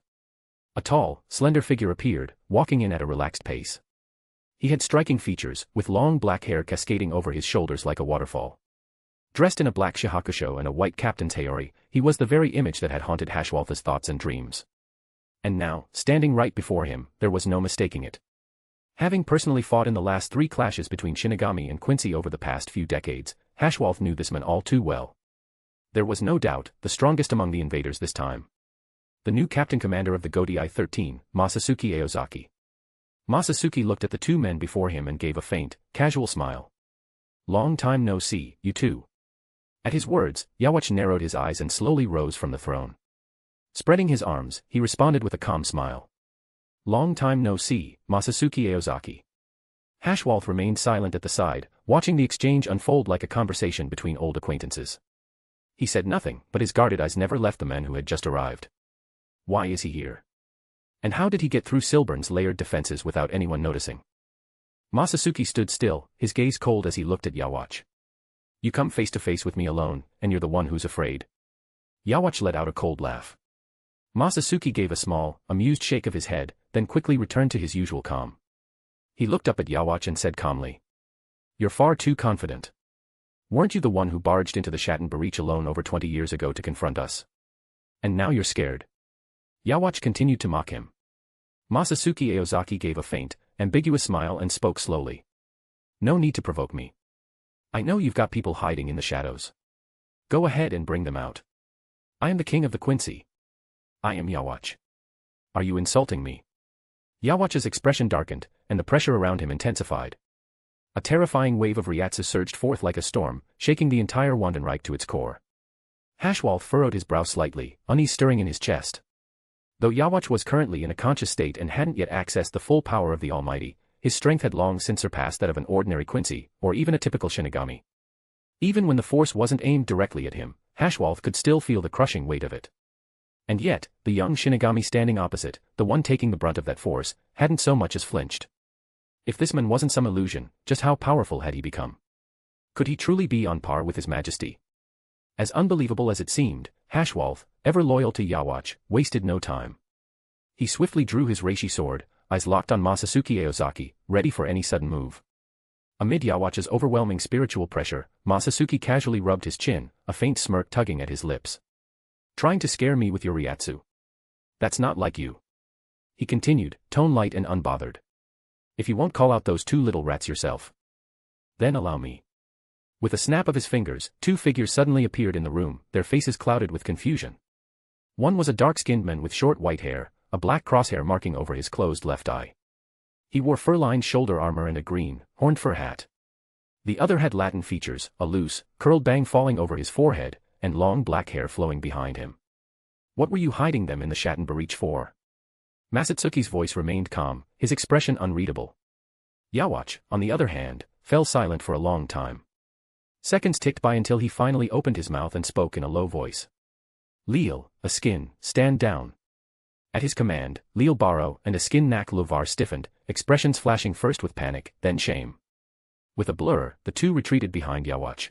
C: A tall, slender figure appeared, walking in at a relaxed pace. He had striking features, with long black hair cascading over his shoulders like a waterfall. Dressed in a black Shihakushō and a white captain's haori, he was the very image that had haunted Hashwalth's thoughts and dreams. And now, standing right before him, there was no mistaking it. Having personally fought in the last 3 clashes between Shinigami and Quincy over the past few decades, Hashwalth knew this man all too well. There was no doubt, the strongest among the invaders this time. The new captain commander of the Gotei 13, Masatsuki Aozaki. Masatsuki looked at the 2 men before him and gave a faint, casual smile. Long time no see, you two. At his words, Yawatch narrowed his eyes and slowly rose from the throne. Spreading his arms, he responded with a calm smile. Long time no see, Masatsuki Aozaki. Hashwalth remained silent at the side, watching the exchange unfold like a conversation between old acquaintances. He said nothing, but his guarded eyes never left the man who had just arrived. Why is he here? And how did he get through Silburn's layered defenses without anyone noticing? Masatsuki stood still, his gaze cold as he looked at Yawatch. You come face to face with me alone, and you're the one who's afraid. Yawatch let out a cold laugh. Masatsuki gave a small, amused shake of his head, then quickly returned to his usual calm. He looked up at Yawatch and said calmly. You're far too confident. Weren't you the one who barged into the Shatten breach alone over 20 years ago to confront us? And now you're scared. Yawatch continued to mock him. Masatsuki Aozaki gave a faint, ambiguous smile and spoke slowly. No need to provoke me. I know you've got people hiding in the shadows. Go ahead and bring them out. I am the king of the Quincy. I am Yawatch. Are you insulting me? Yawatch's expression darkened, and the pressure around him intensified. A terrifying wave of Ryatsu surged forth like a storm, shaking the entire Wandenreich to its core. Haschwalth furrowed his brow slightly, unease stirring in his chest. Though Yawatch was currently in a conscious state and hadn't yet accessed the full power of the Almighty, his strength had long since surpassed that of an ordinary Quincy, or even a typical Shinigami. Even when the force wasn't aimed directly at him, Haschwalth could still feel the crushing weight of it. And yet, the young Shinigami standing opposite, the one taking the brunt of that force, hadn't so much as flinched. If this man wasn't some illusion, just how powerful had he become? Could he truly be on par with his majesty? As unbelievable as it seemed, Haschwalth, ever loyal to Yawatch, wasted no time. He swiftly drew his reishi sword, eyes locked on Masatsuki Aozaki, ready for any sudden move. Amid Yawatch's overwhelming spiritual pressure, Masatsuki casually rubbed his chin, a faint smirk tugging at his lips. Trying to scare me with your Ryatsu. That's not like you. He continued, tone light and unbothered. If you won't call out those two little rats yourself, then allow me. With a snap of his fingers, two figures suddenly appeared in the room, their faces clouded with confusion. One was a dark-skinned man with short white hair, a black crosshair marking over his closed left eye. He wore fur-lined shoulder armor and a green, horned fur hat. The other had Latin features, a loose, curled bang falling over his forehead, and long black hair flowing behind him. What were you hiding them in the Schattenbreach for? Masatsuki's voice remained calm, his expression unreadable. Yawatch, on the other hand, fell silent for a long time. Seconds ticked by until he finally opened his mouth and spoke in a low voice. Leal, a skin, stand down. At his command, Leal Baro and a skin Nak Lovar stiffened, expressions flashing first with panic, then shame. With a blur, the two retreated behind Yawatch.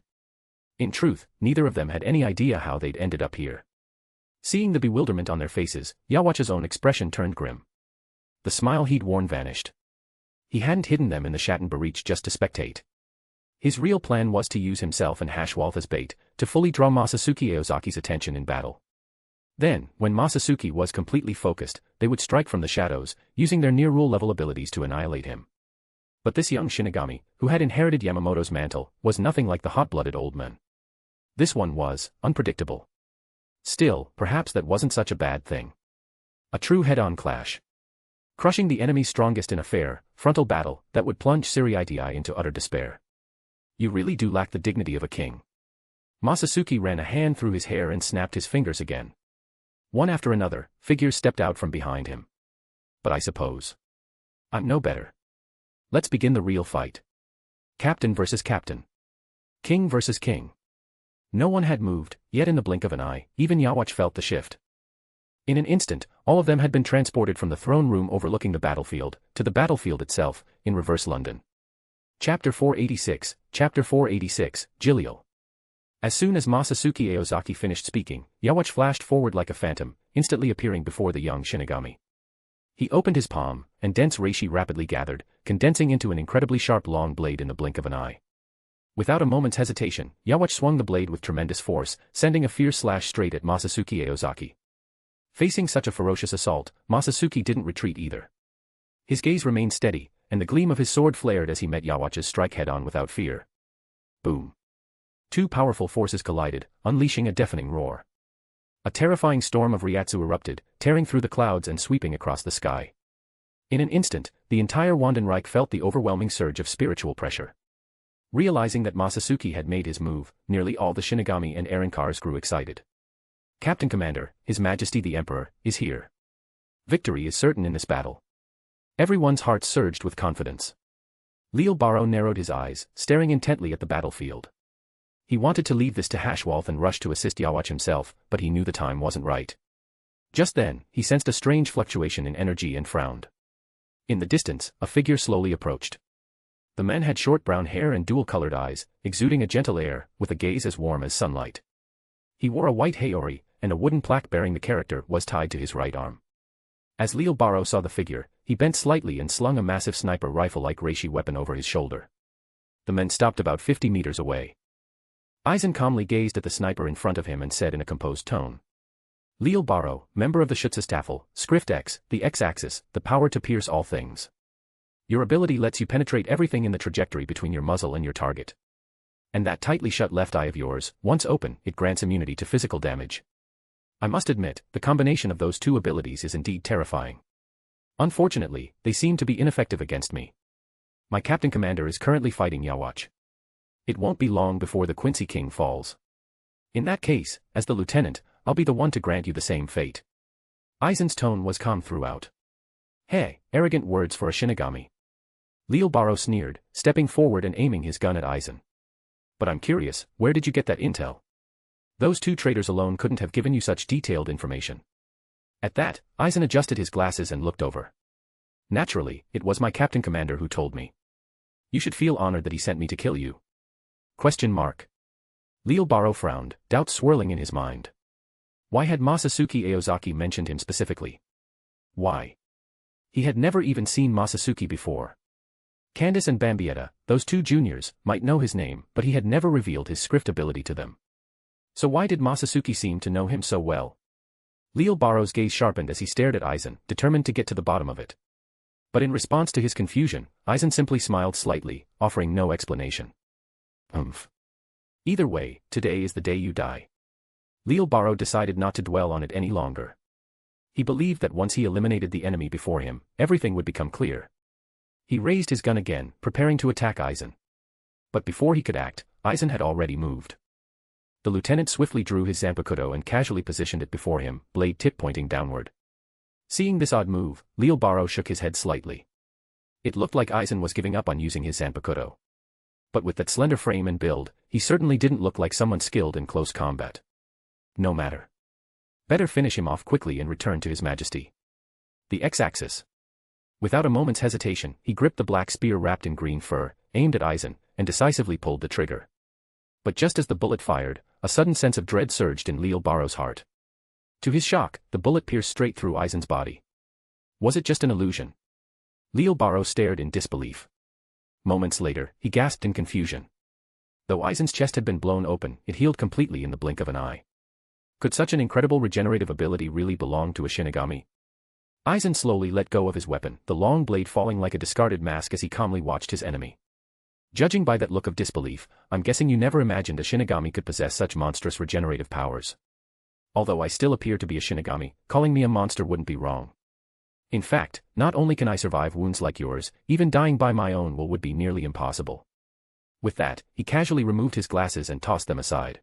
C: In truth, neither of them had any idea how they'd ended up here. Seeing the bewilderment on their faces, Yawatch's own expression turned grim. The smile he'd worn vanished. He hadn't hidden them in the Schattenbreach just to spectate. His real plan was to use himself and Haschwalth as bait, to fully draw Masatsuki Aozaki's attention in battle. Then, when Masatsuki was completely focused, they would strike from the shadows, using their near-rule level abilities to annihilate him. But this young Shinigami, who had inherited Yamamoto's mantle, was nothing like the hot-blooded old man. This one was unpredictable. Still, perhaps that wasn't such a bad thing. A true head-on clash. Crushing the enemy's strongest in a fair, frontal battle that would plunge Seireitei into utter despair. You really do lack the dignity of a king. Masatsuki ran a hand through his hair and snapped his fingers again. One after another, figures stepped out from behind him. But I suppose I'm no better. Let's begin the real fight. Captain versus captain. King versus king. No one had moved, yet in the blink of an eye, even Yawatch felt the shift. In an instant, all of them had been transported from the throne room overlooking the battlefield, to the battlefield itself, in reverse London. Chapter 486, Chapter 486, Gillial. As soon as Masatsuki Aozaki finished speaking, Yawatch flashed forward like a phantom, instantly appearing before the young Shinigami. He opened his palm, and dense reishi rapidly gathered, condensing into an incredibly sharp long blade in the blink of an eye. Without a moment's hesitation, Yawatch swung the blade with tremendous force, sending a fierce slash straight at Masatsuki Aozaki. Facing such a ferocious assault, Masatsuki didn't retreat either. His gaze remained steady, and the gleam of his sword flared as he met Yawatch's strike head-on without fear. Boom. Two powerful forces collided, unleashing a deafening roar. A terrifying storm of Ryatsu erupted, tearing through the clouds and sweeping across the sky. In an instant, the entire Wandenreich felt the overwhelming surge of spiritual pressure. Realizing that Masatsuki had made his move, nearly all the Shinigami and Arankars grew excited. Captain Commander, His Majesty the Emperor, is here. Victory is certain in this battle. Everyone's hearts surged with confidence. Leal Baro narrowed his eyes, staring intently at the battlefield. He wanted to leave this to Haschwalth and rush to assist Yawatch himself, but he knew the time wasn't right. Just then, he sensed a strange fluctuation in energy and frowned. In the distance, a figure slowly approached. The man had short brown hair and dual-colored eyes, exuding a gentle air, with a gaze as warm as sunlight. He wore a white haori, and a wooden plaque bearing the character was tied to his right arm. As Leal Baro saw the figure, he bent slightly and slung a massive sniper rifle-like reishi weapon over his shoulder. The men stopped about 50 meters away. Aizen calmly gazed at the sniper in front of him and said in a composed tone. Leal Baro, member of the Schutzstaffel, Script X, the X-axis, the power to pierce all things. Your ability lets you penetrate everything in the trajectory between your muzzle and your target. And that tightly shut left eye of yours, once open, it grants immunity to physical damage. I must admit, the combination of those two abilities is indeed terrifying. Unfortunately, they seem to be ineffective against me. My Captain Commander is currently fighting Yawatch. It won't be long before the Quincy King falls. In that case, as the lieutenant, I'll be the one to grant you the same fate. Aizen's tone was calm throughout. Hey, arrogant words for a Shinigami. Leelbaro sneered, stepping forward and aiming his gun at Aizen. But I'm curious, where did you get that intel? Those two traitors alone couldn't have given you such detailed information. At that, Aizen adjusted his glasses and looked over. Naturally, it was my Captain Commander who told me. You should feel honored that he sent me to kill you. Question mark. Leelbaro frowned, doubt swirling in his mind. Why had Masatsuki Aozaki mentioned him specifically? Why? He had never even seen Masatsuki before. Candace and Bambietta, those two juniors, might know his name, but he had never revealed his script ability to them. So why did Masatsuki seem to know him so well? Leelbaro's gaze sharpened as he stared at Aizen, determined to get to the bottom of it. But in response to his confusion, Aizen simply smiled slightly, offering no explanation. Either way, today is the day you die. Leelbaro decided not to dwell on it any longer. He believed that once he eliminated the enemy before him, everything would become clear. He raised his gun again, preparing to attack Aizen. But before he could act, Aizen had already moved. The lieutenant swiftly drew his Zanpakutō and casually positioned it before him, blade tip pointing downward. Seeing this odd move, Leelbaro shook his head slightly. It looked like Aizen was giving up on using his Zanpakutō. But with that slender frame and build, he certainly didn't look like someone skilled in close combat. No matter. Better finish him off quickly and return to his majesty. The X-axis. Without a moment's hesitation, he gripped the black spear wrapped in green fur, aimed at Aizen, and decisively pulled the trigger. But just as the bullet fired, a sudden sense of dread surged in Leelbaro's heart. To his shock, the bullet pierced straight through Aizen's body. Was it just an illusion? Leelbaro stared in disbelief. Moments later, he gasped in confusion. Though Aizen's chest had been blown open, it healed completely in the blink of an eye. Could such an incredible regenerative ability really belong to a Shinigami? Aizen slowly let go of his weapon, the long blade falling like a discarded mask as he calmly watched his enemy. Judging by that look of disbelief, I'm guessing you never imagined a Shinigami could possess such monstrous regenerative powers. Although I still appear to be a Shinigami, calling me a monster wouldn't be wrong. In fact, not only can I survive wounds like yours, even dying by my own will would be nearly impossible. With that, he casually removed his glasses and tossed them aside.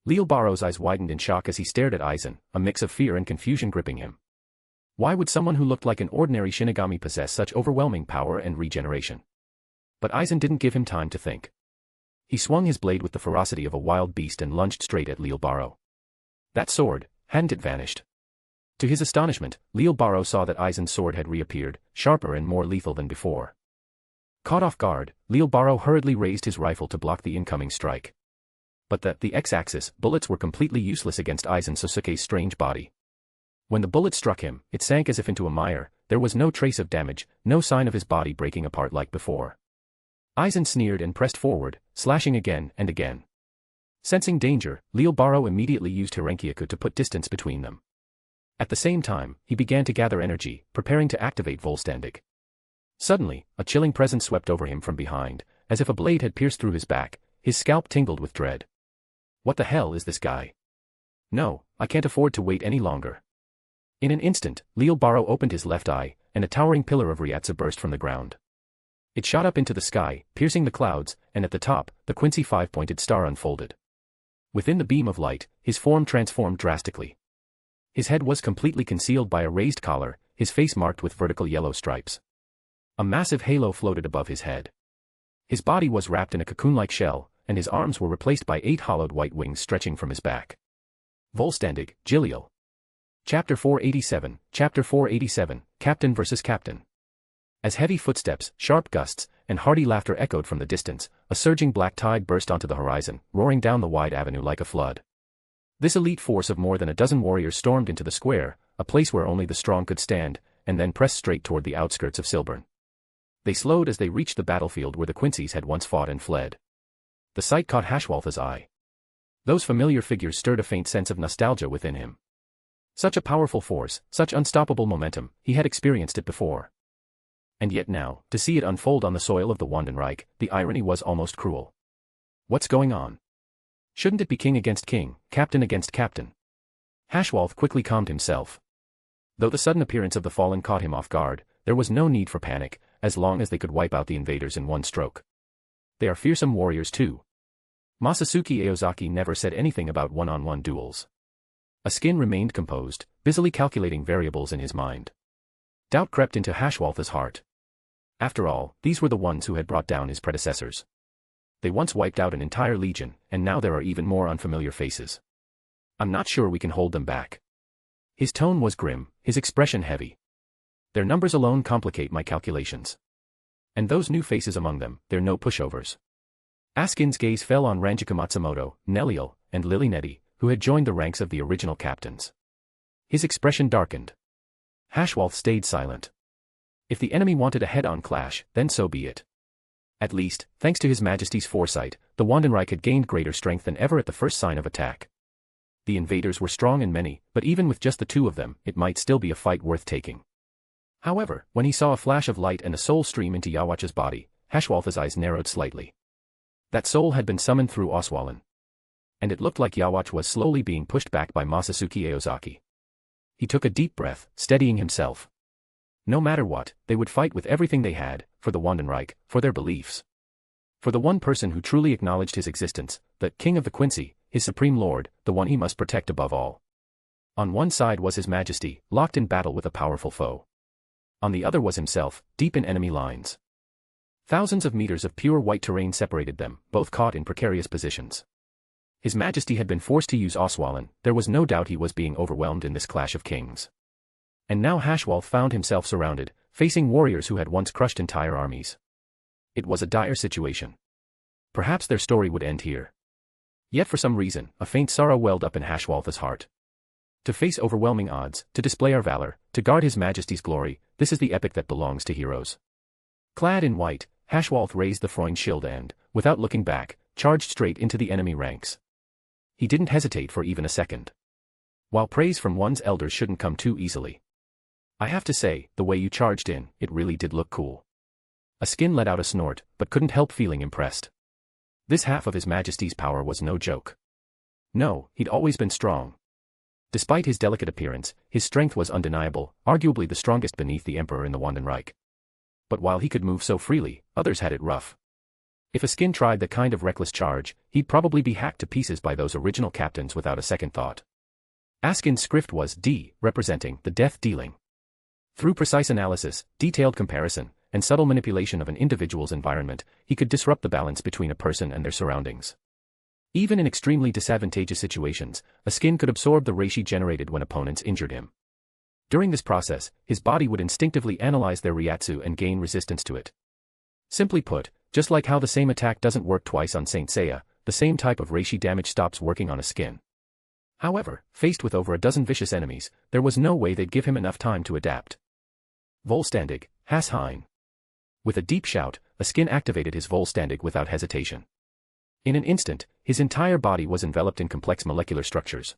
C: Leelbaro's eyes widened in shock as he stared at Aizen, a mix of fear and confusion gripping him. Why would someone who looked like an ordinary Shinigami possess such overwhelming power and regeneration? But Aizen didn't give him time to think. He swung his blade with the ferocity of a wild beast and lunged straight at Leelbaro. That sword, hadn't it vanished? To his astonishment, Leelbaro saw that Aizen's sword had reappeared, sharper and more lethal than before. Caught off guard, Leelbaro hurriedly raised his rifle to block the incoming strike. But the X-axis bullets were completely useless against Aizen Sasuke's strange body. When the bullet struck him, it sank as if into a mire. There was no trace of damage, no sign of his body breaking apart like before. Aizen sneered and pressed forward, slashing again and again. Sensing danger, Leelbaro immediately used Hirenkyaku to put distance between them. At the same time, he began to gather energy, preparing to activate Volstandig. Suddenly, a chilling presence swept over him from behind, as if a blade had pierced through his back. His scalp tingled with dread. What the hell is this guy? No, I can't afford to wait any longer. In an instant, Leelbaro opened his left eye, and a towering pillar of Ryatsu burst from the ground. It shot up into the sky, piercing the clouds, and at the top, the Quincy five-pointed star unfolded. Within the beam of light, his form transformed drastically. His head was completely concealed by a raised collar, his face marked with vertical yellow stripes. A massive halo floated above his head. His body was wrapped in a cocoon-like shell, and his arms were replaced by 8 hollowed white wings stretching from his back. Volstandig, Gilliel. Chapter 487, Chapter 487, Captain vs. Captain. As heavy footsteps, sharp gusts, and hearty laughter echoed from the distance, a surging black tide burst onto the horizon, roaring down the wide avenue like a flood. This elite force of more than a dozen warriors stormed into the square, a place where only the strong could stand, and then pressed straight toward the outskirts of Silburn. They slowed as they reached the battlefield where the Quincy's had once fought and fled. The sight caught Hashwaltha's eye. Those familiar figures stirred a faint sense of nostalgia within him. Such a powerful force, such unstoppable momentum, he had experienced it before. And yet now, to see it unfold on the soil of the Wandenreich, the irony was almost cruel. What's going on? Shouldn't it be king against king, captain against captain? Hashwalth quickly calmed himself. Though the sudden appearance of the fallen caught him off guard, there was no need for panic, as long as they could wipe out the invaders in one stroke. They are fearsome warriors too. Masatsuki Aozaki never said anything about one-on-one duels. A skin remained composed, busily calculating variables in his mind. Doubt crept into Hashwalth's heart. After all, these were the ones who had brought down his predecessors. They once wiped out an entire legion, and now there are even more unfamiliar faces. I'm not sure we can hold them back. His tone was grim, his expression heavy. Their numbers alone complicate my calculations. And those new faces among them, they're no pushovers. Askin's gaze fell on Ranjika Matsumoto, Neliel, and Lilineti, who had joined the ranks of the original captains. His expression darkened. Hashwalth stayed silent. If the enemy wanted a head-on clash, then so be it. At least, thanks to His Majesty's foresight, the Wandenreich had gained greater strength than ever at the first sign of attack. The invaders were strong and many, but even with just the two of them, it might still be a fight worth taking. However, when he saw a flash of light and a soul stream into Yawacha's body, Hashwalth's eyes narrowed slightly. That soul had been summoned through Oswalin. And it looked like Yawach was slowly being pushed back by Masatsuki Aozaki. He took a deep breath, steadying himself. No matter what, they would fight with everything they had, for the Wandenreich, for their beliefs. For the one person who truly acknowledged his existence, the King of the Quincy, his supreme lord, the one he must protect above all. On one side was His Majesty, locked in battle with a powerful foe. On the other was himself, deep in enemy lines. Thousands of meters of pure white terrain separated them, both caught in precarious positions. His Majesty had been forced to use Oswalin, there was no doubt he was being overwhelmed in this clash of kings. And now Hashwalth found himself surrounded, facing warriors who had once crushed entire armies. It was a dire situation. Perhaps their story would end here. Yet for some reason, a faint sorrow welled up in Hashwalth's heart. To face overwhelming odds, to display our valor, to guard His Majesty's glory, this is the epic that belongs to heroes. Clad in white, Hashwalth raised the Freund shield and, without looking back, charged straight into the enemy ranks. He didn't hesitate for even a second. While praise from one's elders shouldn't come too easily. I have to say, the way you charged in, it really did look cool. A skin let out a snort, but couldn't help feeling impressed. This half of His Majesty's power was no joke. No, he'd always been strong. Despite his delicate appearance, his strength was undeniable, arguably the strongest beneath the Emperor in the Wandenreich. But while he could move so freely, others had it rough. If a skin tried that kind of reckless charge, he'd probably be hacked to pieces by those original captains without a second thought. Askin's script was D, representing the death dealing. Through precise analysis, detailed comparison, and subtle manipulation of an individual's environment, he could disrupt the balance between a person and their surroundings. Even in extremely disadvantageous situations, a skin could absorb the reishi generated when opponents injured him. During this process, his body would instinctively analyze their reiatsu and gain resistance to it. Simply put, just like how the same attack doesn't work twice on Saint Seiya, the same type of reishi damage stops working on a skin. However, faced with over a dozen vicious enemies, there was no way they'd give him enough time to adapt. Vollständig, Hass Hein. With a deep shout, a skin activated his Vollständig without hesitation. In an instant, his entire body was enveloped in complex molecular structures.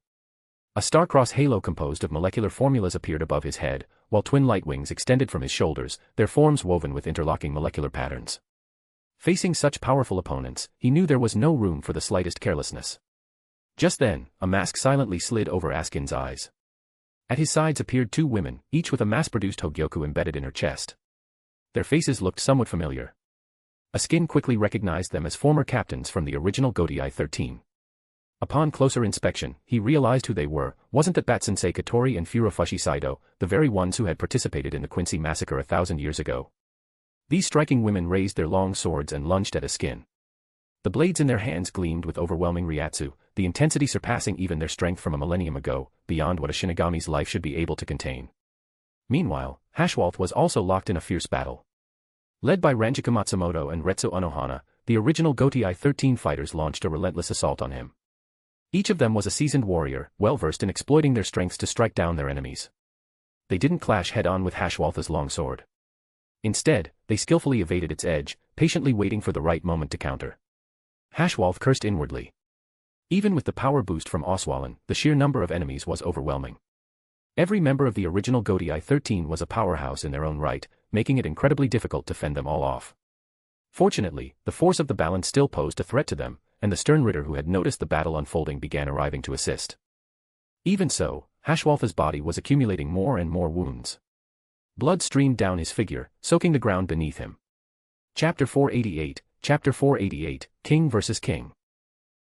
C: A star-cross halo composed of molecular formulas appeared above his head, while twin light wings extended from his shoulders, their forms woven with interlocking molecular patterns. Facing such powerful opponents, he knew there was no room for the slightest carelessness. Just then, a mask silently slid over Askin's eyes. At his sides appeared two women, each with a mass-produced Hogyoku embedded in her chest. Their faces looked somewhat familiar. A skin quickly recognized them as former captains from the original Gotei 13. Upon closer inspection, he realized who they were. Wasn't that Batsensei Katori and Furufushi Saido, the very ones who had participated in the Quincy massacre 1,000 years ago? These striking women raised their long swords and lunged at a skin. The blades in their hands gleamed with overwhelming reiatsu, the intensity surpassing even their strength from a millennium ago, beyond what a Shinigami's life should be able to contain. Meanwhile, Hashwalth was also locked in a fierce battle. Led by Ranjika Matsumoto and Retsu Unohana, the original Gotei 13 fighters launched a relentless assault on him. Each of them was a seasoned warrior, well-versed in exploiting their strengths to strike down their enemies. They didn't clash head-on with Hashwalth's long sword. Instead, they skillfully evaded its edge, patiently waiting for the right moment to counter. Hashwalth cursed inwardly. Even with the power boost from Oswalin, the sheer number of enemies was overwhelming. Every member of the original Gotei 13 was a powerhouse in their own right, making it incredibly difficult to fend them all off. Fortunately, the force of the balance still posed a threat to them, and the stern Ritter who had noticed the battle unfolding began arriving to assist. Even so, Hashwaltha's body was accumulating more and more wounds. Blood streamed down his figure, soaking the ground beneath him. Chapter 488, Chapter 488, King vs. King.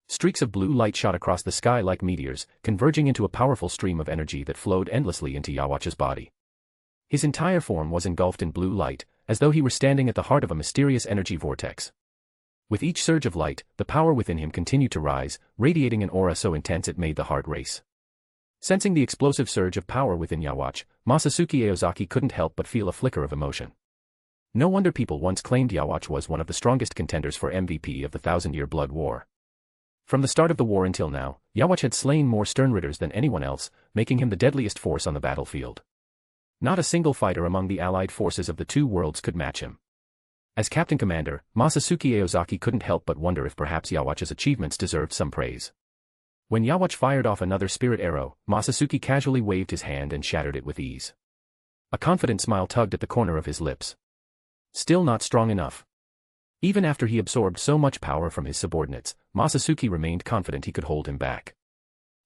C: Streaks of blue light shot across the sky like meteors, converging into a powerful stream of energy that flowed endlessly into Yhwach's body. His entire form was engulfed in blue light, as though he were standing at the heart of a mysterious energy vortex. With each surge of light, the power within him continued to rise, radiating an aura so intense it made the heart race. Sensing the explosive surge of power within Yhwach, Masatsuki Aozaki couldn't help but feel a flicker of emotion. No wonder people once claimed Yhwach was one of the strongest contenders for MVP of the Thousand-Year Blood War. From the start of the war until now, Yhwach had slain more Sternritters than anyone else, making him the deadliest force on the battlefield. Not a single fighter among the allied forces of the two worlds could match him. As Captain Commander, Masatsuki Aozaki couldn't help but wonder if perhaps Yhwach's achievements deserved some praise. When Yhwach fired off another spirit arrow, Masatsuki casually waved his hand and shattered it with ease. A confident smile tugged at the corner of his lips. Still not strong enough. Even after he absorbed so much power from his subordinates, Masatsuki remained confident he could hold him back.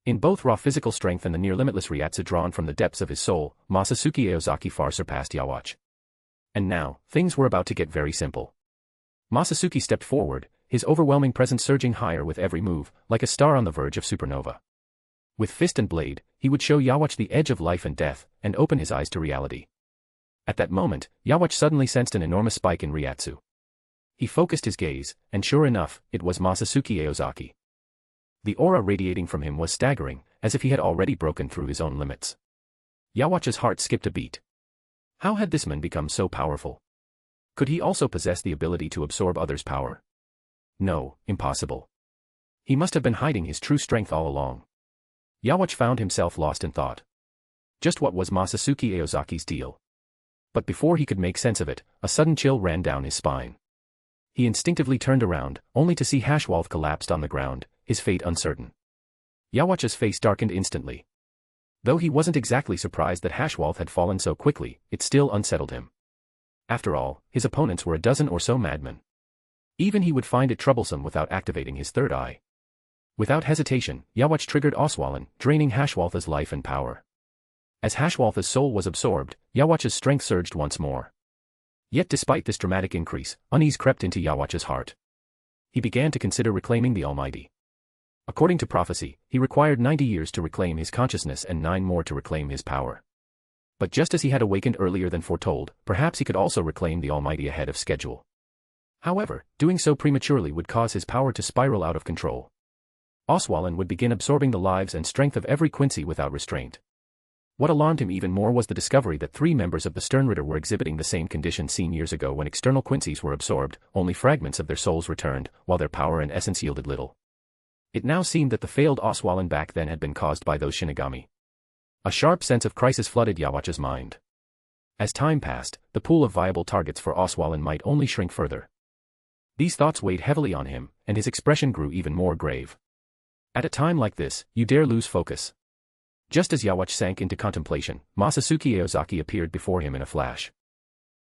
C: In both raw physical strength and the near-limitless ryatsu drawn from the depths of his soul, Masatsuki Aozaki far surpassed Yhwach. And now, things were about to get very simple. Masatsuki stepped forward, his overwhelming presence surging higher with every move, like a star on the verge of supernova. With fist and blade, he would show Yhwach the edge of life and death, and open his eyes to reality. At that moment, Yhwach suddenly sensed an enormous spike in ryatsu. He focused his gaze, and sure enough, it was Masatsuki Aozaki. The aura radiating from him was staggering, as if he had already broken through his own limits. Yhwach's heart skipped a beat. How had this man become so powerful? Could he also possess the ability to absorb others' power? No, impossible. He must have been hiding his true strength all along. Yhwach found himself lost in thought. Just what was Masatsuki Aozaki's deal? But before he could make sense of it, a sudden chill ran down his spine. He instinctively turned around, only to see Hashwalth collapsed on the ground, his fate uncertain. Yhwach's face darkened instantly. Though he wasn't exactly surprised that Hashwalth had fallen so quickly, it still unsettled him. After all, his opponents were a dozen or so madmen. Even he would find it troublesome without activating his third eye. Without hesitation, Yhwach triggered Oswalin, draining Hashwalth's life and power. As Hashwalth's soul was absorbed, Yhwach's strength surged once more. Yet despite this dramatic increase, unease crept into Yhwach's heart. He began to consider reclaiming the Almighty. According to prophecy, he required 90 years to reclaim his consciousness and 9 more to reclaim his power. But just as he had awakened earlier than foretold, perhaps he could also reclaim the Almighty ahead of schedule. However, doing so prematurely would cause his power to spiral out of control. Oswalin would begin absorbing the lives and strength of every Quincy without restraint. What alarmed him even more was the discovery that 3 members of the Sternritter were exhibiting the same condition seen years ago when external Quincies were absorbed, only fragments of their souls returned, while their power and essence yielded little. It now seemed that the failed Oswalin back then had been caused by those Shinigami. A sharp sense of crisis flooded Yhwach's mind. As time passed, the pool of viable targets for Oswalin might only shrink further. These thoughts weighed heavily on him, and his expression grew even more grave. At a time like this, you dare lose focus. Just as Yhwach sank into contemplation, Masatsuki Aozaki appeared before him in a flash.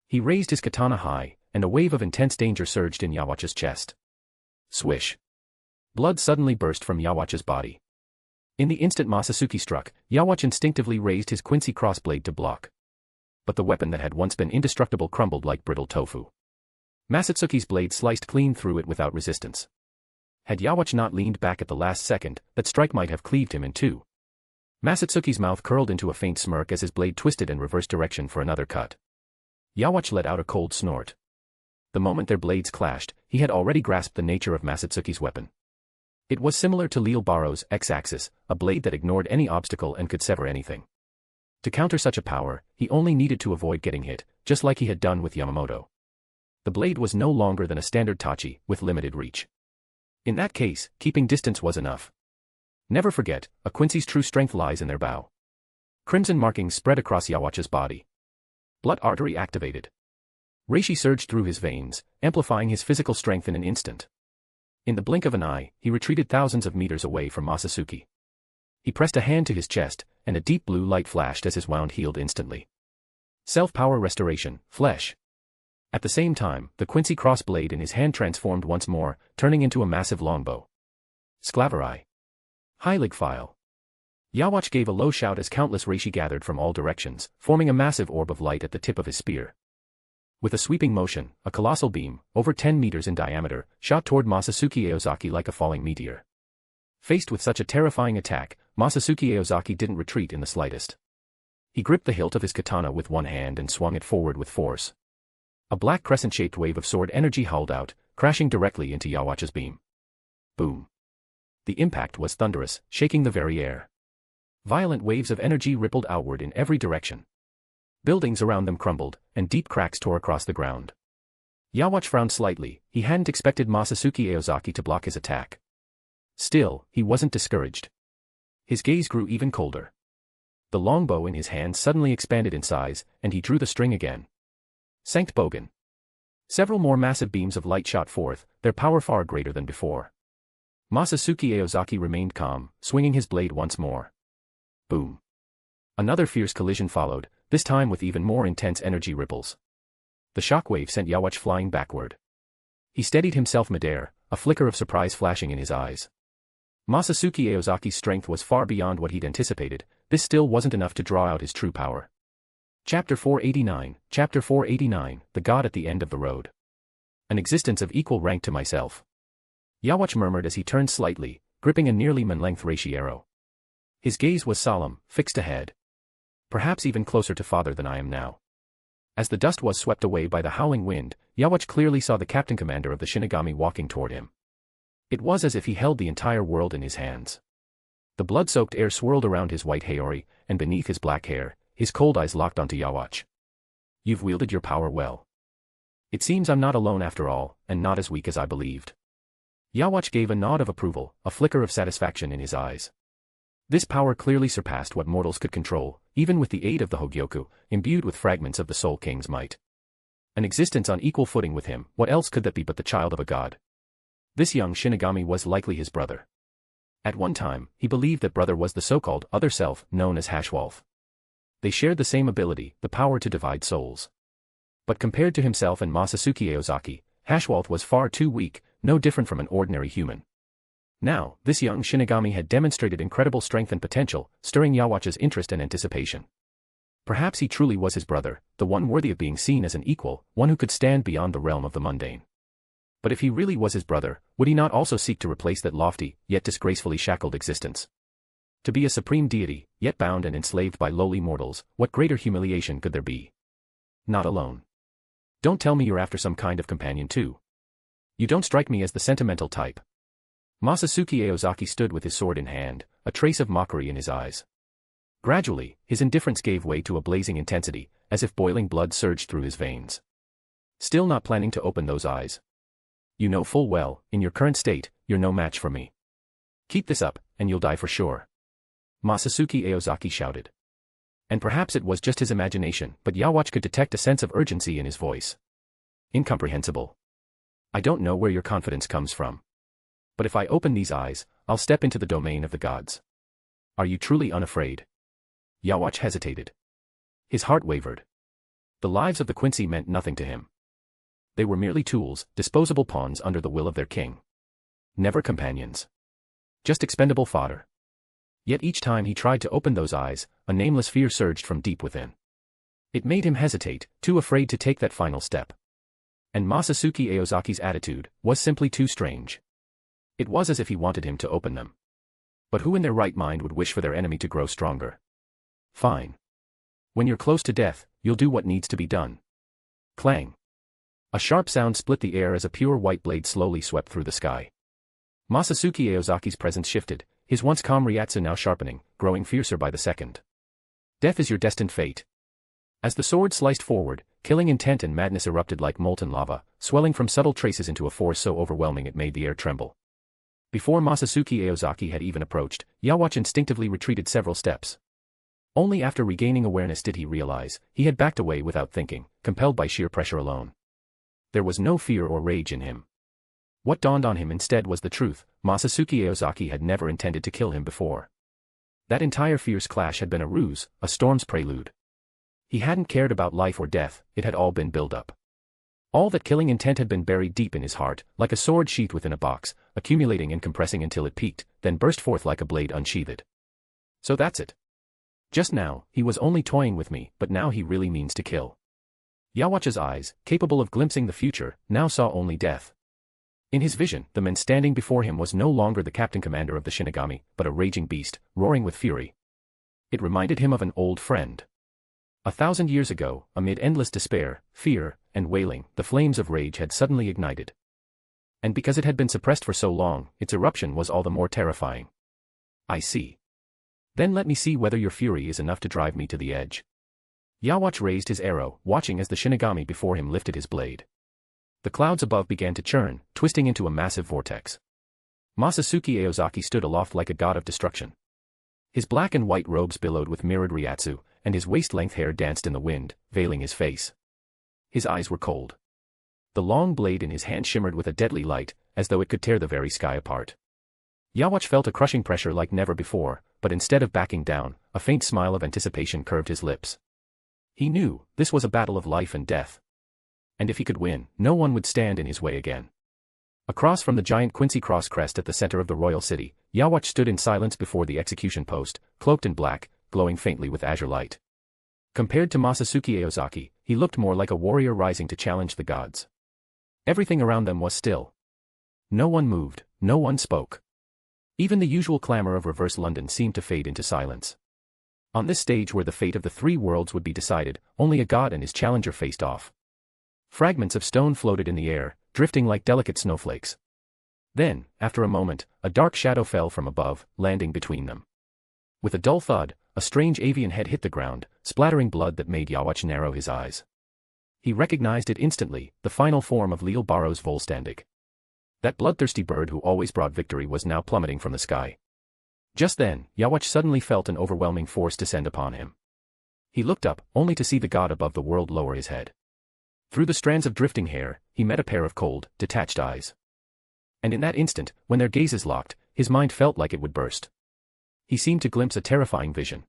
C: He raised his katana high, and a wave of intense danger surged in Yhwach's chest. Swish. Blood suddenly burst from Yhwach's body. In the instant Masatsuki struck, Yhwach instinctively raised his Quincy crossblade to block. But the weapon that had once been indestructible crumbled like brittle tofu. Masatsuki's blade sliced clean through it without resistance. Had Yhwach not leaned back at the last second, that strike might have cleaved him in two. Masatsuki's mouth curled into a faint smirk as his blade twisted and reversed direction for another cut. Yhwach let out a cold snort. The moment their blades clashed, he had already grasped the nature of Masatsuki's weapon. It was similar to Lil Baro's X-axis, a blade that ignored any obstacle and could sever anything. To counter such a power, he only needed to avoid getting hit, just like he had done with Yamamoto. The blade was no longer than a standard tachi, with limited reach. In that case, keeping distance was enough. Never forget, a Quincy's true strength lies in their bow. Crimson markings spread across Yhwach's body. Blood artery activated. Reishi surged through his veins, amplifying his physical strength in an instant. In the blink of an eye, he retreated thousands of meters away from Masatsuki. He pressed a hand to his chest, and a deep blue light flashed as his wound healed instantly. Self-power restoration, flesh. At the same time, the Quincy crossblade in his hand transformed once more, turning into a massive longbow. Sclaverai. Heilig file. Yawatch gave a low shout as countless reishi gathered from all directions, forming a massive orb of light at the tip of his spear. With a sweeping motion, a colossal beam, over 10 meters in diameter, shot toward Masatsuki Aozaki like a falling meteor. Faced with such a terrifying attack, Masatsuki Aozaki didn't retreat in the slightest. He gripped the hilt of his katana with one hand and swung it forward with force. A black crescent-shaped wave of sword energy howled out, crashing directly into Yawatch's beam. Boom. The impact was thunderous, shaking the very air. Violent waves of energy rippled outward in every direction. Buildings around them crumbled, and deep cracks tore across the ground. Yawatch frowned slightly. He hadn't expected Masatsuki Aozaki to block his attack. Still, he wasn't discouraged. His gaze grew even colder. The longbow in his hand suddenly expanded in size, and he drew the string again. Sankt Bogen. Several more massive beams of light shot forth, their power far greater than before. Masatsuki Aozaki remained calm, swinging his blade once more. Boom. Another fierce collision followed, this time with even more intense energy ripples. The shockwave sent Yawatch flying backward. He steadied himself midair, a flicker of surprise flashing in his eyes. Masatsuki Aozaki's strength was far beyond what he'd anticipated. This still wasn't enough to draw out his true power. Chapter 489, Chapter 489, The God at the End of the Road. An existence of equal rank to myself. Yawatch murmured as he turned slightly, gripping a nearly man-length reishi arrow. His gaze was solemn, fixed ahead. Perhaps even closer to father than I am now. As the dust was swept away by the howling wind, Yawatch clearly saw the captain commander of the Shinigami walking toward him. It was as if he held the entire world in his hands. The blood-soaked air swirled around his white haori, and beneath his black hair, his cold eyes locked onto Yawatch. You've wielded your power well. It seems I'm not alone after all, and not as weak as I believed. Yawatch gave a nod of approval, a flicker of satisfaction in his eyes. This power clearly surpassed what mortals could control, even with the aid of the Hogyoku, imbued with fragments of the Soul King's might. An existence on equal footing with him, what else could that be but the child of a god? This young Shinigami was likely his brother. At one time, he believed that brother was the so-called other self, known as Hashwolf. They shared the same ability, the power to divide souls. But compared to himself and Masatsuki Aozaki, Hashwolf was far too weak, no different from an ordinary human. Now, this young Shinigami had demonstrated incredible strength and potential, stirring Yawatch's interest and anticipation. Perhaps he truly was his brother, the one worthy of being seen as an equal, one who could stand beyond the realm of the mundane. But if he really was his brother, would he not also seek to replace that lofty, yet disgracefully shackled existence? To be a supreme deity, yet bound and enslaved by lowly mortals, what greater humiliation could there be? Not alone. Don't tell me you're after some kind of companion too. You don't strike me as the sentimental type. Masatsuki Aozaki stood with his sword in hand, a trace of mockery in his eyes. Gradually, his indifference gave way to a blazing intensity, as if boiling blood surged through his veins. Still not planning to open those eyes. You know full well, in your current state, you're no match for me. Keep this up, and you'll die for sure. Masatsuki Aozaki shouted. And perhaps it was just his imagination, but Yawatch could detect a sense of urgency in his voice. Incomprehensible. I don't know where your confidence comes from. But if I open these eyes, I'll step into the domain of the gods. Are you truly unafraid? Yawatch hesitated. His heart wavered. The lives of the Quincy meant nothing to him. They were merely tools, disposable pawns under the will of their king. Never companions. Just expendable fodder. Yet each time he tried to open those eyes, a nameless fear surged from deep within. It made him hesitate, too afraid to take that final step. And Masatsuki Aozaki's attitude was simply too strange. It was as if he wanted him to open them. But who in their right mind would wish for their enemy to grow stronger? Fine. When you're close to death, you'll do what needs to be done. Clang. A sharp sound split the air as a pure white blade slowly swept through the sky. Masatsuki Aozaki's presence shifted, his once calm Ryatsu now sharpening, growing fiercer by the second. Death is your destined fate. As the sword sliced forward, killing intent and madness erupted like molten lava, swelling from subtle traces into a force so overwhelming it made the air tremble. Before Masatsuki Aozaki had even approached, Yawatch instinctively retreated several steps. Only after regaining awareness did he realize he had backed away without thinking, compelled by sheer pressure alone. There was no fear or rage in him. What dawned on him instead was the truth: Masatsuki Aozaki had never intended to kill him before. That entire fierce clash had been a ruse, a storm's prelude. He hadn't cared about life or death, it had all been built up. All that killing intent had been buried deep in his heart, like a sword sheathed within a box, accumulating and compressing until it peaked, then burst forth like a blade unsheathed. So that's it. Just now, he was only toying with me, but now he really means to kill. Yawachi's eyes, capable of glimpsing the future, now saw only death. In his vision, the man standing before him was no longer the captain commander of the Shinigami, but a raging beast, roaring with fury. It reminded him of an old friend. 1,000 years ago, amid endless despair, fear, and wailing, the flames of rage had suddenly ignited. And because it had been suppressed for so long, its eruption was all the more terrifying. I see. Then let me see whether your fury is enough to drive me to the edge. Yawachi raised his arrow, watching as the Shinigami before him lifted his blade. The clouds above began to churn, twisting into a massive vortex. Masatsuki Aozaki stood aloft like a god of destruction. His black and white robes billowed with mirrored ryatsu, and his waist-length hair danced in the wind, veiling his face. His eyes were cold. The long blade in his hand shimmered with a deadly light, as though it could tear the very sky apart. Yawachi felt a crushing pressure like never before, but instead of backing down, a faint smile of anticipation curved his lips. He knew, this was a battle of life and death. And if he could win, no one would stand in his way again. Across from the giant Quincy Cross crest at the center of the royal city, Yawachi stood in silence before the execution post, cloaked in black, glowing faintly with azure light. Compared to Masatsuki Aozaki, he looked more like a warrior rising to challenge the gods. Everything around them was still. No one moved, no one spoke. Even the usual clamor of reverse London seemed to fade into silence. On this stage where the fate of the three worlds would be decided, only a god and his challenger faced off. Fragments of stone floated in the air, drifting like delicate snowflakes. Then, after a moment, a dark shadow fell from above, landing between them. With a dull thud, a strange avian head hit the ground, splattering blood that made Yawachi narrow his eyes. He recognized it instantly, the final form of Leal Barrow's Volstandig. That bloodthirsty bird who always brought victory was now plummeting from the sky. Just then, Yawachi suddenly felt an overwhelming force descend upon him. He looked up, only to see the god above the world lower his head. Through the strands of drifting hair, he met a pair of cold, detached eyes. And in that instant, when their gazes locked, his mind felt like it would burst. He seemed to glimpse a terrifying vision.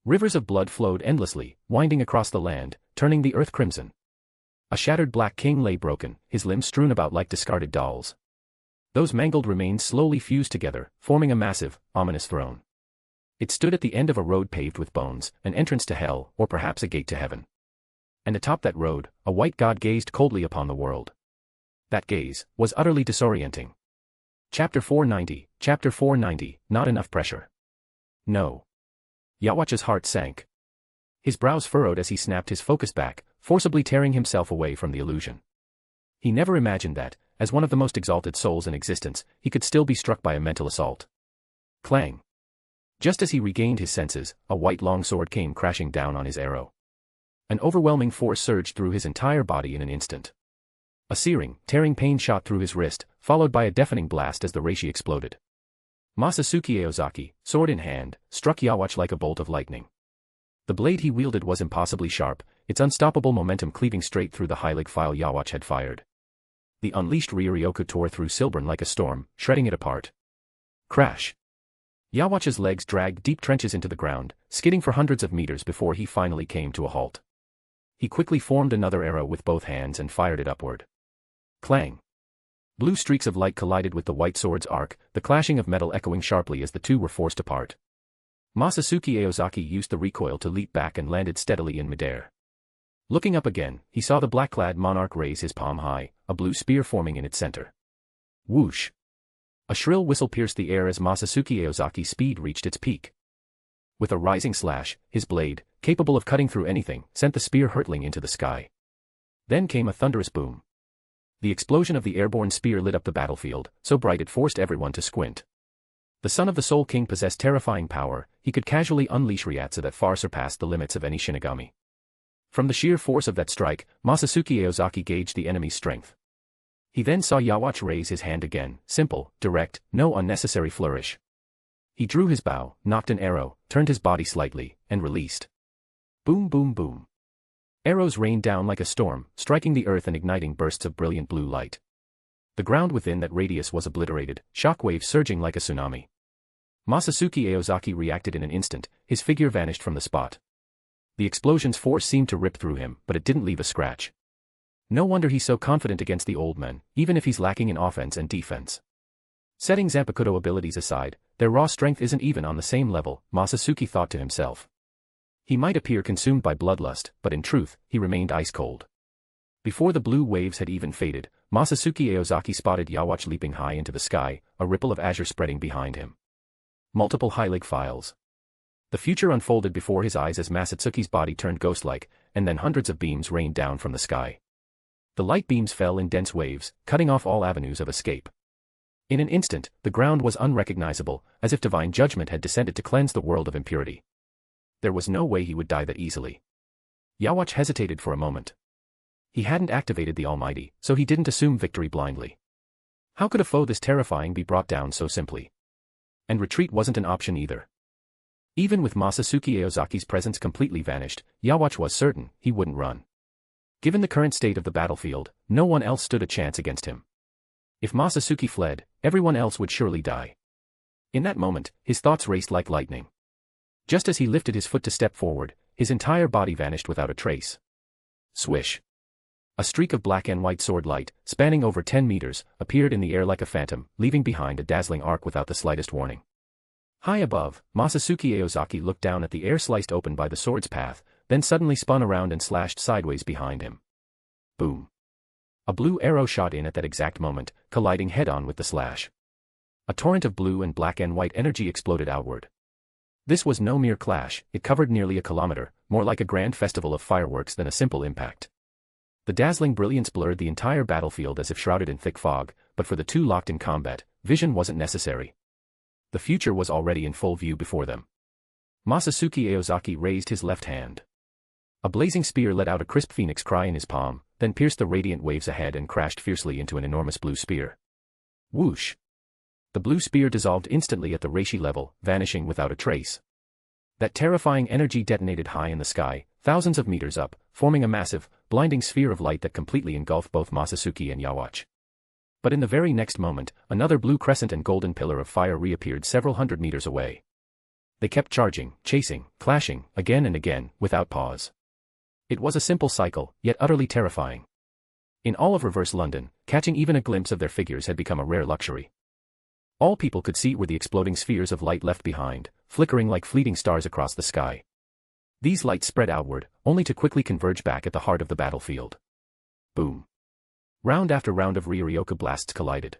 C: Rivers of blood flowed endlessly, winding across the land, turning the earth crimson. A shattered black king lay broken, his limbs strewn about like discarded dolls. Those mangled remains slowly fused together, forming a massive, ominous throne. It stood at the end of a road paved with bones, an entrance to hell, or perhaps a gate to heaven. And atop that road, a white god gazed coldly upon the world. That gaze was utterly disorienting. Chapter 490, not enough pressure. No. Yawachi's heart sank. His brows furrowed as he snapped his focus back, forcibly tearing himself away from the illusion. He never imagined that, as one of the most exalted souls in existence, he could still be struck by a mental assault. Clang. Just as he regained his senses, a white longsword came crashing down on his arrow. An overwhelming force surged through his entire body in an instant. A searing, tearing pain shot through his wrist, followed by a deafening blast as the reishi exploded. Masatsuki Aozaki, sword in hand, struck Yawachi like a bolt of lightning. The blade he wielded was impossibly sharp, its unstoppable momentum cleaving straight through the high-leg file Yawachi had fired. The unleashed Ryoryoku tore through Silburn like a storm, shredding it apart. Crash! Yawachi's legs dragged deep trenches into the ground, skidding for hundreds of meters before he finally came to a halt. He quickly formed another arrow with both hands and fired it upward. Clang! Blue streaks of light collided with the white sword's arc, the clashing of metal echoing sharply as the two were forced apart. Masatsuki Aozaki used the recoil to leap back and landed steadily in midair. Looking up again, he saw the black-clad monarch raise his palm high, a blue spear forming in its center. Whoosh! A shrill whistle pierced the air as Masatsuki Aozaki's speed reached its peak. With a rising slash, his blade, capable of cutting through anything, sent the spear hurtling into the sky. Then came a thunderous boom. The explosion of the airborne spear lit up the battlefield, so bright it forced everyone to squint. The son of the Soul King possessed terrifying power, he could casually unleash ryatsu that far surpassed the limits of any Shinigami. From the sheer force of that strike, Masatsuki Aozaki gauged the enemy's strength. He then saw Yawachi raise his hand again, simple, direct, no unnecessary flourish. He drew his bow, nocked an arrow, turned his body slightly, and released. Boom boom boom. Arrows rained down like a storm, striking the earth and igniting bursts of brilliant blue light. The ground within that radius was obliterated, shockwaves surging like a tsunami. Masatsuki Aozaki reacted in an instant, his figure vanished from the spot. The explosion's force seemed to rip through him, but it didn't leave a scratch. No wonder he's so confident against the old men, even if he's lacking in offense and defense. Setting Zanpakutō abilities aside, their raw strength isn't even on the same level, Masatsuki thought to himself. He might appear consumed by bloodlust, but in truth, he remained ice-cold. Before the blue waves had even faded, Masatsuki Aozaki spotted Yawatch leaping high into the sky, a ripple of azure spreading behind him. Multiple high-leg files. The future unfolded before his eyes as Masatsuki's body turned ghost-like, and then hundreds of beams rained down from the sky. The light beams fell in dense waves, cutting off all avenues of escape. In an instant, the ground was unrecognizable, as if divine judgment had descended to cleanse the world of impurity. There was no way he would die that easily. Yawatch hesitated for a moment. He hadn't activated the Almighty, so he didn't assume victory blindly. How could a foe this terrifying be brought down so simply? And retreat wasn't an option either. Even with Masatsuki Aozaki's presence completely vanished, Yawatch was certain he wouldn't run. Given the current state of the battlefield, no one else stood a chance against him. If Masatsuki fled, everyone else would surely die. In that moment, his thoughts raced like lightning. Just as he lifted his foot to step forward, his entire body vanished without a trace. Swish. A streak of black and white sword light, spanning over 10 meters, appeared in the air like a phantom, leaving behind a dazzling arc without the slightest warning. High above, Masatsuki Aozaki looked down at the air sliced open by the sword's path, then suddenly spun around and slashed sideways behind him. Boom. A blue arrow shot in at that exact moment, colliding head-on with the slash. A torrent of blue and black and white energy exploded outward. This was no mere clash, it covered nearly a kilometer, more like a grand festival of fireworks than a simple impact. The dazzling brilliance blurred the entire battlefield as if shrouded in thick fog, but for the two locked in combat, vision wasn't necessary. The future was already in full view before them. Masatsuki Aozaki raised his left hand. A blazing spear let out a crisp phoenix cry in his palm, then pierced the radiant waves ahead and crashed fiercely into an enormous blue spear. Whoosh! The blue spear dissolved instantly at the reishi level, vanishing without a trace. That terrifying energy detonated high in the sky, thousands of meters up, forming a massive, blinding sphere of light that completely engulfed both Masatsuki and Yawatch. But in the very next moment, another blue crescent and golden pillar of fire reappeared several hundred meters away. They kept charging, chasing, clashing, again and again, without pause. It was a simple cycle, yet utterly terrifying. In all of reverse London, catching even a glimpse of their figures had become a rare luxury. All people could see were the exploding spheres of light left behind, flickering like fleeting stars across the sky. These lights spread outward, only to quickly converge back at the heart of the battlefield. Boom. Round after round of Ryoryoku blasts collided.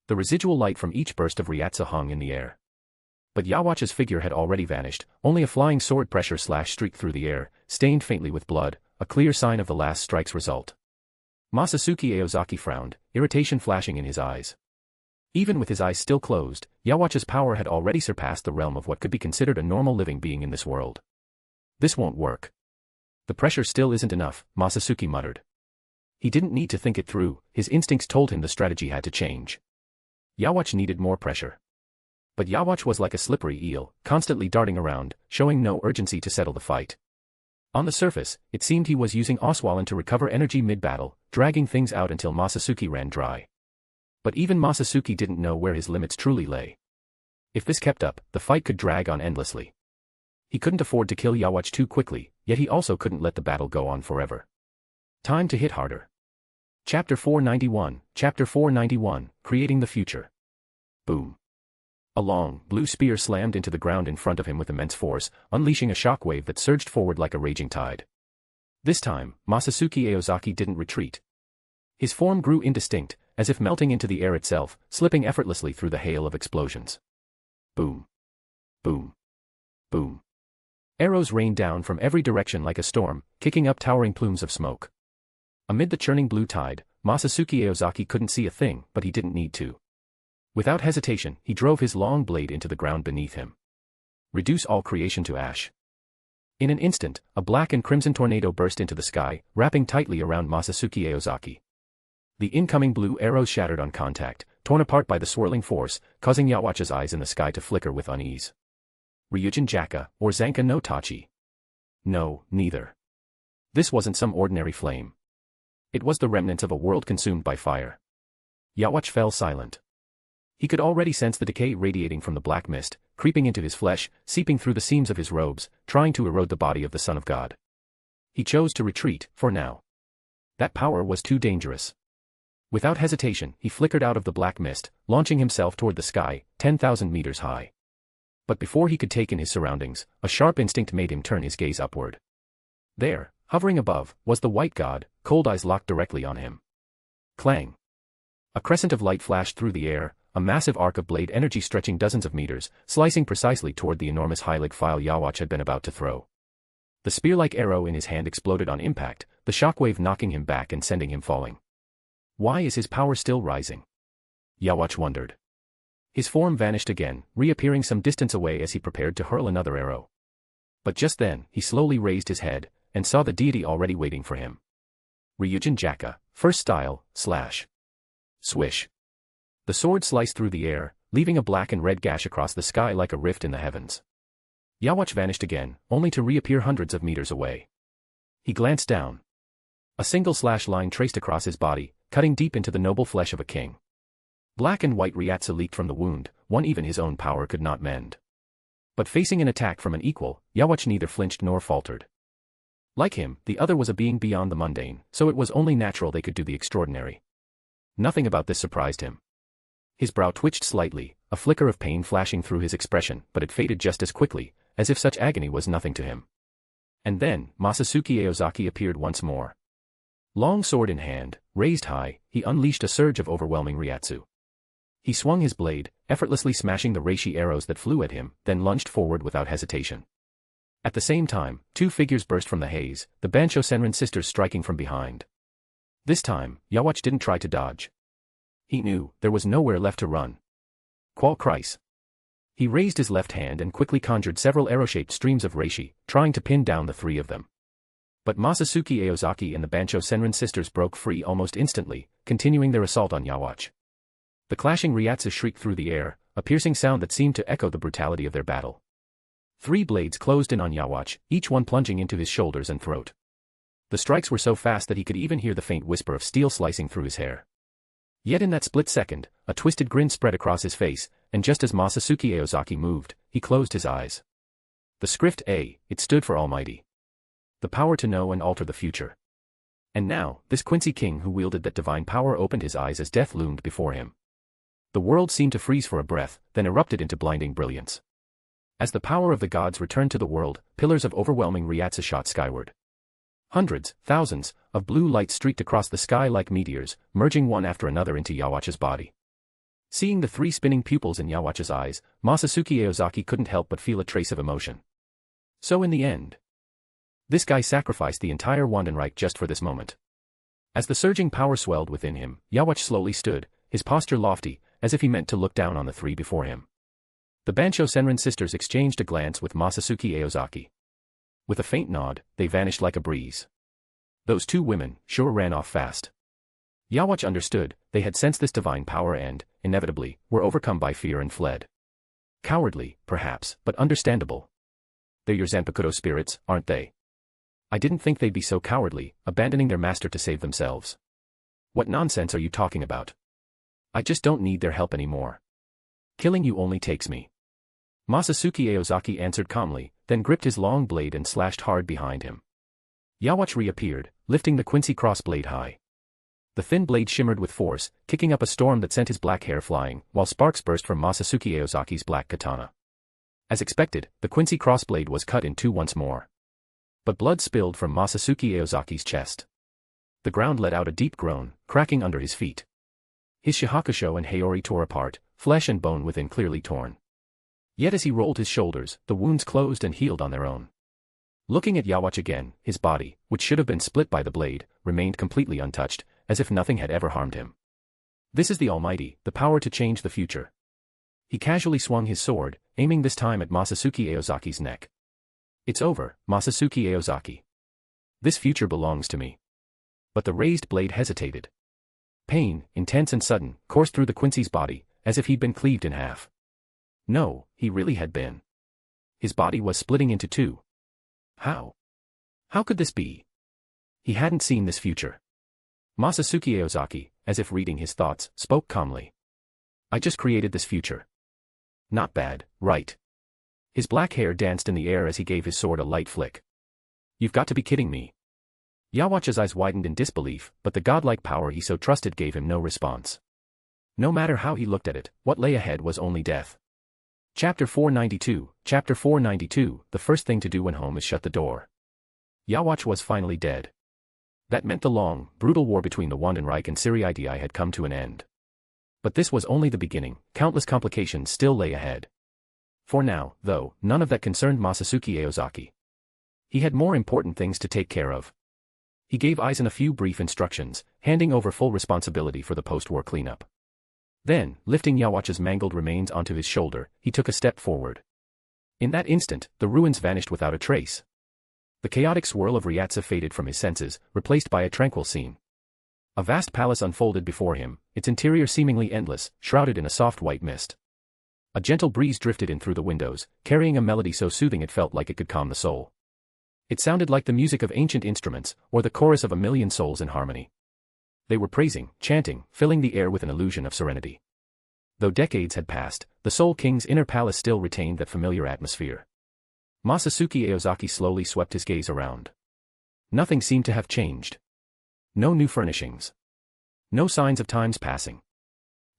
C: The residual light from each burst of Ryatsu hung in the air. But Yawatch's figure had already vanished, only a flying sword pressure slash streaked through the air, stained faintly with blood, a clear sign of the last strike's result. Masatsuki Aozaki frowned, irritation flashing in his eyes. Even with his eyes still closed, Yawatch's power had already surpassed the realm of what could be considered a normal living being in this world. This won't work. The pressure still isn't enough, Masatsuki muttered. He didn't need to think it through, his instincts told him the strategy had to change. Yawatch needed more pressure. But Yawatch was like a slippery eel, constantly darting around, showing no urgency to settle the fight. On the surface, it seemed he was using Oswalin to recover energy mid-battle, dragging things out until Masatsuki ran dry. But even Masatsuki didn't know where his limits truly lay. If this kept up, the fight could drag on endlessly. He couldn't afford to kill Yawatch too quickly, yet he also couldn't let the battle go on forever. Time to hit harder. Chapter 491, Creating the Future. Boom. A long, blue spear slammed into the ground in front of him with immense force, unleashing a shockwave that surged forward like a raging tide. This time, Masatsuki Aozaki didn't retreat. His form grew indistinct, as if melting into the air itself, slipping effortlessly through the hail of explosions. Boom. Boom. Boom. Arrows rained down from every direction like a storm, kicking up towering plumes of smoke. Amid the churning blue tide, Masatsuki Aozaki couldn't see a thing, but he didn't need to. Without hesitation, he drove his long blade into the ground beneath him. Reduce all creation to ash. In an instant, a black and crimson tornado burst into the sky, wrapping tightly around Masatsuki Aozaki. The incoming blue arrows shattered on contact, torn apart by the swirling force, causing Yawatch's eyes in the sky to flicker with unease. Ryujin Jaka, or Zanka no Tachi? No, neither. This wasn't some ordinary flame. It was the remnants of a world consumed by fire. Yawatch fell silent. He could already sense the decay radiating from the black mist, creeping into his flesh, seeping through the seams of his robes, trying to erode the body of the Son of God. He chose to retreat, for now. That power was too dangerous. Without hesitation, he flickered out of the black mist, launching himself toward the sky, 10,000 meters high. But before he could take in his surroundings, a sharp instinct made him turn his gaze upward. There, hovering above, was the white god, cold eyes locked directly on him. Clang! A crescent of light flashed through the air, a massive arc of blade energy stretching dozens of meters, slicing precisely toward the enormous high-leg file Yawatch had been about to throw. The spear-like arrow in his hand exploded on impact, the shockwave knocking him back and sending him falling. Why is his power still rising? Yawatch wondered. His form vanished again, reappearing some distance away as he prepared to hurl another arrow. But just then, he slowly raised his head, and saw the deity already waiting for him. Ryujin Jaka, first style, slash. Swish. The sword sliced through the air, leaving a black and red gash across the sky like a rift in the heavens. Yawatch vanished again, only to reappear hundreds of meters away. He glanced down. A single slash line traced across his body, cutting deep into the noble flesh of a king. Black and white Ryatsu leaked from the wound, one even his own power could not mend. But facing an attack from an equal, Yawatch neither flinched nor faltered. Like him, the other was a being beyond the mundane, so it was only natural they could do the extraordinary. Nothing about this surprised him. His brow twitched slightly, a flicker of pain flashing through his expression, but it faded just as quickly, as if such agony was nothing to him. And then, Masatsuki Aozaki appeared once more. Long sword in hand, raised high, he unleashed a surge of overwhelming Ryatsu. He swung his blade, effortlessly smashing the reishi arrows that flew at him, then lunged forward without hesitation. At the same time, two figures burst from the haze, the Bansho Senran sisters striking from behind. This time, Yawatch didn't try to dodge. He knew there was nowhere left to run. Qual Christ. He raised his left hand and quickly conjured several arrow-shaped streams of reishi, trying to pin down the three of them. But Masatsuki Aozaki and the Bansho Senran sisters broke free almost instantly, continuing their assault on Yawatch. The clashing Ryatsu shrieked through the air, a piercing sound that seemed to echo the brutality of their battle. Three blades closed in on Yawatch, each one plunging into his shoulders and throat. The strikes were so fast that he could even hear the faint whisper of steel slicing through his hair. Yet in that split second, a twisted grin spread across his face, and just as Masatsuki Aozaki moved, he closed his eyes. The script A, it stood for Almighty. The power to know and alter the future. And now, this Quincy king who wielded that divine power opened his eyes as death loomed before him. The world seemed to freeze for a breath, then erupted into blinding brilliance. As the power of the gods returned to the world, pillars of overwhelming Ryatsu shot skyward. Hundreds, thousands, of blue lights streaked across the sky like meteors, merging one after another into Yawatch's body. Seeing the three spinning pupils in Yawatch's eyes, Masatsuki Aozaki couldn't help but feel a trace of emotion. So in the end, this guy sacrificed the entire Wandenreich just for this moment. As the surging power swelled within him, Yawatch slowly stood, his posture lofty, as if he meant to look down on the three before him. The Bansho Senran sisters exchanged a glance with Masatsuki Aozaki. With a faint nod, they vanished like a breeze. Those two women sure ran off fast. Yawatch understood, they had sensed this divine power and, inevitably, were overcome by fear and fled. Cowardly, perhaps, but understandable. They're your Zanpakutō spirits, aren't they? I didn't think they'd be so cowardly, abandoning their master to save themselves. What nonsense are you talking about? I just don't need their help anymore. Killing you only takes me. Masatsuki Aozaki answered calmly, then gripped his long blade and slashed hard behind him. Yawatch reappeared, lifting the Quincy crossblade high. The thin blade shimmered with force, kicking up a storm that sent his black hair flying, while sparks burst from Masatsuki Aozaki's black katana. As expected, the Quincy crossblade was cut in two once more. But blood spilled from Masatsuki Aozaki's chest. The ground let out a deep groan, cracking under his feet. His Shihakushō and Haori tore apart, flesh and bone within clearly torn. Yet as he rolled his shoulders, the wounds closed and healed on their own. Looking at Yawatch again, his body, which should have been split by the blade, remained completely untouched, as if nothing had ever harmed him. This is the Almighty, the power to change the future. He casually swung his sword, aiming this time at Masatsuki Aozaki's neck. It's over, Masatsuki Aozaki. This future belongs to me. But the raised blade hesitated. Pain, intense and sudden, coursed through the Quincy's body, as if he'd been cleaved in half. No, he really had been. His body was splitting into two. How? How could this be? He hadn't seen this future. Masatsuki Aozaki, as if reading his thoughts, spoke calmly. I just created this future. Not bad, right? His black hair danced in the air as he gave his sword a light flick. You've got to be kidding me. Yawacha's eyes widened in disbelief, but the godlike power he so trusted gave him no response. No matter how he looked at it, what lay ahead was only death. Chapter 492. Chapter 492. The first thing to do when home is shut the door. Yawacha was finally dead. That meant the long, brutal war between the Wandenreich and Seireitei had come to an end. But this was only the beginning. Countless complications still lay ahead. For now, though, none of that concerned Masatsuki Aozaki. He had more important things to take care of. He gave Aizen a few brief instructions, handing over full responsibility for the post-war cleanup. Then, lifting Yawacha's mangled remains onto his shoulder, he took a step forward. In that instant, the ruins vanished without a trace. The chaotic swirl of Ryatsu faded from his senses, replaced by a tranquil scene. A vast palace unfolded before him, its interior seemingly endless, shrouded in a soft white mist. A gentle breeze drifted in through the windows, carrying a melody so soothing it felt like it could calm the soul. It sounded like the music of ancient instruments, or the chorus of a million souls in harmony. They were praising, chanting, filling the air with an illusion of serenity. Though decades had passed, the Soul King's inner palace still retained that familiar atmosphere. Masatsuki Aozaki slowly swept his gaze around. Nothing seemed to have changed. No new furnishings. No signs of time's passing.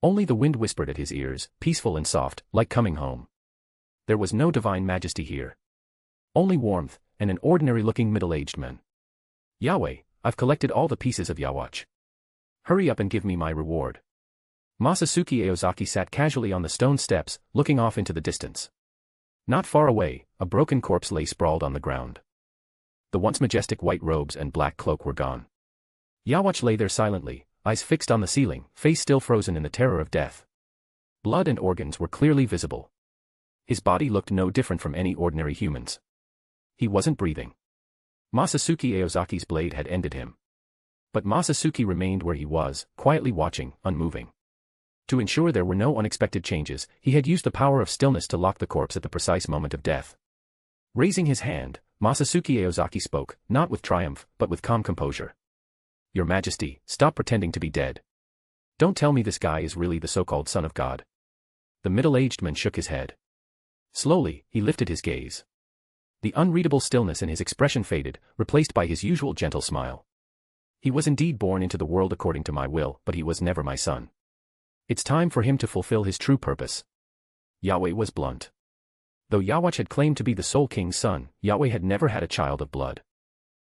C: Only the wind whispered at his ears, peaceful and soft, like coming home. There was no divine majesty here. Only warmth, and an ordinary-looking middle-aged man. Yahweh, I've collected all the pieces of Yawacha. Hurry up and give me my reward. Masatsuki Aozaki sat casually on the stone steps, looking off into the distance. Not far away, a broken corpse lay sprawled on the ground. The once majestic white robes and black cloak were gone. Yawacha lay there silently, eyes fixed on the ceiling, face still frozen in the terror of death. Blood and organs were clearly visible. His body looked no different from any ordinary human's. He wasn't breathing. Masatsuki Aozaki's blade had ended him. But Masatsuki remained where he was, quietly watching, unmoving. To ensure there were no unexpected changes, he had used the power of stillness to lock the corpse at the precise moment of death. Raising his hand, Masatsuki Aozaki spoke, not with triumph, but with calm composure. Your Majesty, stop pretending to be dead. Don't tell me this guy is really the so-called Son of God. The middle-aged man shook his head. Slowly, he lifted his gaze. The unreadable stillness in his expression faded, replaced by his usual gentle smile. He was indeed born into the world according to my will, but he was never my son. It's time for him to fulfill his true purpose. Yahweh was blunt. Though Yawacha had claimed to be the Soul King's son, Yahweh had never had a child of blood.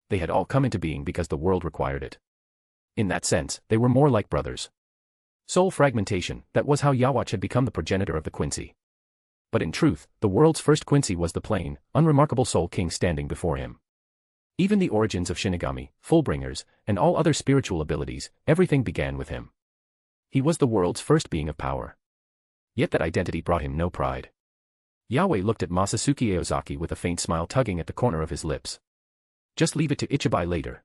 C: They had all come into being because the world required it. In that sense, they were more like brothers. Soul fragmentation, that was how Yawacha had become the progenitor of the Quincy. But in truth, the world's first Quincy was the plain, unremarkable Soul King standing before him. Even the origins of Shinigami, Fullbringers, and all other spiritual abilities, everything began with him. He was the world's first being of power. Yet that identity brought him no pride. Yahweh looked at Masatsuki Aozaki with a faint smile tugging at the corner of his lips. Just leave it to Ichibai later.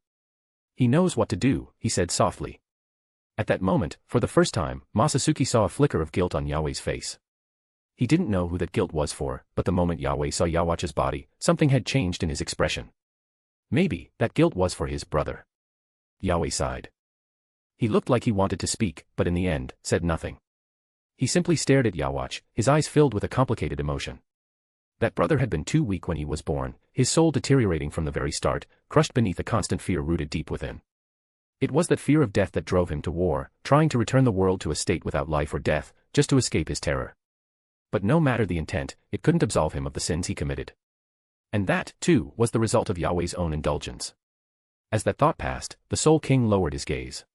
C: He knows what to do, he said softly. At that moment, for the first time, Masatsuki saw a flicker of guilt on Yahweh's face. He didn't know who that guilt was for, but the moment Yahweh saw Yawacha's body, something had changed in his expression. Maybe, that guilt was for his brother. Yahweh sighed. He looked like he wanted to speak, but in the end, said nothing. He simply stared at Yawacha, his eyes filled with a complicated emotion. That brother had been too weak when he was born, his soul deteriorating from the very start, crushed beneath a constant fear rooted deep within. It was that fear of death that drove him to war, trying to return the world to a state without life or death, just to escape his terror. But no matter the intent, it couldn't absolve him of the sins he committed. And that, too, was the result of Yahweh's own indulgence. As that thought passed, the Soul King lowered his gaze.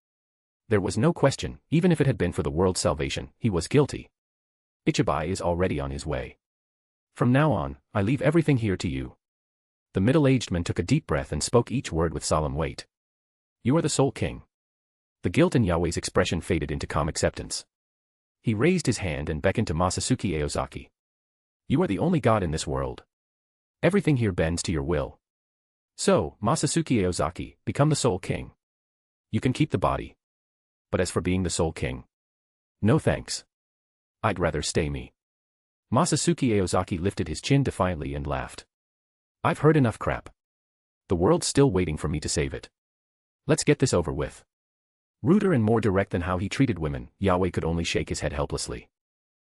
C: There was no question, even if it had been for the world's salvation, he was guilty. Ichibai is already on his way. From now on, I leave everything here to you. The middle-aged man took a deep breath and spoke each word with solemn weight. You are the Soul King. The guilt in Yahweh's expression faded into calm acceptance. He raised his hand and beckoned to Masatsuki Aozaki. You are the only God in this world. Everything here bends to your will. So, Masatsuki Aozaki, become the Soul King. You can keep the body. But as for being the Soul King, no thanks. I'd rather stay me. Masatsuki Aozaki lifted his chin defiantly and laughed. I've heard enough crap. The world's still waiting for me to save it. Let's get this over with. Ruder and more direct than how he treated women, Yahweh could only shake his head helplessly.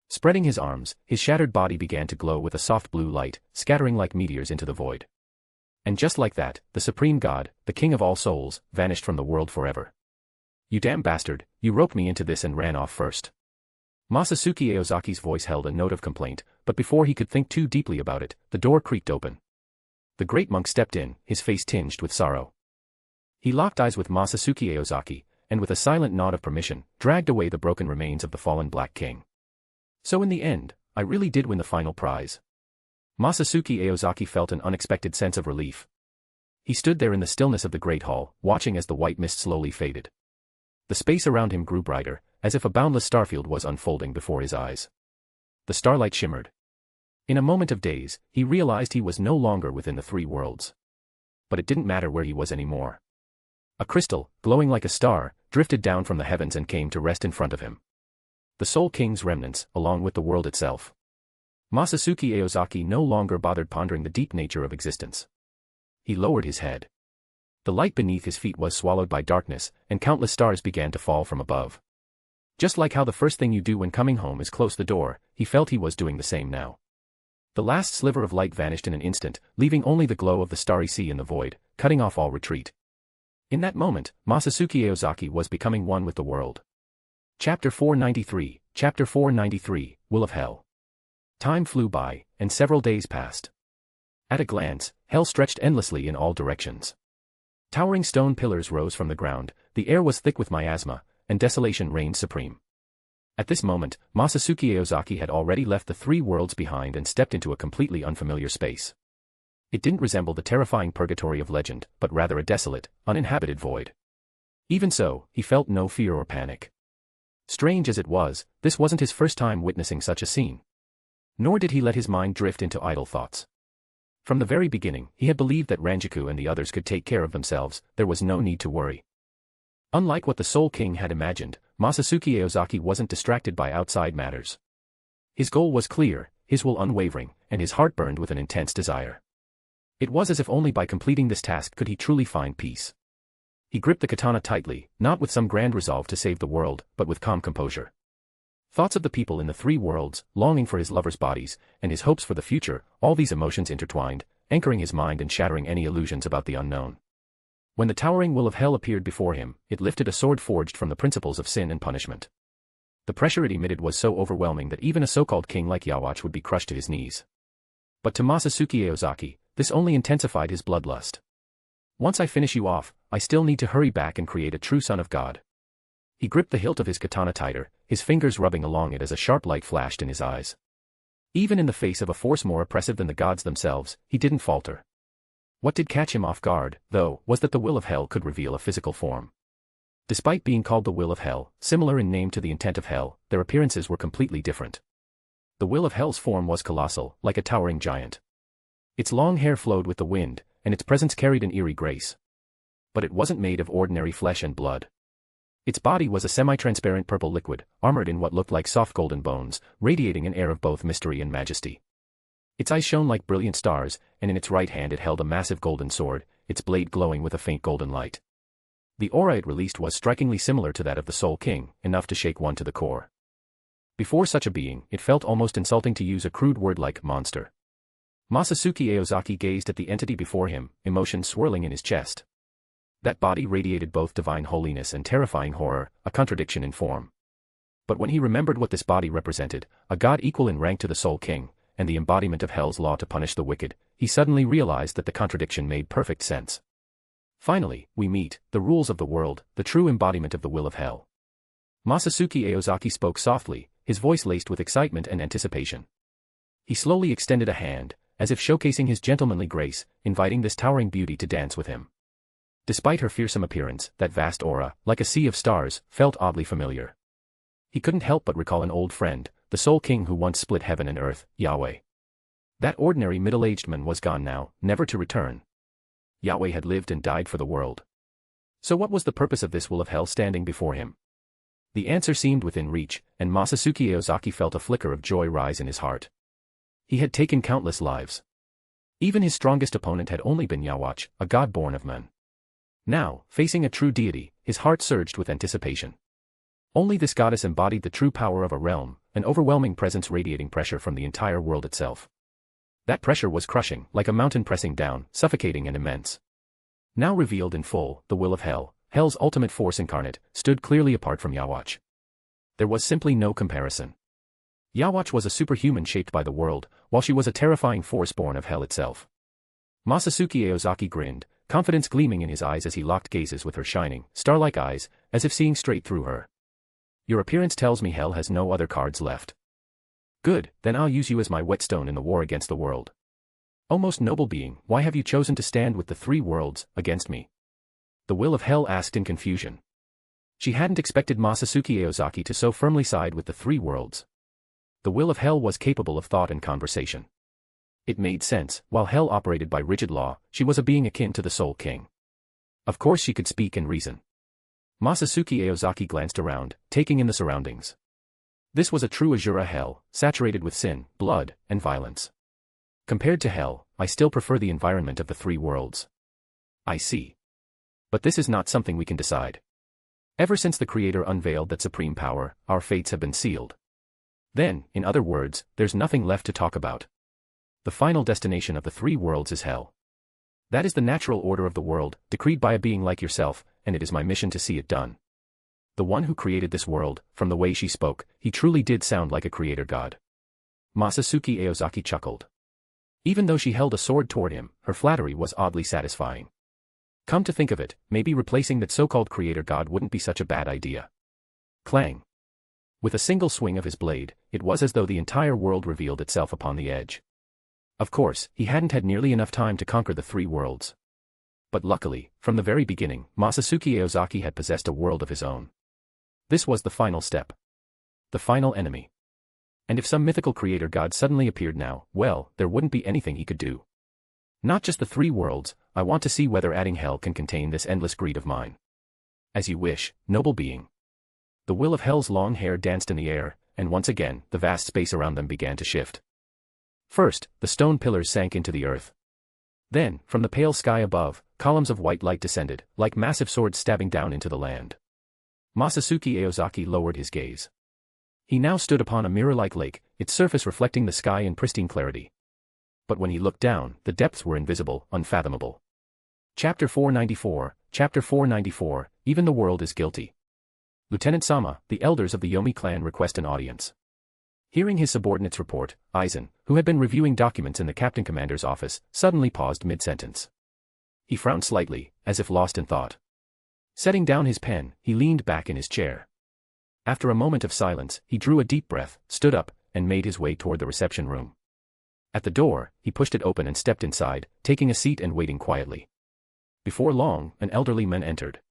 C: Spreading his arms, his shattered body began to glow with a soft blue light, scattering like meteors into the void. And just like that, the supreme god, the king of all souls, vanished from the world forever. You damn bastard, you roped me into this and ran off first. Masatsuki Aozaki's voice held a note of complaint, but before he could think too deeply about it, the door creaked open. The great monk stepped in, his face tinged with sorrow. He locked eyes with Masatsuki Aozaki, and with a silent nod of permission, dragged away the broken remains of the fallen Black King. So in the end, I really did win the final prize. Masatsuki Aozaki felt an unexpected sense of relief. He stood there in the stillness of the great hall, watching as the white mist slowly faded. The space around him grew brighter, as if a boundless starfield was unfolding before his eyes. The starlight shimmered. In a moment of daze, he realized he was no longer within the three worlds. But it didn't matter where he was anymore. A crystal, glowing like a star, drifted down from the heavens and came to rest in front of him. The Soul King's remnants, along with the world itself. Masatsuki Aozaki no longer bothered pondering the deep nature of existence. He lowered his head. The light beneath his feet was swallowed by darkness, and countless stars began to fall from above. Just like how the first thing you do when coming home is close the door, he felt he was doing the same now. The last sliver of light vanished in an instant, leaving only the glow of the starry sea in the void, cutting off all retreat. In that moment, Masatsuki Aozaki was becoming one with the world. Chapter 493, Chapter 493, Will of Hell. Time flew by, and several days passed. At a glance, hell stretched endlessly in all directions. Towering stone pillars rose from the ground, the air was thick with miasma, and desolation reigned supreme. At this moment, Masatsuki Aozaki had already left the three worlds behind and stepped into a completely unfamiliar space. It didn't resemble the terrifying purgatory of legend, but rather a desolate, uninhabited void. Even so, he felt no fear or panic. Strange as it was, this wasn't his first time witnessing such a scene. Nor did he let his mind drift into idle thoughts. From the very beginning, he had believed that Ranjaku and the others could take care of themselves, there was no need to worry. Unlike what the Soul King had imagined, Masatsuki Aozaki wasn't distracted by outside matters. His goal was clear, his will unwavering, and his heart burned with an intense desire. It was as if only by completing this task could he truly find peace. He gripped the katana tightly, not with some grand resolve to save the world, but with calm composure. Thoughts of the people in the three worlds, longing for his lovers' bodies, and his hopes for the future, all these emotions intertwined, anchoring his mind and shattering any illusions about the unknown. When the towering will of hell appeared before him, it lifted a sword forged from the principles of sin and punishment. The pressure it emitted was so overwhelming that even a so-called king like Yawatch would be crushed to his knees. But to Masatsuki Aozaki, this only intensified his bloodlust. Once I finish you off, I still need to hurry back and create a true son of God. He gripped the hilt of his katana tighter, his fingers rubbing along it as a sharp light flashed in his eyes. Even in the face of a force more oppressive than the gods themselves, he didn't falter. What did catch him off guard, though, was that the will of hell could reveal a physical form. Despite being called the will of hell, similar in name to the intent of hell, their appearances were completely different. The will of hell's form was colossal, like a towering giant. Its long hair flowed with the wind, and its presence carried an eerie grace. But it wasn't made of ordinary flesh and blood. Its body was a semi-transparent purple liquid, armored in what looked like soft golden bones, radiating an air of both mystery and majesty. Its eyes shone like brilliant stars, and in its right hand it held a massive golden sword, its blade glowing with a faint golden light. The aura it released was strikingly similar to that of the Soul King, enough to shake one to the core. Before such a being, it felt almost insulting to use a crude word like monster. Masatsuki Aozaki gazed at the entity before him, emotion swirling in his chest. That body radiated both divine holiness and terrifying horror, a contradiction in form. But when he remembered what this body represented, a god equal in rank to the Soul King, and the embodiment of hell's law to punish the wicked, he suddenly realized that the contradiction made perfect sense. Finally, we meet, the rules of the world, the true embodiment of the will of hell. Masatsuki Aozaki spoke softly, his voice laced with excitement and anticipation. He slowly extended a hand, as if showcasing his gentlemanly grace, inviting this towering beauty to dance with him. Despite her fearsome appearance, that vast aura, like a sea of stars, felt oddly familiar. He couldn't help but recall an old friend, the Soul King who once split heaven and earth, Yahweh. That ordinary middle-aged man was gone now, never to return. Yahweh had lived and died for the world. So what was the purpose of this will of hell standing before him? The answer seemed within reach, and Masatsuki Aozaki felt a flicker of joy rise in his heart. He had taken countless lives. Even his strongest opponent had only been Yawatch, a god born of men. Now, facing a true deity, his heart surged with anticipation. Only this goddess embodied the true power of a realm, an overwhelming presence radiating pressure from the entire world itself. That pressure was crushing, like a mountain pressing down, suffocating and immense. Now revealed in full, the will of Hell, Hell's ultimate force incarnate, stood clearly apart from Yhwach. There was simply no comparison. Yhwach was a superhuman shaped by the world, while she was a terrifying force born of Hell itself. Masatsuki Aozaki grinned, confidence gleaming in his eyes as he locked gazes with her shining, star-like eyes, as if seeing straight through her. Your appearance tells me Hell has no other cards left. Good, then I'll use you as my whetstone in the war against the world. O most noble being, why have you chosen to stand with the three worlds, against me? The will of Hell asked in confusion. She hadn't expected Masatsuki Aozaki to so firmly side with the three worlds. The will of Hell was capable of thought and conversation. It made sense, while Hell operated by rigid law, she was a being akin to the Soul King. Of course she could speak and reason. Masatsuki Aozaki glanced around, taking in the surroundings. This was a true Azura Hell, saturated with sin, blood, and violence. Compared to Hell, I still prefer the environment of the three worlds. I see. But this is not something we can decide. Ever since the Creator unveiled that supreme power, our fates have been sealed. Then, in other words, there's nothing left to talk about. The final destination of the three worlds is Hell. That is the natural order of the world, decreed by a being like yourself, and it is my mission to see it done. The one who created this world, from the way she spoke, he truly did sound like a creator god. Masatsuki Aozaki chuckled. Even though she held a sword toward him, her flattery was oddly satisfying. Come to think of it, maybe replacing that so-called creator god wouldn't be such a bad idea. Clang. With a single swing of his blade, it was as though the entire world revealed itself upon the edge. Of course, he hadn't had nearly enough time to conquer the three worlds. But luckily, from the very beginning, Masatsuki Aozaki had possessed a world of his own. This was the final step. The final enemy. And if some mythical creator god suddenly appeared now, well, there wouldn't be anything he could do. Not just the three worlds, I want to see whether adding Hell can contain this endless greed of mine. As you wish, noble being. The will of Hell's long hair danced in the air, and once again, the vast space around them began to shift. First, the stone pillars sank into the earth. Then, from the pale sky above, columns of white light descended, like massive swords stabbing down into the land. Masatsuki Aozaki lowered his gaze. He now stood upon a mirror-like lake, its surface reflecting the sky in pristine clarity. But when he looked down, the depths were invisible, unfathomable. Chapter 494, Chapter 494, Even the World is Guilty. Lieutenant Sama, the elders of the Yomi clan request an audience. Hearing his subordinate's report, Aizen, who had been reviewing documents in the captain commander's office, suddenly paused mid-sentence. He frowned slightly, as if lost in thought. Setting down his pen, he leaned back in his chair. After a moment of silence, he drew a deep breath, stood up, and made his way toward the reception room. At the door, he pushed it open and stepped inside, taking a seat and waiting quietly. Before long, an elderly man entered.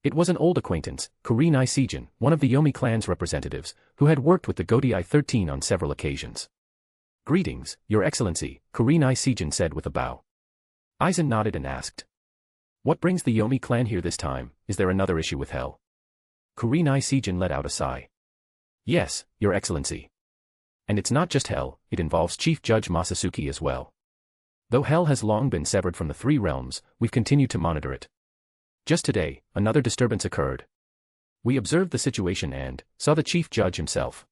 C: It was an old acquaintance, Kurenai Seijin, one of the Yomi clan's representatives, who had worked with the Gotei 13 on several occasions. Greetings, Your Excellency, Kurenai Seijin said with a bow. Aizen nodded and asked. What brings the Yomi clan here this time? Is there another issue with Hell? Kurenai Seijin let out a sigh. Yes, Your Excellency. And it's not just Hell, it involves Chief Judge Masatsuki as well. Though Hell has long been severed from the three realms, we've continued to monitor it. Just today, another disturbance occurred. We observed the situation and saw the Chief Judge himself.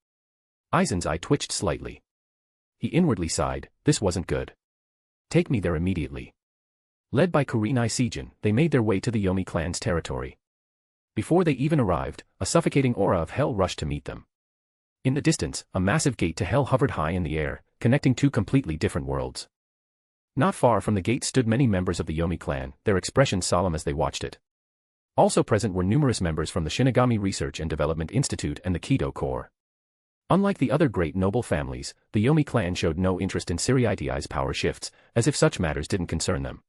C: Aizen's eye twitched slightly. He inwardly sighed, this wasn't good. Take me there immediately. Led by Kurenai Seijin, they made their way to the Yomi clan's territory. Before they even arrived, a suffocating aura of Hell rushed to meet them. In the distance, a massive gate to Hell hovered high in the air, connecting two completely different worlds. Not far from the gate stood many members of the Yomi clan, their expressions solemn as they watched it. Also present were numerous members from the Shinigami Research and Development Institute and the Kido Corps. Unlike the other great noble families, the Yomi clan showed no interest in Seireitei's power shifts, as if such matters didn't concern them.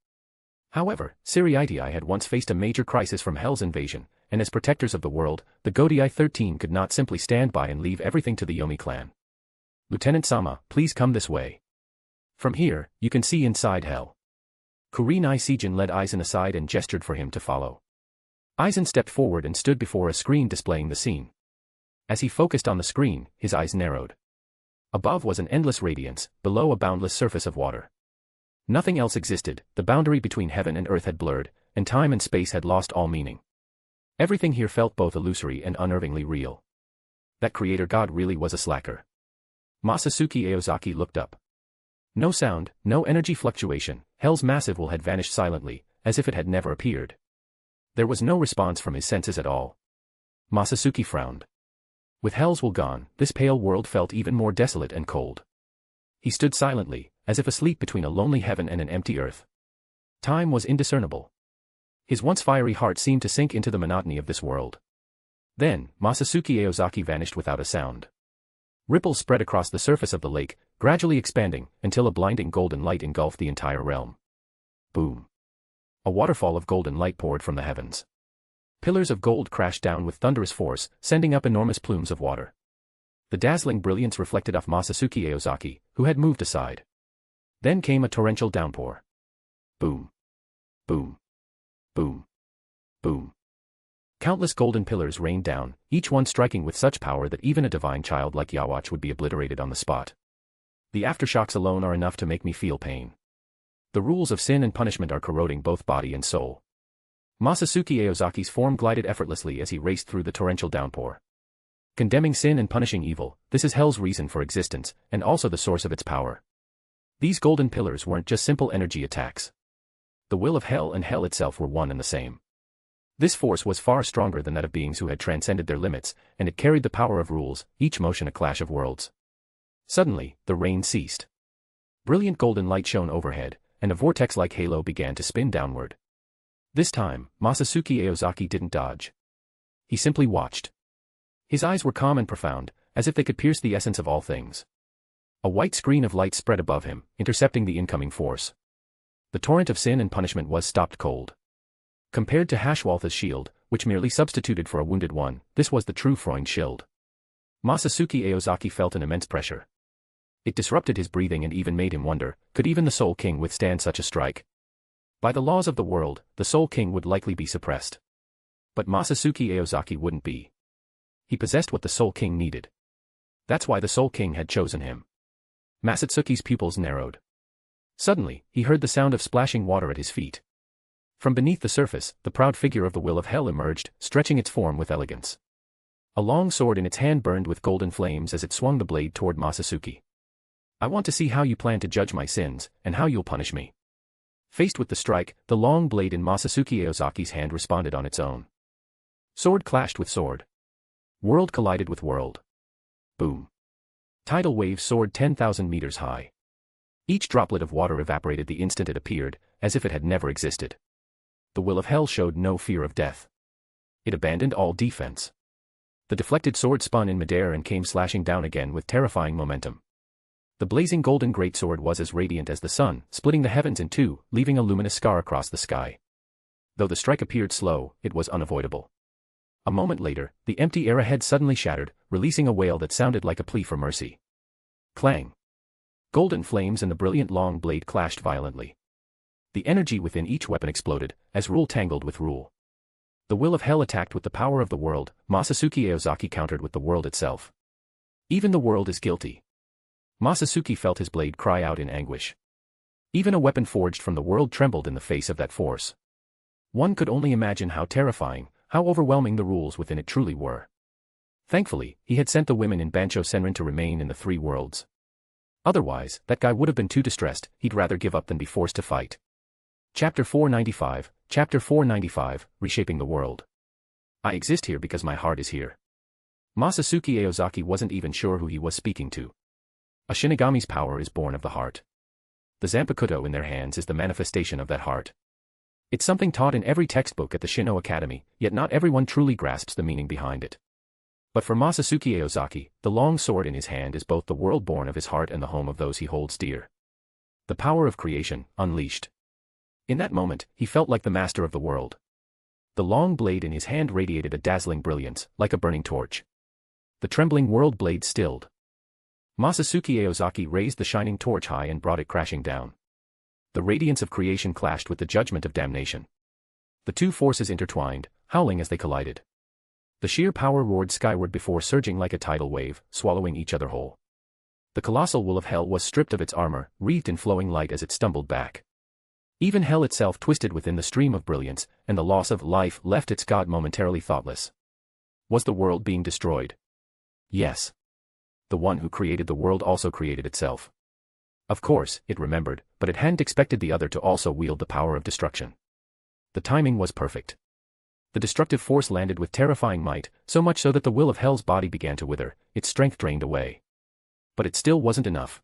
C: However, Seireitei had once faced a major crisis from Hell's invasion, and as protectors of the world, the Gotei 13 could not simply stand by and leave everything to the Yomi clan. Lieutenant Sama, please come this way. From here, you can see inside Hell. Kurenai Seijin led Aizen aside and gestured for him to follow. Aizen stepped forward and stood before a screen displaying the scene. As he focused on the screen, his eyes narrowed. Above was an endless radiance, below a boundless surface of water. Nothing else existed, the boundary between heaven and earth had blurred, and time and space had lost all meaning. Everything here felt both illusory and unnervingly real. That creator god really was a slacker. Masatsuki Aozaki looked up. No sound, no energy fluctuation, Hell's massive will had vanished silently, as if it had never appeared. There was no response from his senses at all. Masatsuki frowned. With Hell's will gone, this pale world felt even more desolate and cold. He stood silently, as if asleep between a lonely heaven and an empty earth. Time was indiscernible. His once fiery heart seemed to sink into the monotony of this world. Then, Masatsuki Aozaki vanished without a sound. Ripples spread across the surface of the lake, gradually expanding, until a blinding golden light engulfed the entire realm. Boom. A waterfall of golden light poured from the heavens. Pillars of gold crashed down with thunderous force, sending up enormous plumes of water. The dazzling brilliance reflected off Masatsuki Aozaki, who had moved aside. Then came a torrential downpour. Boom. Boom. Boom. Boom. Countless golden pillars rained down, each one striking with such power that even a divine child like Yawatch would be obliterated on the spot. The aftershocks alone are enough to make me feel pain. The rules of sin and punishment are corroding both body and soul. Masatsuki Aozaki's form glided effortlessly as he raced through the torrential downpour. Condemning sin and punishing evil, this is Hell's reason for existence, and also the source of its power. These golden pillars weren't just simple energy attacks. The will of Hell and Hell itself were one and the same. This force was far stronger than that of beings who had transcended their limits, and it carried the power of rules, each motion a clash of worlds. Suddenly, the rain ceased. Brilliant golden light shone overhead, and a vortex-like halo began to spin downward. This time, Masatsuki Aozaki didn't dodge. He simply watched. His eyes were calm and profound, as if they could pierce the essence of all things. A white screen of light spread above him, intercepting the incoming force. The torrent of sin and punishment was stopped cold. Compared to Hashwaltha's shield, which merely substituted for a wounded one, this was the true Freund shield. Masatsuki Aozaki felt an immense pressure. It disrupted his breathing and even made him wonder, could even the Soul King withstand such a strike? By the laws of the world, the Soul King would likely be suppressed. But Masatsuki Aozaki wouldn't be. He possessed what the Soul King needed. That's why the Soul King had chosen him. Masatsuki's pupils narrowed. Suddenly, he heard the sound of splashing water at his feet. From beneath the surface, the proud figure of the Will of Hell emerged, stretching its form with elegance. A long sword in its hand burned with golden flames as it swung the blade toward Masatsuki. I want to see how you plan to judge my sins, and how you'll punish me. Faced with the strike, the long blade in Masatsuki Aozaki's hand responded on its own. Sword clashed with sword. World collided with world. Boom. Tidal waves soared 10,000 meters high. Each droplet of water evaporated the instant it appeared, as if it had never existed. The Will of Hell showed no fear of death. It abandoned all defense. The deflected sword spun in midair and came slashing down again with terrifying momentum. The blazing golden greatsword was as radiant as the sun, splitting the heavens in two, leaving a luminous scar across the sky. Though the strike appeared slow, it was unavoidable. A moment later, the empty air ahead suddenly shattered, releasing a wail that sounded like a plea for mercy. Clang! Golden flames and the brilliant long blade clashed violently. The energy within each weapon exploded, as rule tangled with rule. The Will of Hell attacked with the power of the world, Masatsuki Aozaki countered with the world itself. Even the world is guilty. Masatsuki felt his blade cry out in anguish. Even a weapon forged from the world trembled in the face of that force. One could only imagine how terrifying, how overwhelming the rules within it truly were. Thankfully, he had sent the women in Bancho Senrin to remain in the three worlds. Otherwise, that guy would have been too distressed, he'd rather give up than be forced to fight. Chapter 495, Chapter 495, Reshaping the World. I exist here because my heart is here. Masatsuki Aozaki wasn't even sure who he was speaking to. A Shinigami's power is born of the heart. The Zanpakutō in their hands is the manifestation of that heart. It's something taught in every textbook at the Shin'o Academy, yet not everyone truly grasps the meaning behind it. But for Masatsuki Aozaki, the long sword in his hand is both the world born of his heart and the home of those he holds dear. The power of creation, unleashed. In that moment, he felt like the master of the world. The long blade in his hand radiated a dazzling brilliance, like a burning torch. The trembling world blade stilled. Masatsuki Aozaki raised the shining torch high and brought it crashing down. The radiance of creation clashed with the judgment of damnation. The two forces intertwined, howling as they collided. The sheer power roared skyward before surging like a tidal wave, swallowing each other whole. The colossal Will of Hell was stripped of its armor, wreathed in flowing light as it stumbled back. Even hell itself twisted within the stream of brilliance, and the loss of life left its god momentarily thoughtless. Was the world being destroyed? Yes. The one who created the world also created itself. Of course, it remembered, but it hadn't expected the other to also wield the power of destruction. The timing was perfect. The destructive force landed with terrifying might, so much so that the will of Hell's body began to wither, its strength drained away. But it still wasn't enough.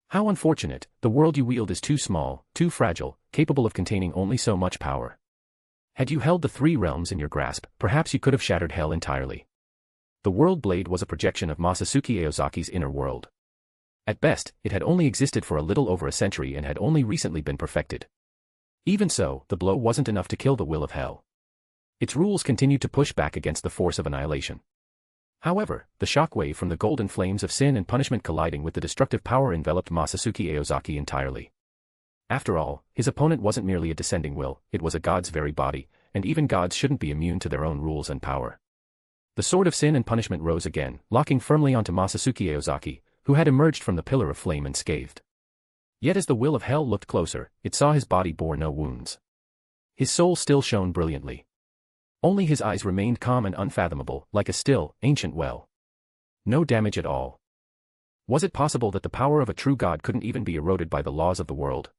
C: How unfortunate, the world you wield is too small, too fragile, capable of containing only so much power. Had you held the three realms in your grasp, perhaps you could have shattered Hell entirely. The world blade was a projection of Masatsuki Aozaki's inner world. At best, it had only existed for a little over a century and had only recently been perfected. Even so, the blow wasn't enough to kill the will of Hell. Its rules continued to push back against the force of annihilation. However, the shockwave from the golden flames of sin and punishment colliding with the destructive power enveloped Masatsuki Aozaki entirely. After all, his opponent wasn't merely a descending will, it was a god's very body, and even gods shouldn't be immune to their own rules and power. The sword of sin and punishment rose again, locking firmly onto Masatsuki Aozaki, who had emerged from the pillar of flame unscathed. Yet as the will of Hell looked closer, it saw his body bore no wounds. His soul still shone brilliantly. Only his eyes remained calm and unfathomable, like a still, ancient well. No damage at all. Was it possible that the power of a true god couldn't even be eroded by the laws of the world?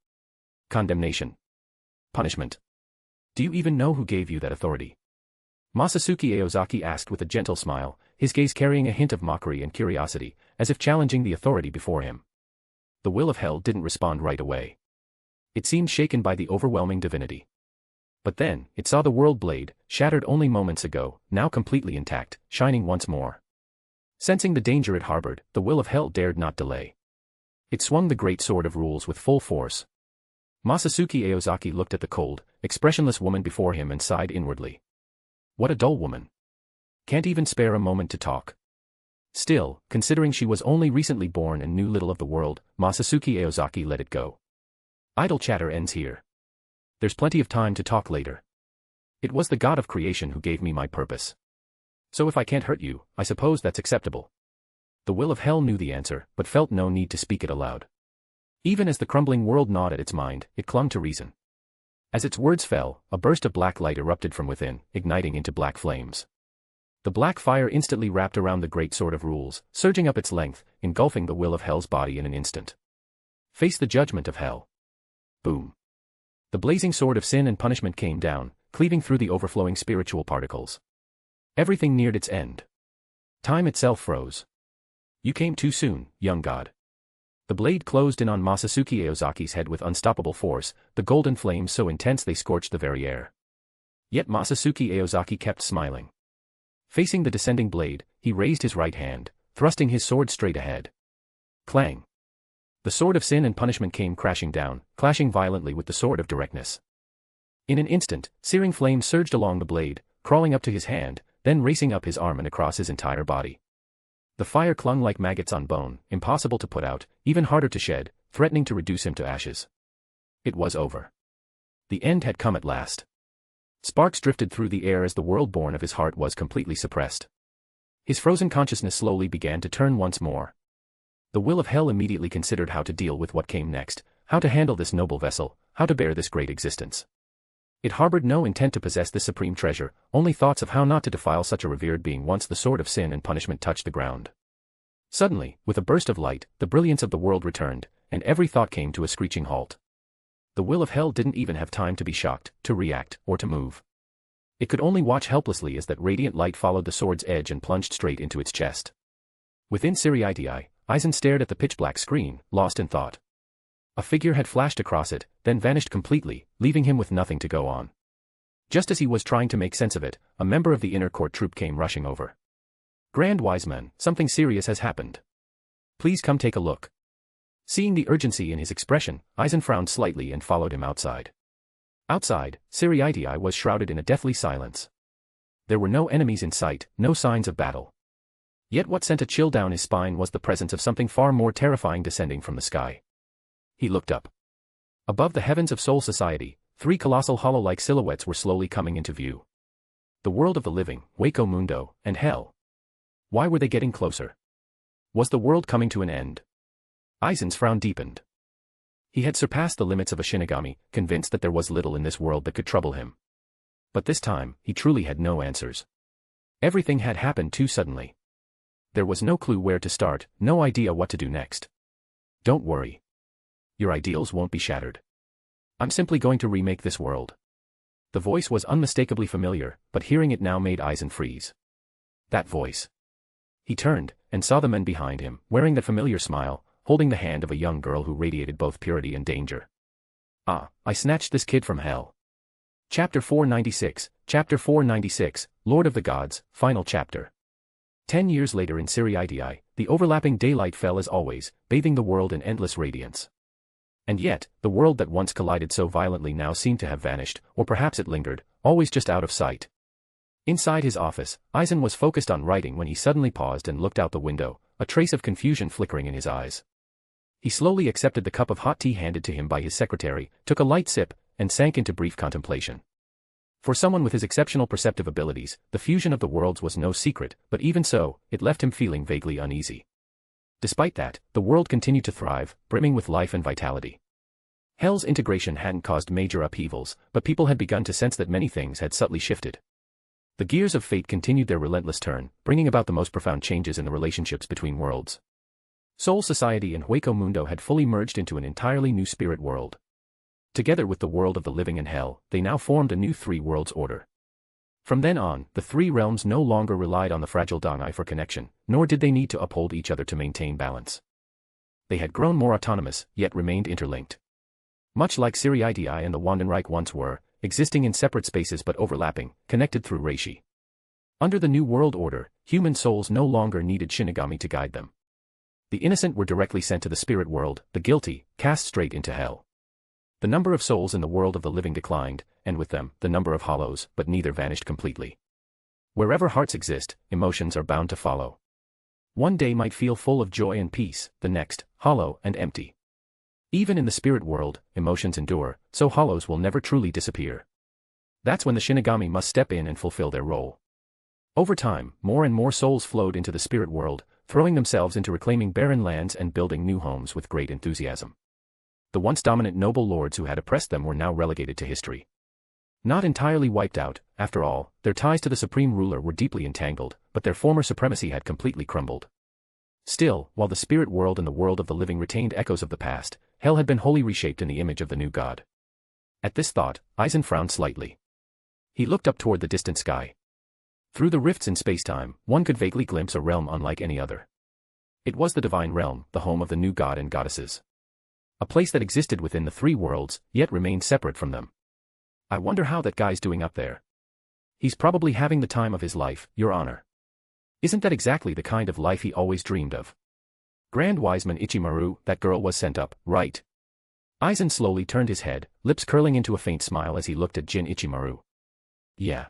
C: Condemnation. Punishment. Do you even know who gave you that authority? Masatsuki Aozaki asked with a gentle smile, his gaze carrying a hint of mockery and curiosity, as if challenging the authority before him. The will of Hell didn't respond right away. It seemed shaken by the overwhelming divinity. But then, it saw the world blade, shattered only moments ago, now completely intact, shining once more. Sensing the danger it harbored, the will of Hell dared not delay. It swung the great sword of rules with full force. Masatsuki Aozaki looked at the cold, expressionless woman before him and sighed inwardly. What a dull woman. Can't even spare a moment to talk. Still, considering she was only recently born and knew little of the world, Masatsuki Aozaki let it go. Idle chatter ends here. There's plenty of time to talk later. It was the god of creation who gave me my purpose. So if I can't hurt you, I suppose that's acceptable. The will of Hell knew the answer, but felt no need to speak it aloud. Even as the crumbling world gnawed at its mind, it clung to reason. As its words fell, a burst of black light erupted from within, igniting into black flames. The black fire instantly wrapped around the great sword of rules, surging up its length, engulfing the will of Hell's body in an instant. Face the judgment of Hell. Boom. The blazing sword of sin and punishment came down, cleaving through the overflowing spiritual particles. Everything neared its end. Time itself froze. You came too soon, young god. The blade closed in on Masatsuki Aozaki's head with unstoppable force, the golden flames so intense they scorched the very air. Yet Masatsuki Aozaki kept smiling. Facing the descending blade, he raised his right hand, thrusting his sword straight ahead. Clang. The sword of sin and punishment came crashing down, clashing violently with the sword of directness. In an instant, searing flames surged along the blade, crawling up to his hand, then racing up his arm and across his entire body. The fire clung like maggots on bone, impossible to put out, even harder to shed, threatening to reduce him to ashes. It was over. The end had come at last. Sparks drifted through the air as the world born of his heart was completely suppressed. His frozen consciousness slowly began to turn once more. The will of Hell immediately considered how to deal with what came next, how to handle this noble vessel, how to bear this great existence. It harbored no intent to possess this supreme treasure, only thoughts of how not to defile such a revered being once the sword of sin and punishment touched the ground. Suddenly, with a burst of light, the brilliance of the world returned, and every thought came to a screeching halt. The will of Hell didn't even have time to be shocked, to react, or to move. It could only watch helplessly as that radiant light followed the sword's edge and plunged straight into its chest. Within Seireitei, Aizen stared at the pitch-black screen, lost in thought. A figure had flashed across it, then vanished completely, leaving him with nothing to go on. Just as he was trying to make sense of it, a member of the inner court troop came rushing over. Grand Wise Man, something serious has happened. Please come take a look. Seeing the urgency in his expression, Aizen frowned slightly and followed him outside. Outside, Seireitei was shrouded in a deathly silence. There were no enemies in sight, no signs of battle. Yet what sent a chill down his spine was the presence of something far more terrifying descending from the sky. He looked up. Above the heavens of Soul Society, three colossal hollow-like silhouettes were slowly coming into view. The world of the living, Wako Mundo, and Hell. Why were they getting closer? Was the world coming to an end? Aizen's frown deepened. He had surpassed the limits of a Shinigami, convinced that there was little in this world that could trouble him. But this time, he truly had no answers. Everything had happened too suddenly. There was no clue where to start, no idea what to do next. Don't worry. Your ideals won't be shattered. I'm simply going to remake this world. The voice was unmistakably familiar, but hearing it now made Aizen freeze. That voice. He turned, and saw the men behind him, wearing that familiar smile, holding the hand of a young girl who radiated both purity and danger. Ah, I snatched this kid from hell. Chapter 496, Lord of the Gods, Final Chapter. 10 years later in Seireitei, the overlapping daylight fell as always, bathing the world in endless radiance. And yet, the world that once collided so violently now seemed to have vanished, or perhaps it lingered, always just out of sight. Inside his office, Aizen was focused on writing when he suddenly paused and looked out the window, a trace of confusion flickering in his eyes. He slowly accepted the cup of hot tea handed to him by his secretary, took a light sip, and sank into brief contemplation. For someone with his exceptional perceptive abilities, the fusion of the worlds was no secret, but even so, it left him feeling vaguely uneasy. Despite that, the world continued to thrive, brimming with life and vitality. Hell's integration hadn't caused major upheavals, but people had begun to sense that many things had subtly shifted. The gears of fate continued their relentless turn, bringing about the most profound changes in the relationships between worlds. Soul Society and Hueco Mundo had fully merged into an entirely new spirit world. Together with the world of the living and hell, they now formed a new three worlds order. From then on, the three realms no longer relied on the fragile Dangai for connection, nor did they need to uphold each other to maintain balance. They had grown more autonomous, yet remained interlinked. Much like Seireitei and the Wandenreich once were, existing in separate spaces but overlapping, connected through reishi. Under the new world order, human souls no longer needed Shinigami to guide them. The innocent were directly sent to the spirit world, the guilty, cast straight into hell. The number of souls in the world of the living declined, and with them, the number of hollows, but neither vanished completely. Wherever hearts exist, emotions are bound to follow. One day might feel full of joy and peace, the next, hollow and empty. Even in the spirit world, emotions endure, so hollows will never truly disappear. That's when the Shinigami must step in and fulfill their role. Over time, more and more souls flowed into the spirit world, throwing themselves into reclaiming barren lands and building new homes with great enthusiasm. The once dominant noble lords who had oppressed them were now relegated to history. Not entirely wiped out, after all, their ties to the supreme ruler were deeply entangled, but their former supremacy had completely crumbled. Still, while the spirit world and the world of the living retained echoes of the past, hell had been wholly reshaped in the image of the new god. At this thought, Aizen frowned slightly. He looked up toward the distant sky. Through the rifts in spacetime, one could vaguely glimpse a realm unlike any other. It was the divine realm, the home of the new god and goddesses. A place that existed within the three worlds, yet remained separate from them. I wonder how that guy's doing up there. He's probably having the time of his life, Your Honor. Isn't that exactly the kind of life he always dreamed of? Grand Wiseman Ichimaru, that girl was sent up, right? Aizen slowly turned his head, lips curling into a faint smile as he looked at Jin Ichimaru. Yeah.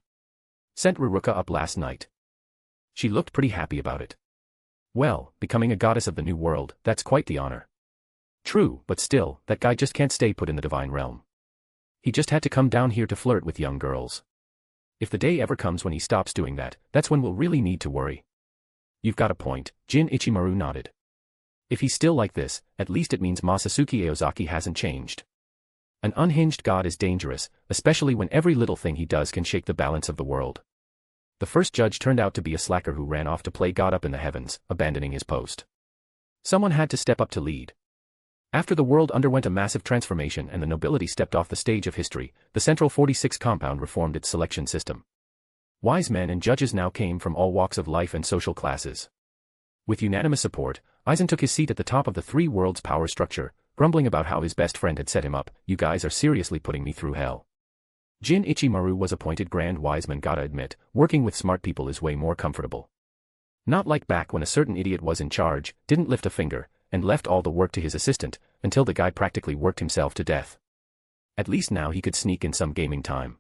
C: Sent Ruruka up last night. She looked pretty happy about it. Well, becoming a goddess of the new world, that's quite the honor. True, but still, that guy just can't stay put in the divine realm. He just had to come down here to flirt with young girls. If the day ever comes when he stops doing that, that's when we'll really need to worry. You've got a point, Jin Ichimaru nodded. If he's still like this, at least it means Masatsuki Aozaki hasn't changed. An unhinged god is dangerous, especially when every little thing he does can shake the balance of the world. The first judge turned out to be a slacker who ran off to play God up in the heavens, abandoning his post. Someone had to step up to lead. After the world underwent a massive transformation and the nobility stepped off the stage of history, the Central 46 compound reformed its selection system. Wise men and judges now came from all walks of life and social classes. With unanimous support, Aizen took his seat at the top of the three worlds power structure, grumbling about how his best friend had set him up. You guys are seriously putting me through hell. Jin Ichimaru was appointed Grand Wiseman. Gotta admit, working with smart people is way more comfortable. Not like back when a certain idiot was in charge, didn't lift a finger, and left all the work to his assistant, until the guy practically worked himself to death. At least now he could sneak in some gaming time.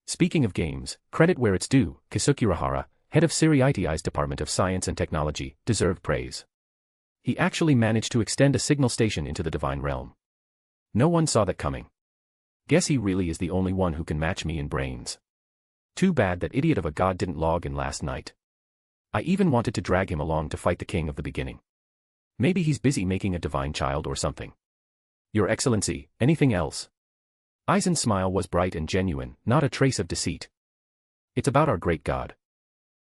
C: Speaking of games, credit where it's due, Kisuke Urahara, head of Seireitei's Department of Science and Technology, deserved praise. He actually managed to extend a signal station into the divine realm. No one saw that coming. Guess he really is the only one who can match me in brains. Too bad that idiot of a god didn't log in last night. I even wanted to drag him along to fight the king of the beginning. Maybe he's busy making a divine child or something. Your Excellency, anything else? Aizen's smile was bright and genuine, not a trace of deceit. It's about our great god.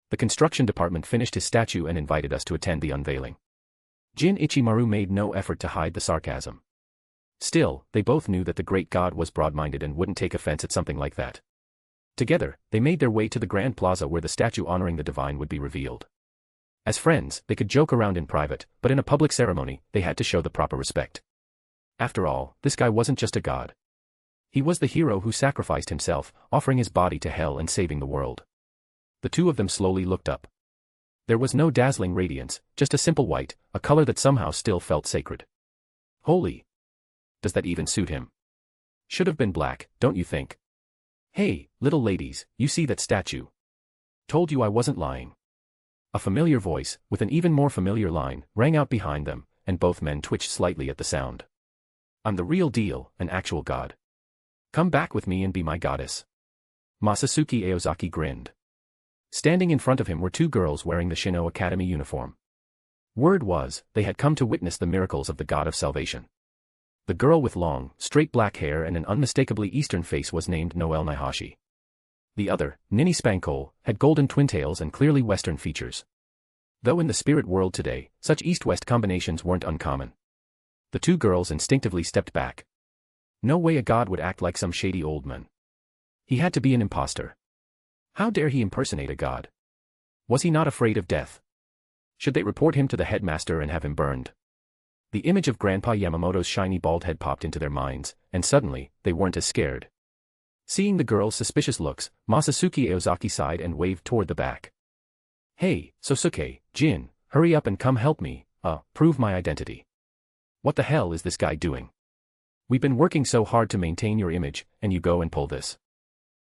C: The construction department finished his statue and invited us to attend the unveiling. Jin Ichimaru made no effort to hide the sarcasm. Still, they both knew that the great god was broad-minded and wouldn't take offense at something like that. Together, they made their way to the grand plaza where the statue honoring the divine would be revealed. As friends, they could joke around in private, but in a public ceremony, they had to show the proper respect. After all, this guy wasn't just a god. He was the hero who sacrificed himself, offering his body to hell and saving the world. The two of them slowly looked up. There was no dazzling radiance, just a simple white, a color that somehow still felt sacred. Holy! Does that even suit him? Should have been black, don't you think? Hey, little ladies, you see that statue? Told you I wasn't lying. A familiar voice, with an even more familiar line, rang out behind them, and both men twitched slightly at the sound. I'm the real deal, an actual god. Come back with me and be my goddess. Masatsuki Aozaki grinned. Standing in front of him were two girls wearing the Shino Academy uniform. Word was, they had come to witness the miracles of the god of salvation. The girl with long, straight black hair and an unmistakably Eastern face was named Noelle Naihashi. The other, Nini Spankole, had golden twintails and clearly Western features. Though in the spirit world today, such East-West combinations weren't uncommon. The two girls instinctively stepped back. No way a god would act like some shady old man. He had to be an imposter. How dare he impersonate a god? Was he not afraid of death? Should they report him to the headmaster and have him burned? The image of Grandpa Yamamoto's shiny bald head popped into their minds, and suddenly, they weren't as scared. Seeing the girls' suspicious looks, Masatsuki Aozaki sighed and waved toward the back. Hey, Sosuke, Jin, hurry up and come help me, prove my identity. What the hell is this guy doing? We've been working so hard to maintain your image, and you go and pull this.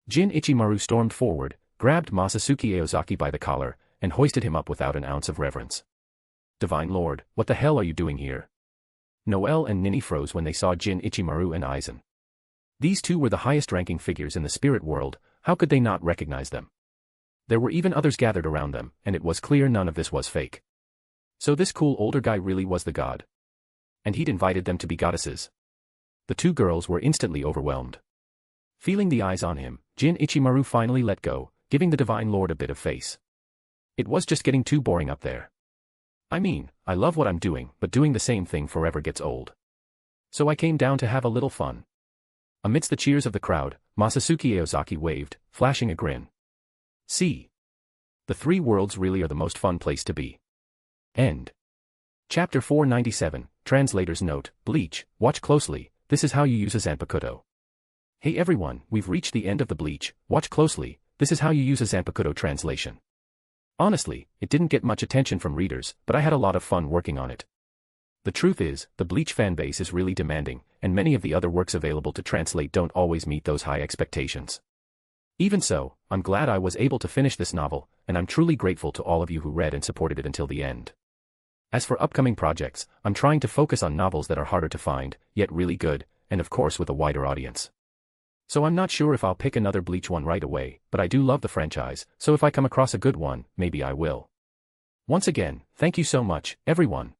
C: Jin Ichimaru stormed forward, grabbed Masatsuki Aozaki by the collar, and hoisted him up without an ounce of reverence. Divine Lord, what the hell are you doing here? Noelle and Nini froze when they saw Jin Ichimaru and Aizen. These two were the highest-ranking figures in the spirit world, how could they not recognize them? There were even others gathered around them, and it was clear none of this was fake. So this cool older guy really was the god. And he'd invited them to be goddesses. The two girls were instantly overwhelmed. Feeling the eyes on him, Jin Ichimaru finally let go, giving the Divine Lord a bit of face. It was just getting too boring up there. I mean, I love what I'm doing, but doing the same thing forever gets old. So I came down to have a little fun. Amidst the cheers of the crowd, Masatsuki Aozaki waved, flashing a grin. See. The three worlds really are the most fun place to be. End. Chapter 497, Translator's Note, Bleach, watch closely, this is how you use a Zanpakutō. Hey everyone, we've reached the end of the Bleach, watch closely, this is how you use a Zanpakutō translation. Honestly, it didn't get much attention from readers, but I had a lot of fun working on it. The truth is, the Bleach fanbase is really demanding, and many of the other works available to translate don't always meet those high expectations. Even so, I'm glad I was able to finish this novel, and I'm truly grateful to all of you who read and supported it until the end. As for upcoming projects, I'm trying to focus on novels that are harder to find, yet really good, and of course with a wider audience. So I'm not sure if I'll pick another Bleach one right away, but I do love the franchise, so if I come across a good one, maybe I will. Once again, thank you so much, everyone.